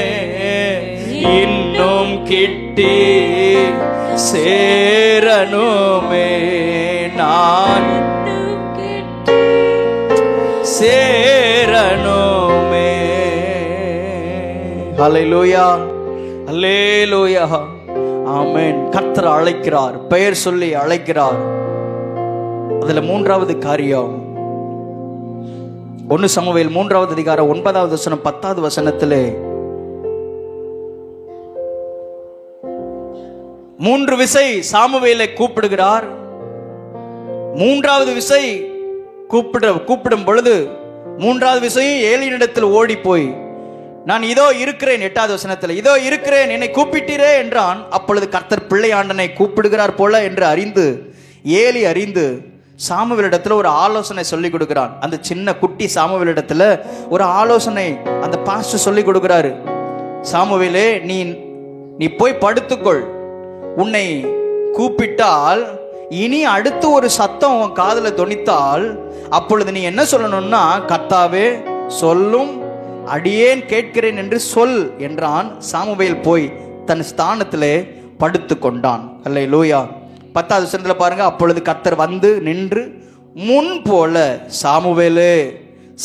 இன்னும் கிட்டி சேரணுமே, நான் சேரணுமே. ஹல்லேலூயா, ஹல்லேலூயா, ஆமென். கர்த்தர் அழைக்கிறார், பெயர் சொல்லி அழைக்கிறார். அதுல 3வது காரியம், 1 சாமுவேல் 3வது அதிகாரம் 9வது வசனம் 10வது வசனத்திலே 3 விசை சாமுவேலை கூப்பிடுகிறார். 3வது விசை கூப்பிடும் பொழுது 3வது விசையும் ஏலியினிடத்தில் ஓடி போய் நான் இதோ இருக்கிறேன். 8வது வசனத்தில் இதோ இருக்கிறேன், என்னை கூப்பிட்டீரே என்றான். அப்பொழுது கர்த்தர் பிள்ளையாண்டனை கூப்பிடுகிறார் போல என்று ஏலி அறிந்து சாமுவேலிடத்துல ஒரு ஆலோசனை சொல்லி கொடுக்கிறான். அந்த சின்ன குட்டி சாமுவேலிடத்துல ஒரு ஆலோசனை அந்த பாஸ்டர் சொல்லி கொடுக்கிறாரு. சாமுவேலே, நீ போய் படுத்துக்கொள். உன்னை கூப்பிட்டால் இனி அடுத்து ஒரு சத்தம் உன் காதுல தொனித்தால் அப்பொழுது நீ என்ன சொல்லணும்னா, கர்த்தாவே சொல்லும், அடியேன் கேட்கிறேன் என்று சொல் என்றான். சாமுவேல் போய் தன் ஸ்தானத்திலே படுத்து கொண்டான். அல்லேலூயா. 10வது வசனத்துல பாருங்க, அப்பொழுது கர்த்தர் வந்து நின்று முன் போல சாமுவேலே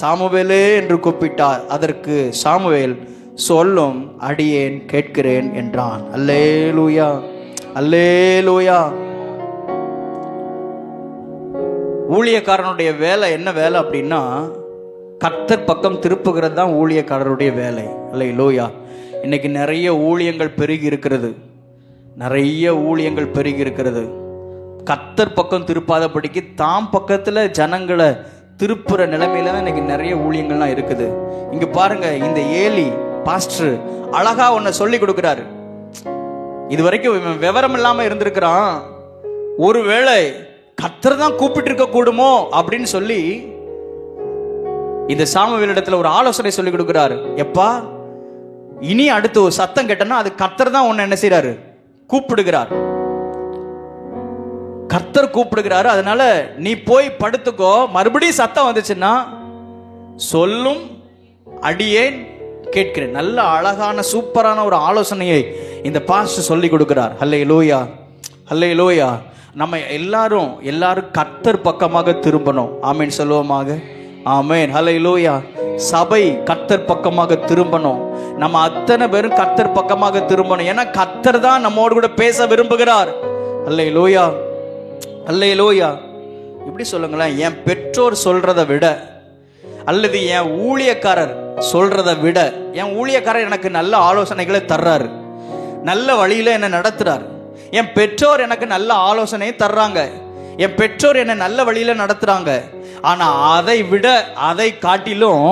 சாமுவேலே என்று கூப்பிட்டார். அதற்கு சாமுவேல் சொல்லும், அடியேன் கேட்கிறேன் என்றான். அல்லேலூயா, அல்லேலூயா. ஊழியக்காரனுடைய வேலை என்ன வேலை அப்படின்னா, கர்த்தர் பக்கம் திருப்புகிறது தான் ஊழியக்காரருடைய வேலை. அல்லேலூயா. இன்னைக்கு நிறைய ஊழியங்கள் பெருகி இருக்கிறது, நிறைய ஊழியங்கள் பெருகி இருக்கிறது. கர்த்தர் பக்கம் திருப்பாதபடிக்கு தாம் பக்கத்துல ஜனங்களை திருப்புற நிலைமையில தான் இன்னைக்கு நிறைய ஊழியங்கள்லாம் இருக்குது. இங்க பாருங்க, இந்த ஏலி பாஸ்டர் அழகா ஒன்ன சொல்லி கொடுக்கிறாரு. இது வரைக்கும் விவரம் இல்லாம இருந்திருக்கிறான். ஒருவேளை கர்த்தர் தான் கூப்பிட்டு இருக்க கூடுமோ அப்படின்னு சொல்லி இந்த சாமுவேலிடத்துல ஒரு ஆலோசனை சொல்லி கொடுக்கிறாரு. எப்பா, இனி அடுத்து ஒரு சத்தம் கேட்டனா அது கர்த்தர் தான் உன்னை என்ன செய்யறாரு, கூப்பிடுகிறார். கர்த்தர் கூப்பிடுகிறாரு. அதனால நீ போய் படுத்துக்கோ. மறுபடியும் சத்தம் வந்துச்சுன்னா சொல்லும், அடியேன் கேட்கிறேன். நல்ல அழகான சூப்பரான ஒரு ஆலோசனையை இந்த பாஸ்டர் சொல்லி கொடுக்கிறார். அல்லேலூயா, அல்லேலூயா. நம்ம எல்லாரும் கர்த்தர் பக்கமாக திரும்பணும். ஆமேன் சொல்லுவோமாக. ஆமேன், அல்லேலூயா. சபை கர்த்தர் பக்கமாக திரும்பணும். நம்ம அத்தனை பேரும் கர்த்தர் பக்கமாக திரும்பணும். ஏன்னா கர்த்தர் தான் நம்மோடு கூட பேச விரும்புகிறார். அல்லேலூயா, அல்லேலூயா. இப்படி சொல்லுங்களேன், என் பெற்றோர் சொல்றதை விட அல்லது என் ஊழியக்காரர் சொல்றதை விட, என் ஊழியக்காரர் எனக்கு நல்ல ஆலோசனைகளை தர்றாரு, நல்ல வழியில என்ன நடத்துறார். என் பெற்றோர் எனக்கு நல்ல ஆலோசனையை தர்றாங்க, என் பெற்றோர் என்ன நல்ல வழியில நடத்துறாங்க. ஆனா அதை விட, அதை காட்டிலும்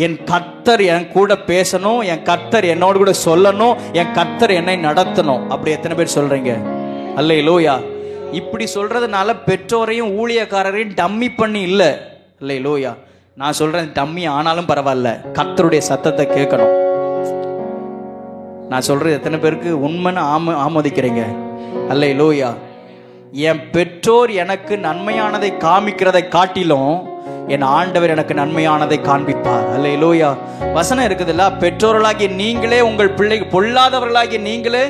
என் கர்த்தர் என் கூட பேசணும், என் கர்த்தர் என்னோடு கூட சொல்லணும், என் கர்த்தர் என்னை நடத்தணும். அப்படி எத்தனை பேர் சொல்றீங்க? அல்லேலூயா. இப்படி சொல்றதுனால பெற்றோரையும் ஊழியக்காரரையும் டம்மி பண்ணி இல்லை. அல்லேலூயா. நான் சொல்றேன், டம்மி ஆனாலும் பரவாயில்ல, கர்த்தருடைய சத்தத்தை கேட்கணும். நான் சொல்றது எத்தனை பேருக்கு உண்மைன்னு ஆமோதிக்கிறீங்க? அல்லேலூயா. என் பெற்றோர் எனக்கு நன்மையானதை காமிக்கிறதை காட்டிலும் என் ஆண்டவர் எனக்கு நன்மையானதை காண்பிப்பார். அல்லேலூயா. வசனம் இருக்குதுல்ல, பெற்றோர்களாகிய நீங்களே உங்கள் பிள்ளைகள் பொல்லாதவர்களாகிய நீங்களே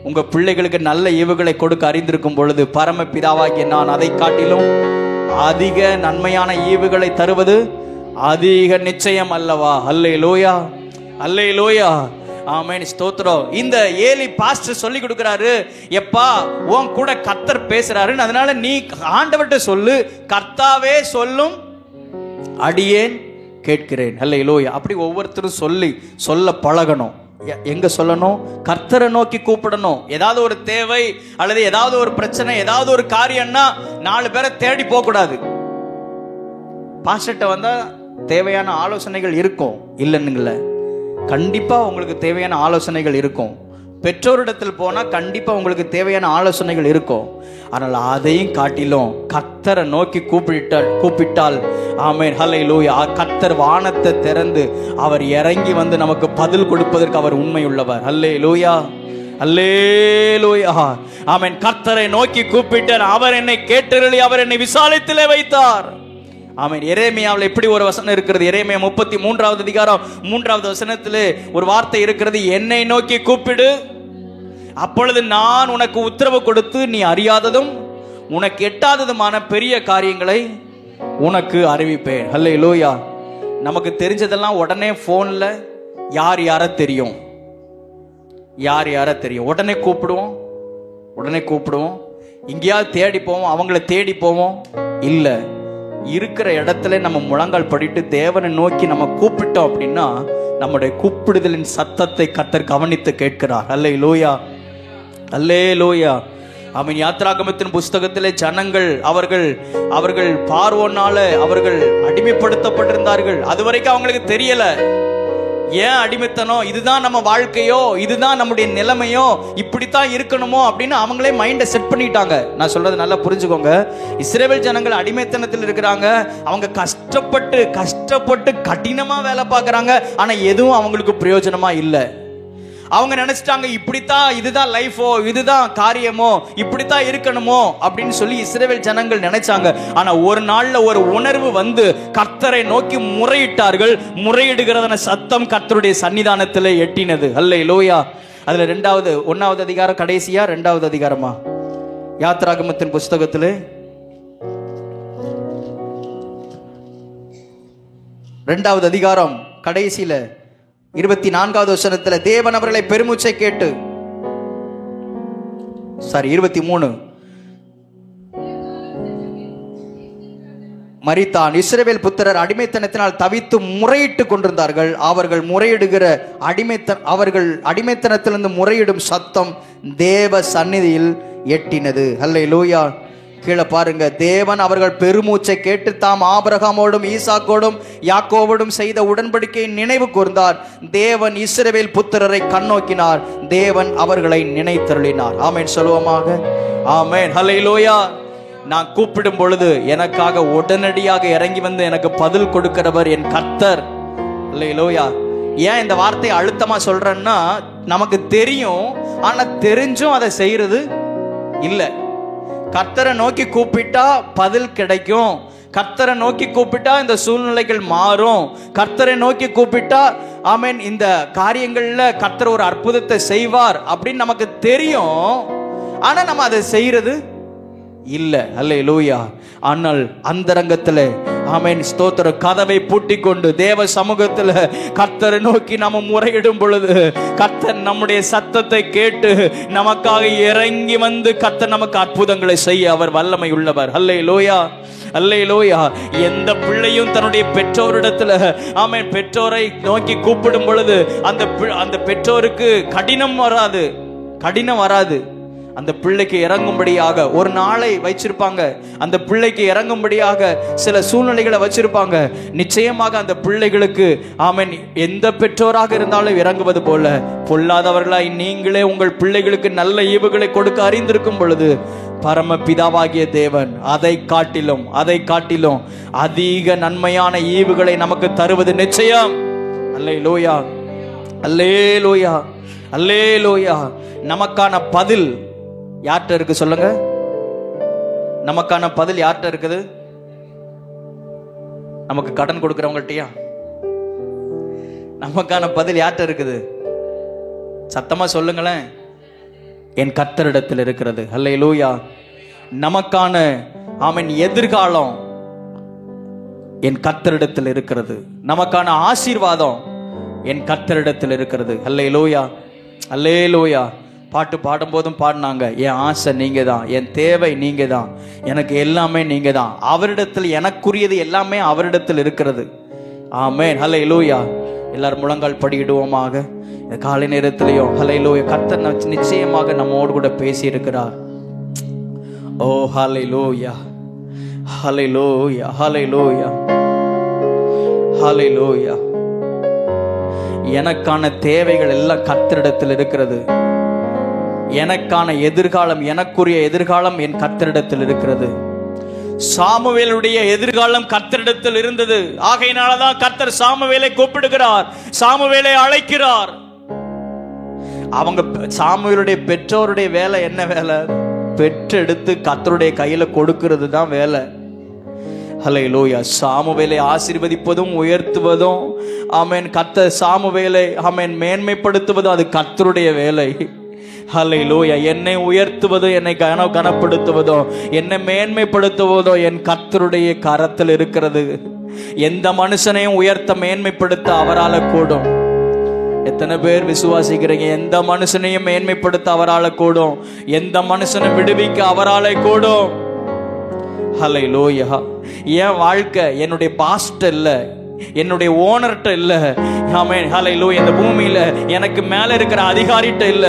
உங்க பிள்ளைகளுக்கு நல்ல ஈவுகளை கொடுக்க அறிந்திருக்கும் பொழுது பரமபிதாவாகிய நான் அதை காட்டிலும் அதிக நன்மையான ஈவுகளை தருவது அதிக நிச்சயம் அல்லவா? அல்லேலூயா, அல்லேலூயா. ஆமென், ஸ்தோத்திரம். இந்த ஏலி பாஸ்டர் சொல்லி கொடுக்கிறாரு, எப்பா உன் கூட கர்த்தர் பேசுறாரு, அதனால நீ ஆண்டவர்கிட்ட சொல்லு, கர்த்தாவே சொல்லும், அடியேன் கேட்கிறேன். அல்லேலூயா. அப்படி ஒவ்வொருத்தரும் சொல்ல பழகணும். எங்க சொல்லணும்? கர்த்தரை நோக்கி கூப்பிடணும். ஏதாவது ஒரு தேவை அல்லது ஏதாவது ஒரு பிரச்சனை, ஏதாவது ஒரு காரியம்னா 4 பேரை தேடி போக கூடாது. பாஸ்டர்ட்ட வந்தா தேவையான ஆலோசனைகள் இருக்கும், இல்லைன்னுங்கள, கண்டிப்பா உங்களுக்கு தேவையான ஆலோசனைகள் இருக்கும். பெற்றோரிடத்தில் போனா கண்டிப்பா உங்களுக்கு தேவையான ஆலோசனைகள் இருக்கும். ஆனால் அதையும் காட்டிலும் கர்த்தரை நோக்கி கூப்பிட்டால் ஆமென், ஹல்லேலூயா, கர்த்தர் வானத்தை திறந்து அவர் இறங்கி வந்து நமக்கு பதில் கொடுப்பதற்கு அவர் உண்மை உள்ளவர். ஹல்லேலூயா, ஹல்லேலூயா. ஆமென். கர்த்தரை நோக்கி கூப்பிட்டார், அவர் என்னை கேட்டருளி அவர் என்னை விசாலத்திலே வைத்தார். ஆமென். எரேமியாவில் இப்படி ஒரு வசனம் இருக்கிறது. எரேமியா 33வது அதிகாரம் 3வது வசனத்திலே ஒரு வார்த்தை இருக்கிறது, என்னை நோக்கி கூப்பிடு, அப்பொழுது நான் உனக்கு உத்தரவு கொடுத்து நீ அறியாததும் உனக்கு எட்டாததுமான பெரிய காரியங்களை உனக்கு அறிவிப்பேன். ஹல்லேலூயா. நமக்கு தெரிஞ்சதெல்லாம் உடனே போன்ல யார் யார தெரியும், உடனே கூப்பிடுவோம். எங்கேயாவது தேடி போவோம், அவங்கள தேடி போவோம். இல்ல, இருக்கிற இடத்துல நம்ம முழங்கால் படிட்டு தேவனை நோக்கி நம்ம கூப்பிட்டோம் அப்படின்னா நம்முடைய கூப்பிடுதலின் சத்தத்தை கர்த்தர் கவனித்து கேட்கிறார். அல்லேலூயா, அல்லேலூயா. அவன் யாத்திராகமத்தின் புஸ்தகத்திலே ஜனங்கள் அவர்கள் பார்வோனால அவர்கள் அடிமைப்படுத்தப்பட்டிருந்தார்கள். அதுவரைக்கும் அவங்களுக்கு தெரியல ஏன் அடிமைத்தனம், இதுதான் நம்ம வாழ்க்கையோ, இதுதான் நம்முடைய நிலைமையோ, இப்படித்தான் இருக்கணுமோ அப்படின்னு அவங்களே மைண்டை செட் பண்ணிட்டாங்க. நான் சொல்றது நல்லா புரிஞ்சுக்கோங்க. இஸ்ரவேல் ஜனங்கள் அடிமைத்தனத்தில் இருக்கிறாங்க. அவங்க கஷ்டப்பட்டு கடினமா வேலை பார்க்கறாங்க. ஆனா எதுவும் அவங்களுக்கு பிரயோஜனமா இல்லை. அவங்க நினைச்சிட்டாங்க இப்படித்தான், இதுதான் லைஃபோ, இதுதான் காரியமோ, இப்படித்தான் இருக்கணுமோ அப்படின்னு சொல்லி இஸ்ரவேல் ஜனங்கள் நினைச்சாங்க. ஆனா ஒரு நாள்ல ஒரு உணர்வு வந்து கர்த்தரை நோக்கி முறையிட்டார்கள். முறையிடுகிறதான சத்தம் கர்த்தருடைய சன்னிதானத்தில் எட்டினது. அல்லேலூயா. அதுல 1வது அதிகாரம் கடைசியா 2வது அதிகாரமா யாத்ராகமத்தின் புஸ்தகத்திலே 2வது அதிகாரம் கடைசியில 24வது வசனத்துல தேவன் அவர்களை பெருமூச்சை கேட்டு 23 மரித்தான். இஸ்ரவேல் புத்திரர் அடிமைத்தனத்தினால் தவித்து முறையிட்டு கொண்டிருந்தார்கள். அவர்கள் அடிமைத்தனத்திலிருந்து முறையிடும் சத்தம் தேவ சந்நிதியில் எட்டினது. அல்லேலூயா. கீழே பாருங்க, தேவன் அவர்கள் பெருமூச்சை கேட்டு தாம் ஆபிரகாமோடும் ஈசாக்கோடும் யாக்கோவோடும் செய்த உடன்படிக்கையை நினைவு கூர்ந்தார். தேவன் இஸ்ரவேல் புத்திரரை கண்ணோக்கினார். தேவன் அவர்களை நினைத்தருளினார். ஆமென் சொல்லுவோமாக. ஆமென். ஹல்லேலூயா. நான் கூப்பிடும் பொழுது எனக்காக உடனடியாக இறங்கி வந்து எனக்கு பதில் கொடுக்கிறவர் என் கர்த்தர். ஹல்லேலூயா. ஏன் இந்த வார்த்தையை அழுத்தமா சொல்றேன்னா, நமக்கு தெரியும், ஆனா தெரிஞ்சும் அதை செய்யறது இல்லை. கர்த்தரை நோக்கி கூப்பிட்டா பதில் கிடைக்கும். கர்த்தரை நோக்கி கூப்பிட்டா இந்த சூழ்நிலைகள் மாறும். கர்த்தரை நோக்கி கூப்பிட்டா ஆமென் இந்த காரியங்கள்ல கர்த்தர் ஒரு அற்புதத்தை செய்வார் அப்படின்னு நமக்கு தெரியும். ஆனா நம்ம அதை செய்யறது இல்ல. அல்லேலூயா. ஆனால் அந்தரங்கத்துல ஆமென் ஸ்தோத்திர கதவை பூட்டி கொண்டு தேவ சமூகத்துல கர்த்தரை நோக்கி நாம முறையிடும் பொழுது கர்த்தர் நம்முடைய சத்தத்தை கேட்டு நமக்காக இறங்கி வந்து கர்த்தர் நமக்கு அற்புதங்களை செய்ய அவர் வல்லமை உள்ளவர். அல்லேலூயா. அல்லேலூயா. எந்த பிள்ளையும் தன்னுடைய பெற்றோரிடத்துல ஆமென் பெற்றோரை நோக்கி கூப்பிடும் பொழுது அந்த பெற்றோருக்கு கடினம் வராது. அந்த பிள்ளைக்கு இறங்கும்படியாக ஒரு நாளை வச்சிருப்பாங்க. அந்த பிள்ளைக்கு இறங்கும்படியாக சில சூழ்நிலைகளை வச்சிருப்பாங்க. நிச்சயமாக அந்த பிள்ளைகளுக்கு ஆமென் எந்த பெற்றோராக இருந்தாலும் இறங்குவது போல பொல்லாதவர்களாய் நீங்களே உங்கள் பிள்ளைகளுக்கு நல்ல ஈவுகளை கொடுக்க அறிந்திருக்கும் பொழுது பரம பிதாவாகிய தேவன் அதை காட்டிலும் அதிக நன்மையான ஈவுகளை நமக்கு தருவது நிச்சயம். அல்லேலூயா. அல்லேலூயா. அல்லேலூயா. நமக்கான பதில் யார்கிட்ட இருக்கு சொல்லுங்க? நமக்கான பதில் யார்கிட்ட இருக்குது? நமக்கு கடன் கொடுக்கிறவங்கள்ட்டயா? நமக்கான பதில் யார்கிட்ட இருக்குது? சத்தமா சொல்லுங்களேன். என் கர்த்தரிடத்தில் இருக்கிறது. அல்லேலூயா. நமக்கான ஆமென் எதிர்காலம் என் கர்த்தரிடத்தில் இருக்கிறது. நமக்கான ஆசீர்வாதம் என் கர்த்தரிடத்தில் இருக்கிறது. அல்லேலூயா. அல்லேலூயா. பாட்டு பாடும்போதும் பாடினாங்க, என் ஆசை நீங்க தான், என் தேவை நீங்க தான், எனக்கு எல்லாமே நீங்க தான். அவரிடத்தில் எனக்குரியது எல்லாமே அவரிடத்தில் இருக்கிறது. ஆமென். ஹல்லேலூயா. எல்லாரும் முழங்கால் படியிடுவோமாக. இந்த காலை நேரத்திலையும் ஹல்லேலூயா கர்த்தர் நிச்சயமாக நம்மோடு கூட பேசி இருக்கிறார். ஓ ஹல்லேலூயா. ஹல்லேலூயா. ஹல்லேலூயா. ஹல்லேலூயா. எனக்கான தேவைகள் எல்லாம் கர்த்தரிடத்தில் இருக்கிறது. எனக்கான எதிர்காலம், எனக்குரிய எதிர்காலம் என் கர்த்தரிடத்தில் இருக்கிறது. சாமுவேலுடைய எதிர்காலம் கர்த்தரிடத்தில் இருந்தது. ஆகையினாலதான் கர்த்தர் சாமுவேலை கூப்பிடுகிறார், சாமுவேலை அழைக்கிறார். அவங்க சாமுவேலுடைய பெற்றோருடைய வேலை என்ன வேலை? பெற்றெடுத்து கர்த்தருடைய கையில கொடுக்கிறது தான் வேலை. ஹல்லேலூயா. சாமுவேலை ஆசீர்வதிப்பதும் உயர்த்துவதும் ஆமென் கர்த்தர் சாமுவேலை ஆமென் மேன்மைப்படுத்துவதும் அது கர்த்தருடைய வேலை. ஹல்லேலூயா. என்னை உயர்த்துவதோ என்னை கனப்படுத்துவதோ என்னை மேன்மைப்படுத்துவதோ என் கர்த்தருடைய கரத்தில் இருக்கிறது. எந்த மனுஷனையும் உயர்த்த மேன்மைப்படுத்த அவரால் கூடும். எத்தனை பேர் விசுவாசிக்கிறீங்க? எந்த மனுஷனையும் மேன்மைப்படுத்த அவரால் கூடும். எந்த மனுஷனை விடுவிக்க அவரால் கூடும். ஹல்லேலூயா. என் வாழ்க்கை என்னுடைய பாஸ்ட் இல்ல, என்னுடைய ஓனர்ட்ட இல்ல. ஆமென். ஹல்லேலூயா. இந்த பூமியில எனக்கு மேல இருக்கிற அதிகாரிட்ட இல்ல.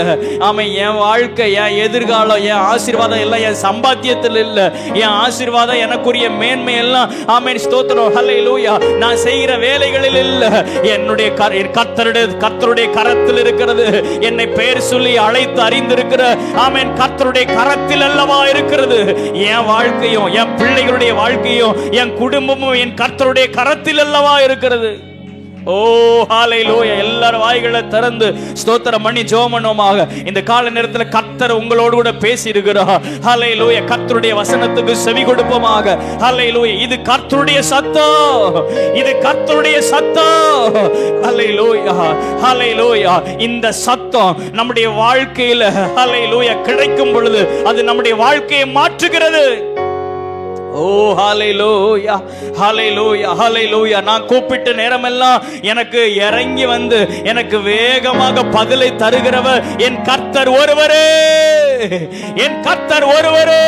ஆமா, என் வாழ்க்கை, என் எதிர்காலம், என் ஆசீர்வாதம் எல்லாம் என் சம்பாத்தியத்தில் இல்ல. என் ஆசீர்வாதம், எனக்குரிய மேன்மை எல்லாம் ஆமென் ஸ்தோத்திரம் ஹல்லேலூயா நான் செய்கிற வேலைகளில் இல்ல. என்னுடைய கர்த்தருடைய கரத்தில் இருக்கிறது. என்னை பெயர் சொல்லி அழைத்து அறிந்திருக்கிற ஆமென் கர்த்தருடைய கரத்தில் அல்லவா இருக்கிறது. என் வாழ்க்கையும் என் பிள்ளைகளுடைய வாழ்க்கையும் என் குடும்பமும் என் கர்த்தருடைய கரத்தில் அல்லவா இருக்கிறது. ஓ ஹல்லேலூயா. எல்லாரும் வாய்களை திறந்து ஸ்தோத்திரம் பண்ணி ஜெபம் பண்ணுவோமாக. இந்த கால நேரத்தில் கர்த்தர் உங்களோடு கூட பேசி இருக்கிறார். ஹல்லேலூயா. கர்த்தருடைய வசனத்துக்கு செவி கொடுப்போமாக. ஹல்லேலூயா. இது கர்த்தருடைய சத்தம், இது கர்த்தருடைய சத்தம். ஹல்லேலூயா, ஹல்லேலூயா. இந்த சத்தம் நம்முடைய வாழ்க்கையில ஹல்லேலூயா கிடைக்கும் பொழுது அது நம்முடைய வாழ்க்கையை மாற்றுகிறது. ஓ ஹல்லேலூயா, ஹல்லேலூயா, ஹல்லேலூயா. நான் கூப்பிட்ட நேரமெல்லாம் எனக்கு இறங்கி வந்து எனக்கு வேகமாக பதிலை தருகிறவர் என் கர்த்தர் ஒருவரே, என் கர்த்தர் ஒருவரே.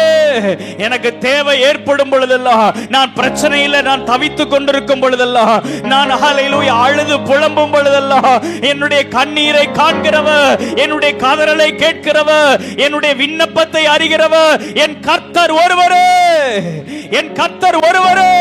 எனக்கு தேவை ஏற்படும் பொழுதெல்லாம், நான் பிரச்சனையில நான் தவித்துக் கொண்டிருக்கும் பொழுதெல்லாம், நான் ஹல்லேலூயா அழுது புலம்பும் பொழுதெல்லாம் என்னுடைய கண்ணீரை காண்கிறவர், என்னுடைய கதறலை கேட்கிறவர், என்னுடைய விண்ணப்பத்தை அறிகிறவர் என் கர்த்தர் ஒருவரே, என் கர்த்தர் ஒருவரே.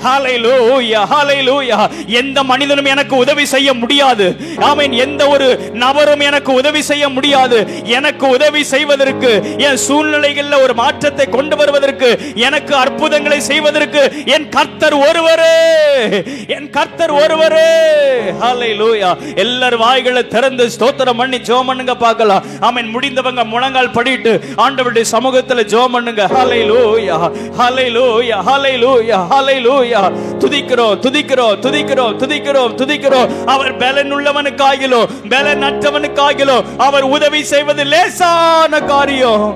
ஹல்லேலூயா, ஹல்லேலூயா. எந்த மனிதனும் எனக்கு உதவி செய்ய முடியாது. ஆமென். எந்த ஒரு நபரும் எனக்கு உதவி செய்ய முடியாது. எனக்கு உதவி செய்வதற்கு, என் சூழ்நிலைகளில் ஒரு மாற்றத்தை கொண்டு வருவதற்கு, எனக்கு அற்புதங்களை செய்வதற்கு என் கர்த்தர் ஒருவரே, என் கர்த்தர் ஒருவரே. ஹல்லேலூயா. எல்லாரும் வாய்களை திறந்து ஸ்தோத்திரம் பண்ணி ஜெபம் பண்ணுங்க பார்க்கலாம். ஆமென். முடிந்தவங்க முழங்கால் படிட்டு ஆண்டவருடைய சமூகத்தில் ஜெபம் பண்ணுங்க. ஹல்லேலூயா, ஹல்லேலூயா, ஹல்லேலூயா, ஹல்லேலூயா. துதிக்கிறோம், துதிக்கிறோம், துதிக்கிறோம், துதிக்கிறோம், துதிக்கிறோம். அவர் பலன் உள்ளவனுக்காகிலும் பலன் அற்றவனுக்காகிலும் அவர் உதவி செய்வது லேசான காரியம்.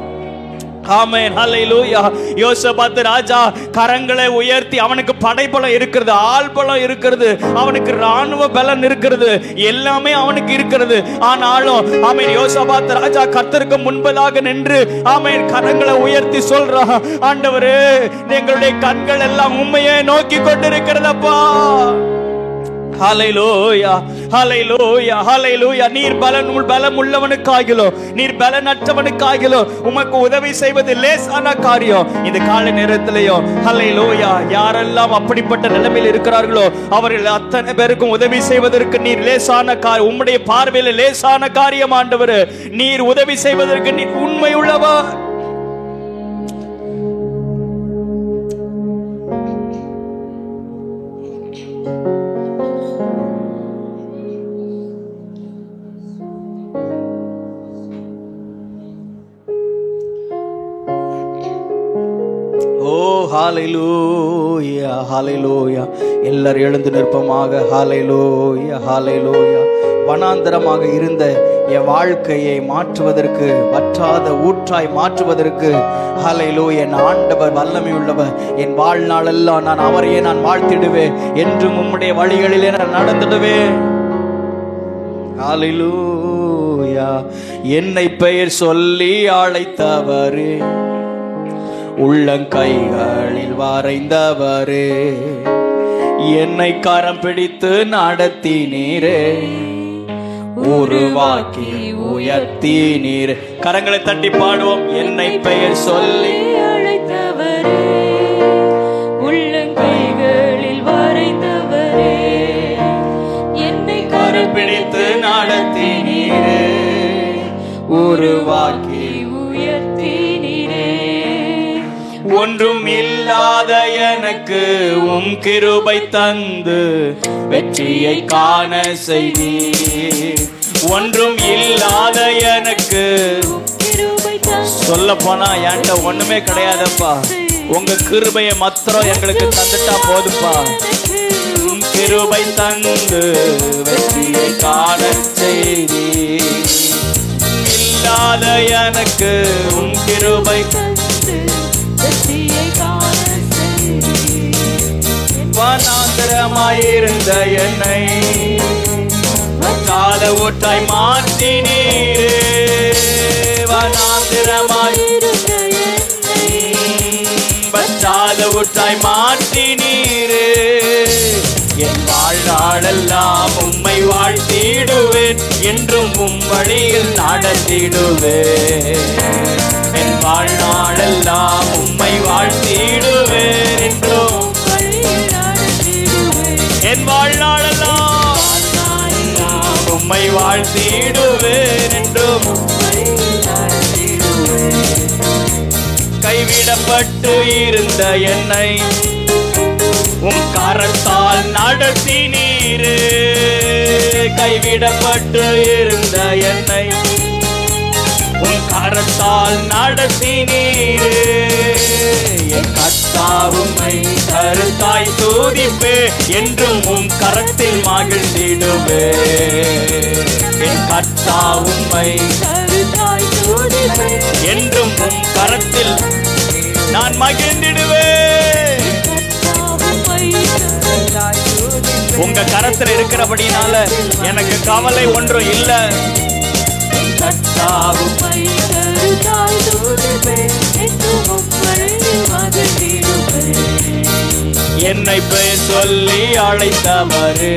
ஆமென், ஹல்லேலூயா. யோசபாத் ராஜா கரங்களை உயர்த்தி, அவனுக்கு படைபலம் இருக்கிறது, ஆள்பலம் இருக்கிறது, அவனுக்கு ராணுவ பலன் இருக்கிறது, எல்லாமே அவனுக்கு இருக்கிறது. ஆனாலும் ஆமென் யோசபாத் ராஜா கர்த்தருக்கு முன்பதாக நின்று ஆமென் கரங்களை உயர்த்தி சொல்றான், ஆண்டவரே எங்களுடைய கண்கள் எல்லாம் உம்மையே நோக்கி கொண்டிருக்கிறதப்பா. ஹல்லேலூயா, ஹல்லேலூயா, ஹல்லேலூயா. நீர் பலம் உள்ளவனுக்காகிலும் நீர் பலனற்றவனுக்காகிலும் உமக்கு உதவி செய்வது லேசான காரியம். இந்த காலை நேரத்திலேயும் ஹல்லேலூயா யாரெல்லாம் அப்படிப்பட்ட நிலைமையில் இருக்கிறார்களோ அவர்கள் அத்தனை பேருக்கும் உதவி செய்வதற்கு நீர் லேசான காரியம், உம்முடைய பார்வையில் லேசான காரியம் ஆண்டவரே. நீர் உதவி செய்வதற்கு நீர் உண்மை உள்ளவர். ஹல்லேலூயா, ஹல்லேலூயா. எல்லாரும் எழுந்து நிற்போமாக. ஹல்லேலூயா, ஹல்லேலூயா. வனாந்தரமாக இருந்த என் வாழ்க்கையை மாற்றுவதற்கு, வற்றாத ஊற்றாய் மாற்றுவதற்கு ஹல்லேலூயா என் ஆண்டவர் வல்லமை உள்ளவர். என் வாழ்நாளெல்லாம் நான் அவரையே நான் வாழ்த்திடுவேன், என்றும் உம்முடைய வழிகளிலே நான் நடந்துடுவேன். ஹல்லேலூயா. என்னை பெயர் சொல்லி அழைத்தவரே, உள்ளங்கைகளில் வரைந்தவரே, என்னை கரம் பிடித்து நடத்தினீரே, உருவாக்கி உயர்த்தினீரே. கரங்களை தட்டி பாடுவோம். என்னை பெயர் சொல்லி அழைத்தவரே, உள்ளங்கைகளில் வரைந்தவரே, என்னை கரம் பிடித்து நடத்தினீரே, உருவாக்கி உயர்த்தினீரே. ஒன்றும் இல்லாத எனக்கு உம் கிருபை தந்து வெற்றியை காண செய்தீர். ஒன்றும் இல்லாத எனக்கு சொல்ல போனா என்கிட்ட ஒண்ணுமே கிடையாதுப்பா, உங்க கிருபையை மாத்திரம் எங்களுக்கு தந்துட்டா போதுப்பா. உம் கிருபை தந்து வெற்றியை காண செய்தீர். இல்லாத எனக்கு உம் கிருபை வனாந்தரமாயிருந்த என்னை கால ஊற்றாய் மாற்றினீரே. வனாந்தரமாயிருந்த என்னை வற்றாத ஊற்றாய் மாற்றினீரே. என் வாழ்நாளெல்லாம் உம்மை வாழ்த்திடுவேன், என்றும் உம் வழியில் நடத்திடுவேன். என் வாழ்நாளெல்லாம் உம்மை வாழ்த்திடுவேன், என்றும் என் வாழ்நாளெல்லாம் உம்மை வாழ்த்திடுவேன், என்றும் கைவிடப்பட்டு இருந்த என்னை உம் கரத்தால் நடத்தினீரே. கைவிடப்பட்டு இருந்த என்னை உம் கரத்தால் நடத்தினீரே. என் கர்த்தாவே உம்மை கருத்தாய் துதிப்பே, என்றும் உம் கரத்தில் மகிழ்ந்திடுவே. என் கர்த்தாவே உம்மை கருத்தாய் துதிப்பே, என்றும் உம் கரத்தில் நான் மகிழ்ந்திடுவேன். உங்க கரத்தில் இருக்கிறபடினால எனக்கு கவலை ஒன்றும் இல்லை. என்னை பெயர் சொல்லி அழைத்தவரே,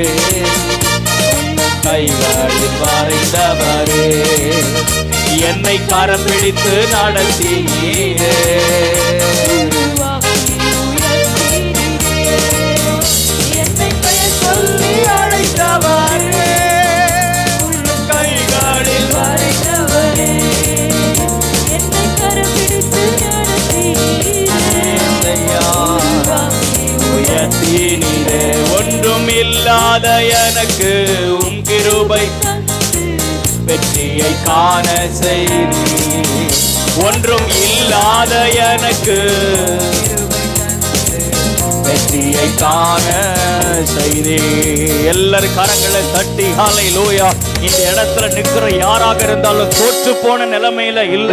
கைகளில் வரைந்தவரே, என்னை கரம் பிடித்து நடத்தினீரே. என்னை பெயர் சொல்லி அழைத்தவரே, கைகளில் வரைந்தவரே, என்னை கரம் பிடித்து நடத்தினீரே. உயர்த்தினீரே. ஒன்றும் இல்லாத எனக்கு உம் கிருபை வெற்றியை காண செய்தீர். ஒன்றும் இல்லாத எனக்கு வெற்றியை காண செய்தே. எல்லாரும் கரங்களை தட்டி ஹல்லேலூயா. இந்த இடத்துல நிற்கிற யாராக இருந்தாலும் தோற்று போன நிலைமையில இல்ல.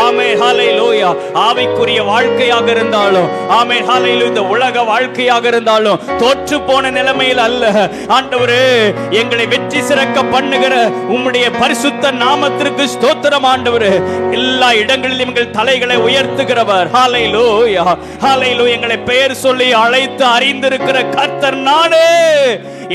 ஆமென் ஹல்லேலூயா. ஆவிக்குரிய வாழ்க்கையாக இருந்தாலும், ஆமென் ஹல்லேலூயா, இந்த உலக வாழ்க்கையாக இருந்தாலும் தோற்று போன நிலைமையில் அல்ல. ஆண்டவரே, எங்களை வெற்றி சிறக்க பண்ணுகிற உம்முடைய பரிசுத்த நாமத்திற்கு ஸ்தோத்திரம் ஆண்டவரே. எல்லா இடங்களிலும் எங்கள் தலைகளை உயர்த்துகிறவர். ஹல்லேலூயா ஹல்லேலூயா. எங்களை பெயர் சொல்லி அழைத்து அறிந்திருக்கிற கர்த்தர் நானே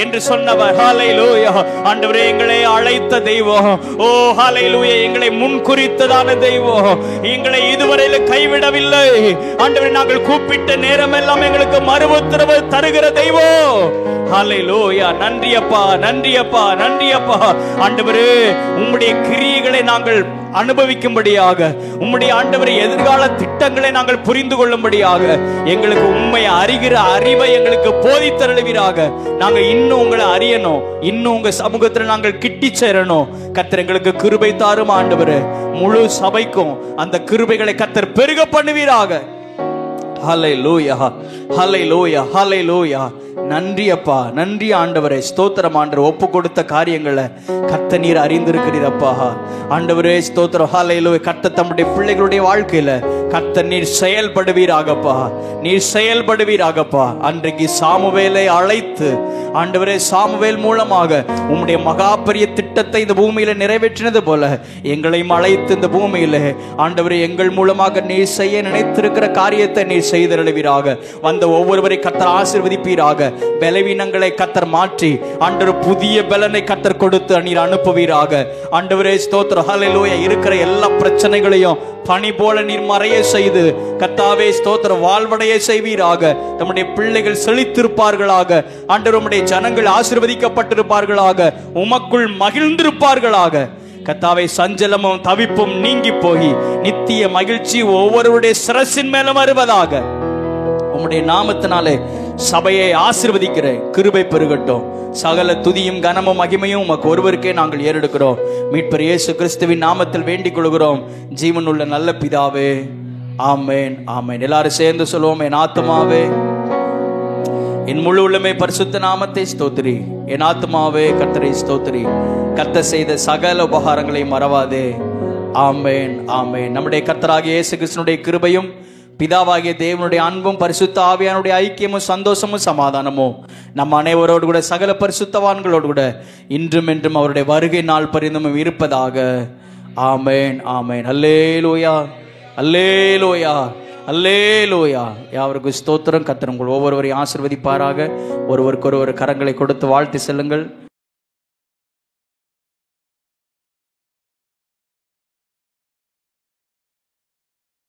என்று சொன்னவர். ஹல்லேலூயா. ஆண்டவரே, எங்களை அழைத்த தெய்வம். ஓ ஹல்லேலூயா. எங்களை முன்குறித்ததான தெய்வம். எங்களை இதுவரையில கைவிடவில்லை. ஆண்டவரே, நாங்கள் கூப்பிட்ட நேரம் எல்லாம் எங்களுக்கு மறு உத்தரவு தருகிற தெய்வம். ஹல்லேலூயா. நன்றி அப்பா, நன்றி அப்பா, நன்றி அப்பா. ஆண்டவரே, உம்முடைய கிரியைகளை நாங்கள் அனுபவிக்கும்படியாக, உம்முடைய ஆண்டவரே எதிர்கால திட்டங்களை நாங்கள் புரிந்து கொள்ளும்படியாக எங்களுக்கு உண்மை அறிகிற அறிவை எங்களுக்கு போதித்தருளுவீராக. நாங்கள் இன்னும் உங்களை அறியணும், இன்னும் உங்க சமூகத்தில் நாங்கள் கிட்டி சேரணும். கர்த்தர் எங்களுக்கு கிருபை தாரும் ஆண்டவரே. முழு சபைக்கும் அந்த கிருபைகளை கர்த்தர் பெருக பண்ணுவீராக. ஹல்லேலூயா ஹல்லேலூயா ஹல்லேலூயா. நன்றி அப்பா, நன்றி ஆண்டவரே. ஸ்தோத்திரம் ஆண்டவர். ஒப்பு கொடுத்த காரியங்களை கர்த்தர் நீர் அறிந்திருக்கிறீரப்பா. ஆண்டவரே ஸ்தோத்திரம். ஹல்லேலூயா. கர்த்தர் தம்முடைய பிள்ளைகளுடைய வாழ்க்கையில கர்த்தர் நீர் செயல்படுவீராகப்பா, நீர் செயல்படுவீராகப்பா. அன்றைக்கு சாமுவேலை அழைத்து ஆண்டவரே, சாமுவேல் மூலமாக உம்முடைய மகா பெரிய திட்டத்தை இந்த பூமியில நிறைவேற்றினது போல எங்களையும் அழைத்து இந்த பூமியில ஆண்டவரே எங்கள் மூலமாக நீர் செய்ய நினைத்திருக்கிற காரியத்தை நீர் செய்தருளுவீராக. வந்த ஒவ்வொருவரை கர்த்தர் ஆசீர்வதிப்பீராக. பலவீனங்களை கர்த்தர் மாற்றி ஆண்டவர் புதிய பலனை கர்த்தர் கொடுத்து நீர் அனுப்புவீராக. ஆண்டவரே ஸ்தோத்திரம். ஹல்லேலூயா. இருக்கிற எல்லா பிரச்சனைகளையும் பனி போல நீர் மறைய செய்து கர்த்தாவே ஸ்தோத்திரம் வாழ்வடைய செய்வீராக. நம்முடைய பிள்ளைகள் செழித்திருப்பார்களாக. ஆண்டவர், உம்முடைய ஜனங்கள் ஆசீர்வதிக்கப்பட்டிருப்பார்களாக. உமக்குள் மகிழ்ந்திருப்பார்களாக. கர்த்தாவே, சஞ்சலமும் தவிப்பும் நீங்கி போய் நித்திய மகிழ்ச்சி ஒவ்வொருவருடைய சிரசின் மேலும் வருவதாக. உம்முடைய நாமத்தினாலே சபையை ஆசீர்வதிக்கிற கிருபை பெருகட்டும். சகல துதியும் கனமும் மகிமையும் உமக்கு ஒருவருக்கே நாங்கள் ஏறெடுக்கிறோம். மீட்பர் இயேசு கிறிஸ்துவின் நாமத்தில் வேண்டிக் கொள்கிறோம் ஜீவனுள்ள நல்ல பிதாவே. ஆமென் ஆமென். எல்லாரும் சேர்ந்து சொல்லுவோம். என் ஆத்துமாவே என் முழு உள்ளமே பரிசுத்த நாமத்தை ஸ்தோத்திரி. என் ஆத்துமாவே கர்த்தரை ஸ்தோத்திரி. கர்த்தர் செய்த சகல உபகாரங்களை மறவாதே. ஆமென் ஆமென். நம்முடைய கர்த்தராகிய இயேசு கிறிஸ்துவினுடைய கிருபையும் பிதாவாகிய தேவனுடைய அன்பும் பரிசுத்த ஆவியானுடைய ஐக்கியமும் சந்தோஷமும் சமாதானமும் நம் அனைவரோடு கூட சகல பரிசுத்தவான்களோடு கூட இன்றும் என்றும் அவருடைய வருகை நாள் பரிந்தும் இருப்பதாக. ஆமென் ஆமென். அல்லேலூயா அல்லேலூயா அல்லேலூயா. யாவருக்கு ஸ்தோத்திரம். கர்த்தர் உங்கள் ஒவ்வொருவரையும் ஆசீர்வதிப்பாராக. ஒருவருக்கொருவர் கரங்களை கொடுத்து வாழ்த்தி செல்லுங்கள்.